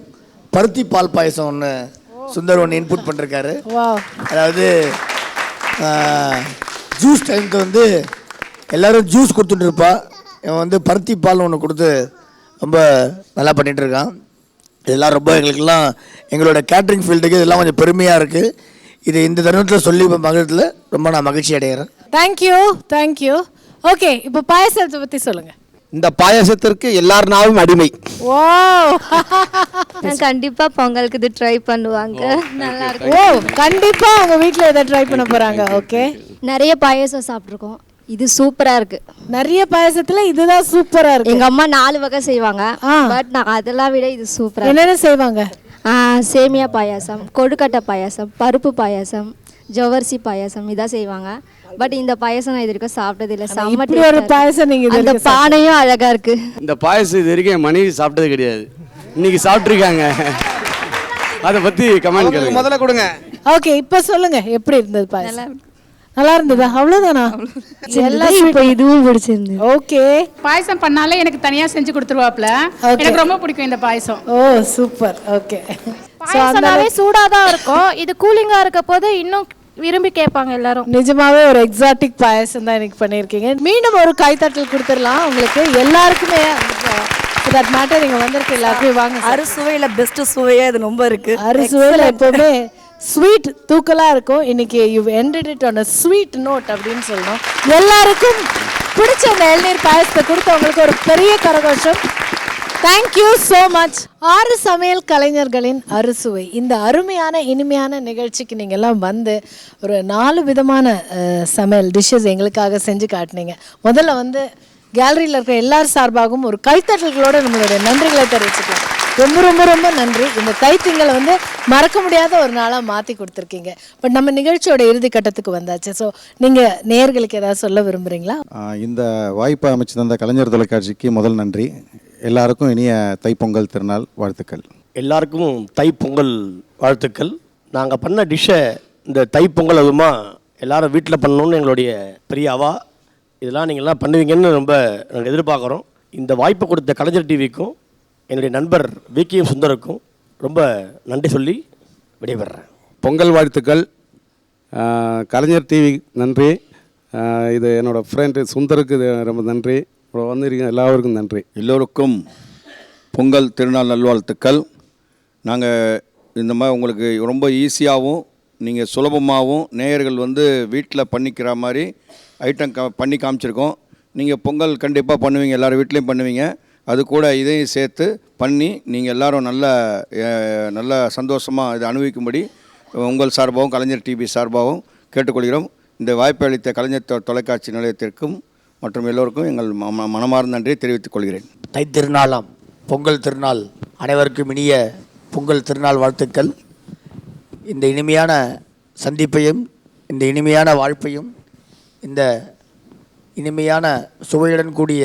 பருத்தி பால் பாயசம் ஒன்று சுந்தர் ஒன்று இன்புட் பண்ணிருக்காரு. அதாவது ஜூஸ் டைமுக்கு வந்து எல்லோரும் ஜூஸ் கொடுத்துட்டு இருப்பா, இவன் வந்து பருத்தி பால் ஒன்று கொடுத்து ரொம்ப நல்லா பண்ணிகிட்டு இருக்கான். இதெல்லாம் ரொம்ப எங்களுக்கெல்லாம் எங்களோட கேட்ரிங் ஃபீல்டுக்கு இதெல்லாம் கொஞ்சம் பெருமையாக இருக்குது. இது இந்த தருணத்தில் சொல்லி மகிழ்ச்சியில் ரொம்ப நான் மகிழ்ச்சி அடைகிறேன். தேங்க்யூ. ஓகே, இப்போ பாயசத்தை பற்றி சொல்லுங்கள். இந்த பாயசத்திற்கு எல்லார் நாவும் அடிமை. ஓ, கண்டிப்பாக பொங்கலுக்கு இது ட்ரை பண்ணுவாங்க. நல்லா இருக்கும். ஓ, கண்டிப்பாக உங்கள் வீட்டில் இதை ட்ரை பண்ண போகிறாங்க. ஓகே, நிறைய பாயசம் சாப்பிட்ருக்கோம். இது சூப்பராக இருக்கு. நிறைய பாயசத்தில் இதுதான் சூப்பராக இருக்கு. எங்கள் அம்மா 4 வகை செய்வாங்க. பட் நான் அதெல்லாம் விட இது சூப்பராக. என்னென்ன செய்வாங்க? சேமியா பாயாசம், கொழுக்கட்டை பாயாசம், பருப்பு பாயாசம், ஜவ்வரிசி பாயாசம் இதான் செய்வாங்க. பட் இந்த பாயசம் நான் இது வரைக்கும் சாப்பிட்டது இல்லை. இப்படி ஒரு பாயசம் நீங்கள் இந்த பானையும் அழகா இருக்கு. இந்த பாயசம் இது வரைக்கும் என் மனைவி சாப்பிட்டது கிடையாது, இன்னைக்கு சாப்பிட்ருக்காங்க. அதை பற்றி கமெண்ட் கேளுங்க. முதல்ல கொடுங்க. ஓகே, இப்போ சொல்லுங்க, எப்படி இருந்தது பாயசம்? நல்லா இருந்ததா? அவ்வளோதானா? இதுவும் பிடிச்சிருந்தது. ஓகே, பாயசம் பண்ணாலே எனக்கு தனியாக செஞ்சு கொடுத்துருவாப்ல. எனக்கு ரொம்ப பிடிக்கும் இந்த பாயசம். ஓ, சூப்பர். ஓகே, பாயசம்னாவே சூடாக தான் இருக்கும். இது கூலிங்காக இருக்க போது இன்னும் விரும்பி கேட்பாங்க எல்லாரும். நிஜமாவே ஒரு எக்ஸாட்டிக் பாயசம் தான் இன்னைக்கு பண்ணியிருக்கீங்க. மீண்டும் ஒரு கைத்தட்டல் கொடுத்துடலாம் உங்களுக்கு எல்லாருக்குமே. தட் மேட்டர் நீங்கள் வந்திருக்கு எல்லாருக்குமே வாங்க. அறுசுவையில் பெஸ்ட்டு சுவையாக இது ரொம்ப இருக்குது. அறுசுவையில் எப்போவுமே ஸ்வீட் தூக்கலாக இருக்கும். இன்னைக்கு you ended it on a sweet note அப்படின்னு சொல்லணும். எல்லாருக்கும் பிடிச்ச அந்த இளநீர் பாயசத்தை கொடுத்தவங்களுக்கு ஒரு பெரிய கரகோஷம். Thank you so much. 6 சமையல் கலைஞர்களின் அறுசுவை, இந்த அருமையான இனிமையான நிகழ்ச்சிக்கு நீங்கள் எல்லாம் வந்து ஒரு 4 விதமான சமையல் டிஷ்ஷஸ் எங்களுக்காக செஞ்சு காட்டினீங்க. முதல்ல வந்து கேலரியில் இருக்கிற எல்லார் சார்பாகவும் ஒரு கைத்தட்டல்களோடு நம்மளுடைய நன்றிகளை தெரிவிச்சுக்கலாம். ரொம்ப ரொம்ப ரொம்ப நன்றி. இந்த தைத்திங்களை வந்து மறக்க முடியாத ஒரு நாளாக மாற்றி கொடுத்துருக்கீங்க. பட் நம்ம நிகழ்ச்சியோட இறுதி கட்டத்துக்கு வந்தாச்சு. ஸோ நீங்கள் நேயர்களுக்கு ஏதாவது சொல்ல விரும்புகிறீங்களா? இந்த வாய்ப்பை அமைச்சு தந்த கலைஞர் தொலைக்காட்சிக்கு முதல் நன்றி. எல்லாருக்கும் இனிய தைப்பொங்கல் திருநாள் வாழ்த்துக்கள். எல்லாருக்கும் தைப்பொங்கல் வாழ்த்துக்கள். நாங்கள் பண்ண டிஷ்ஷை இந்த தைப்பொங்கல் அதுமா எல்லாரும் வீட்டில் பண்ணணுன்னு எங்களுடைய பெரிய அவா. இதெல்லாம் நீங்கள்லாம் பண்ணுவீங்கன்னு ரொம்ப நாங்கள் எதிர்பார்க்குறோம். இந்த வாய்ப்பை கொடுத்த கலைஞர் டிவிக்கும் என்னுடைய நண்பர் விகேஎம் சுந்தருக்கும் ரொம்ப நன்றி சொல்லி விடைபெறேன். பொங்கல் வாழ்த்துக்கள். கலைஞர் டிவி நன்றி. இது என்னோடய ஃப்ரெண்டு சுந்தருக்கு இது ரொம்ப நன்றி. வந்திருக்கீங்க எல்லாருக்கும் நன்றி. எல்லோருக்கும் பொங்கல் திருநாள் நல்வாழ்த்துக்கள். நாங்கள் இந்த மாதிரி உங்களுக்கு ரொம்ப ஈஸியாகவும் நீங்கள் சுலபமாகவும் நேயர்கள் வந்து வீட்டில் பண்ணிக்கிற மாதிரி ஐட்டம் பண்ணி காமிச்சிருக்கோம். நீங்கள் பொங்கல் கண்டிப்பாக பண்ணுவீங்க, எல்லோரும் வீட்லேயும் பண்ணுவீங்க. அது கூட இதையும் சேர்த்து பண்ணி நீங்கள் எல்லோரும் நல்ல சந்தோஷமாக இதை அனுபவிக்கும்படி உங்கள் சார்பாகவும் கலைஞர் டிவி சார்பாகவும் கேட்டுக்கொள்கிறோம். இந்த வாய்ப்பை அளித்த கலைஞர் தொலைக்காட்சி நிலையத்திற்கும் மற்றும் எல்லோருக்கும் எங்கள் மனமார்ந்த நன்றியை தெரிவித்துக் கொள்கிறேன். தைத்திருநாளாம் பொங்கல் திருநாள் அனைவருக்கும் இனிய பொங்கல் திருநாள் வாழ்த்துக்கள். இந்த இனிமையான சந்திப்பையும் இந்த இனிமையான வாழ்ப்பையும் இந்த இனிமையான சுவையுடன் கூடிய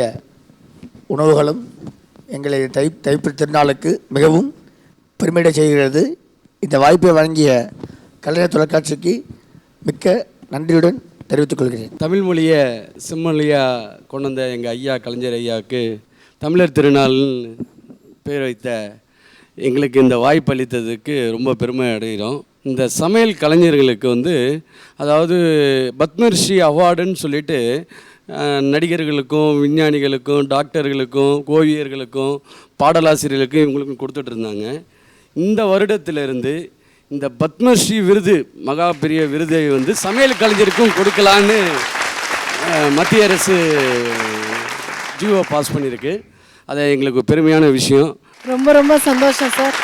உணவுகளும் எங்களை தைப்பு திருநாளுக்கு மிகவும் பெருமையிட செய்கிறது. இந்த வாய்ப்பை வழங்கிய கலைஞர் தொலைக்காட்சிக்கு மிக்க நன்றியுடன் தெரிவித்துக் கொள்கிறேன். தமிழ் மொழியை செம்மொழியாக கொண்டு வந்த எங்கள் ஐயா கலைஞர் ஐயாவுக்கு தமிழர் திருநாள்னு பேர் வைத்த எங்களுக்கு இந்த வாய்ப்பு அளித்ததுக்கு ரொம்ப பெருமை அடைகிறோம். இந்த சமையல் கலைஞர்களுக்கு வந்து அதாவது பத்மஸ்ரீ அவார்டுன்னு சொல்லிட்டு நடிகர்களுக்கும் விஞ்ஞானிகளுக்கும் டாக்டர்களுக்கும் ஓவியர்களுக்கும் பாடலாசிரியர்களுக்கும் இவங்களுக்கும் கொடுத்துட்டு இருந்தாங்க. இந்த வருடத்திலிருந்து இந்த பத்மஸ்ரீ விருது மகா பெரிய விருதை வந்து சமையல் கலைஞருக்கும் கொடுக்கலான்னு மத்திய அரசு ஜிஓ பாஸ் பண்ணியிருக்கு. அது எங்களுக்கு பெருமையான விஷயம். ரொம்ப ரொம்ப சந்தோஷம் சார்.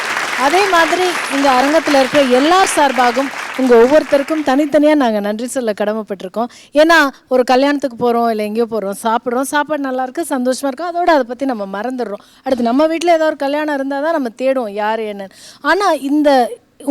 அதே மாதிரி இந்த அரங்கத்தில் இருக்கிற எல்லார் சார்பாகவும் உங்கள் ஒவ்வொருத்தருக்கும் தனித்தனியாக நாங்கள் நன்றி சொல்ல கடமைப்பட்டிருக்கோம். ஏன்னா ஒரு கல்யாணத்துக்கு போகிறோம், இல்லை எங்கேயோ போகிறோம், சாப்பிட்றோம், சாப்பாடு நல்லாயிருக்கு, சந்தோஷமாக இருக்கும், அதோட அதை பற்றி நம்ம மறந்துடுறோம். அடுத்து நம்ம வீட்டில் ஏதோ ஒரு கல்யாணம் இருந்தால் தான் நம்ம தேடுவோம் யார் என்னன்னு. ஆனால் இந்த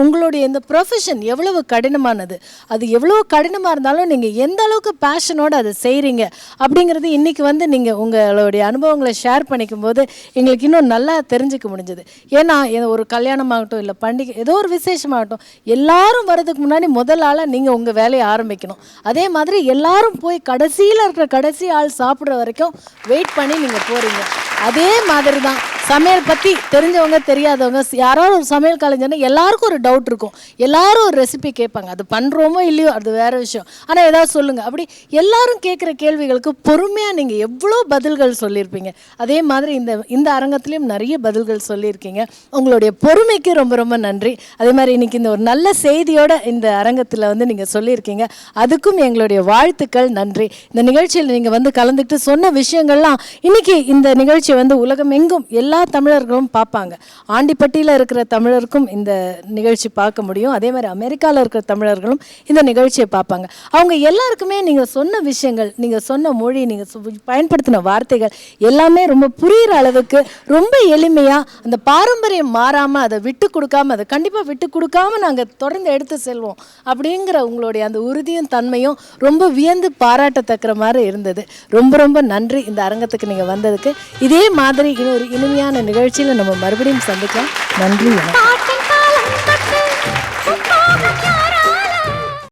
உங்களுடைய இந்த ப்ரொஃபஷன் எவ்வளவு கடினமானது, அது எவ்வளோ கடினமாக இருந்தாலும் நீங்கள் எந்த அளவுக்கு பேஷனோடு அதை செய்கிறீங்க அப்படிங்கிறது இன்றைக்கி வந்து நீங்கள் உங்களுடைய அனுபவங்களை ஷேர் பண்ணிக்கும் போது எங்களுக்கு இன்னும் நல்லா தெரிஞ்சுக்க முடிஞ்சது. ஏன்னா ஒரு கல்யாணமாகட்டும் இல்லை பண்டிகை ஏதோ ஒரு விசேஷமாகட்டும் எல்லாரும் வர்றதுக்கு முன்னாடி முதல் ஆளாக நீங்கள் உங்கள் வேலையை ஆரம்பிக்கணும். அதே மாதிரி எல்லாரும் போய் கடைசியில் இருக்கிற கடைசி ஆள் சாப்பிட்ற வரைக்கும் வெயிட் பண்ணி நீங்கள் போகிறீங்க. அதே மாதிரி தான் சமையல் பற்றி தெரிஞ்சவங்க தெரியாதவங்க யாராவது ஒரு சமையல் கலைஞர்னா எல்லாருக்கும் ஒரு டவுட் இருக்கும், எல்லாரும் ஒரு ரெசிபி கேட்பாங்க. அது பண்ணுறோமோ இல்லையோ அது வேறு விஷயம், ஆனால் ஏதாவது சொல்லுங்கள். அப்படி எல்லாரும் கேட்குற கேள்விகளுக்கு பொறுமையாக நீங்கள் எவ்வளோ பதில்கள் சொல்லியிருப்பீங்க. அதே மாதிரி இந்த அரங்கத்துலேயும் நிறைய பதில்கள் சொல்லியிருக்கீங்க. உங்களுடைய பொறுமைக்கு ரொம்ப ரொம்ப நன்றி. அதே மாதிரி இன்றைக்கி இந்த ஒரு நல்ல செய்தியோட இந்த அரங்கத்தில் வந்து நீங்கள் சொல்லியிருக்கீங்க, அதுக்கும் எங்களுடைய வாழ்த்துக்கள், நன்றி. இந்த நிகழ்ச்சியில் நீங்கள் வந்து கலந்துக்கிட்டு சொன்ன விஷயங்கள்லாம் இன்றைக்கி இந்த நிகழ்ச்சி வந்து உலகம் எங்கும் எல்லா தமிழர்களும் பார்ப்பாங்க. ஆண்டிப்பட்டியில் இருக்கிற தமிழருக்கும் இந்த நிகழ்ச்சி பார்க்க முடியும். அதே மாதிரி அமெரிக்காவில் இருக்கிற தமிழர்களும் இந்த நிகழ்ச்சியை பார்ப்பாங்க. அவங்க எல்லாருக்குமே நீங்கள் சொன்ன விஷயங்கள், நீங்கள் சொன்ன மொழி, நீங்கள் பயன்படுத்தின வார்த்தைகள் எல்லாமே ரொம்ப புரிகிற அளவுக்கு ரொம்ப எளிமையாக அந்த பாரம்பரியம் மாறாமல் அதை விட்டு கொடுக்காம, அதை கண்டிப்பாக விட்டு கொடுக்காம நாங்கள் தொடர்ந்து எடுத்து செல்வோம் அப்படிங்கிற உங்களுடைய அந்த உறுதியும் தன்மையும் ரொம்ப வியந்து பாராட்டத்தக்கிற மாதிரி இருந்தது. ரொம்ப ரொம்ப நன்றி இந்த அரங்கத்துக்கு நீங்கள் வந்ததுக்கு. இதே மாதிரி இன்னொரு இனிமையான நிகழ்ச்சியில் நம்ம மறுபடியும் சந்திக்கலாம். நன்றி.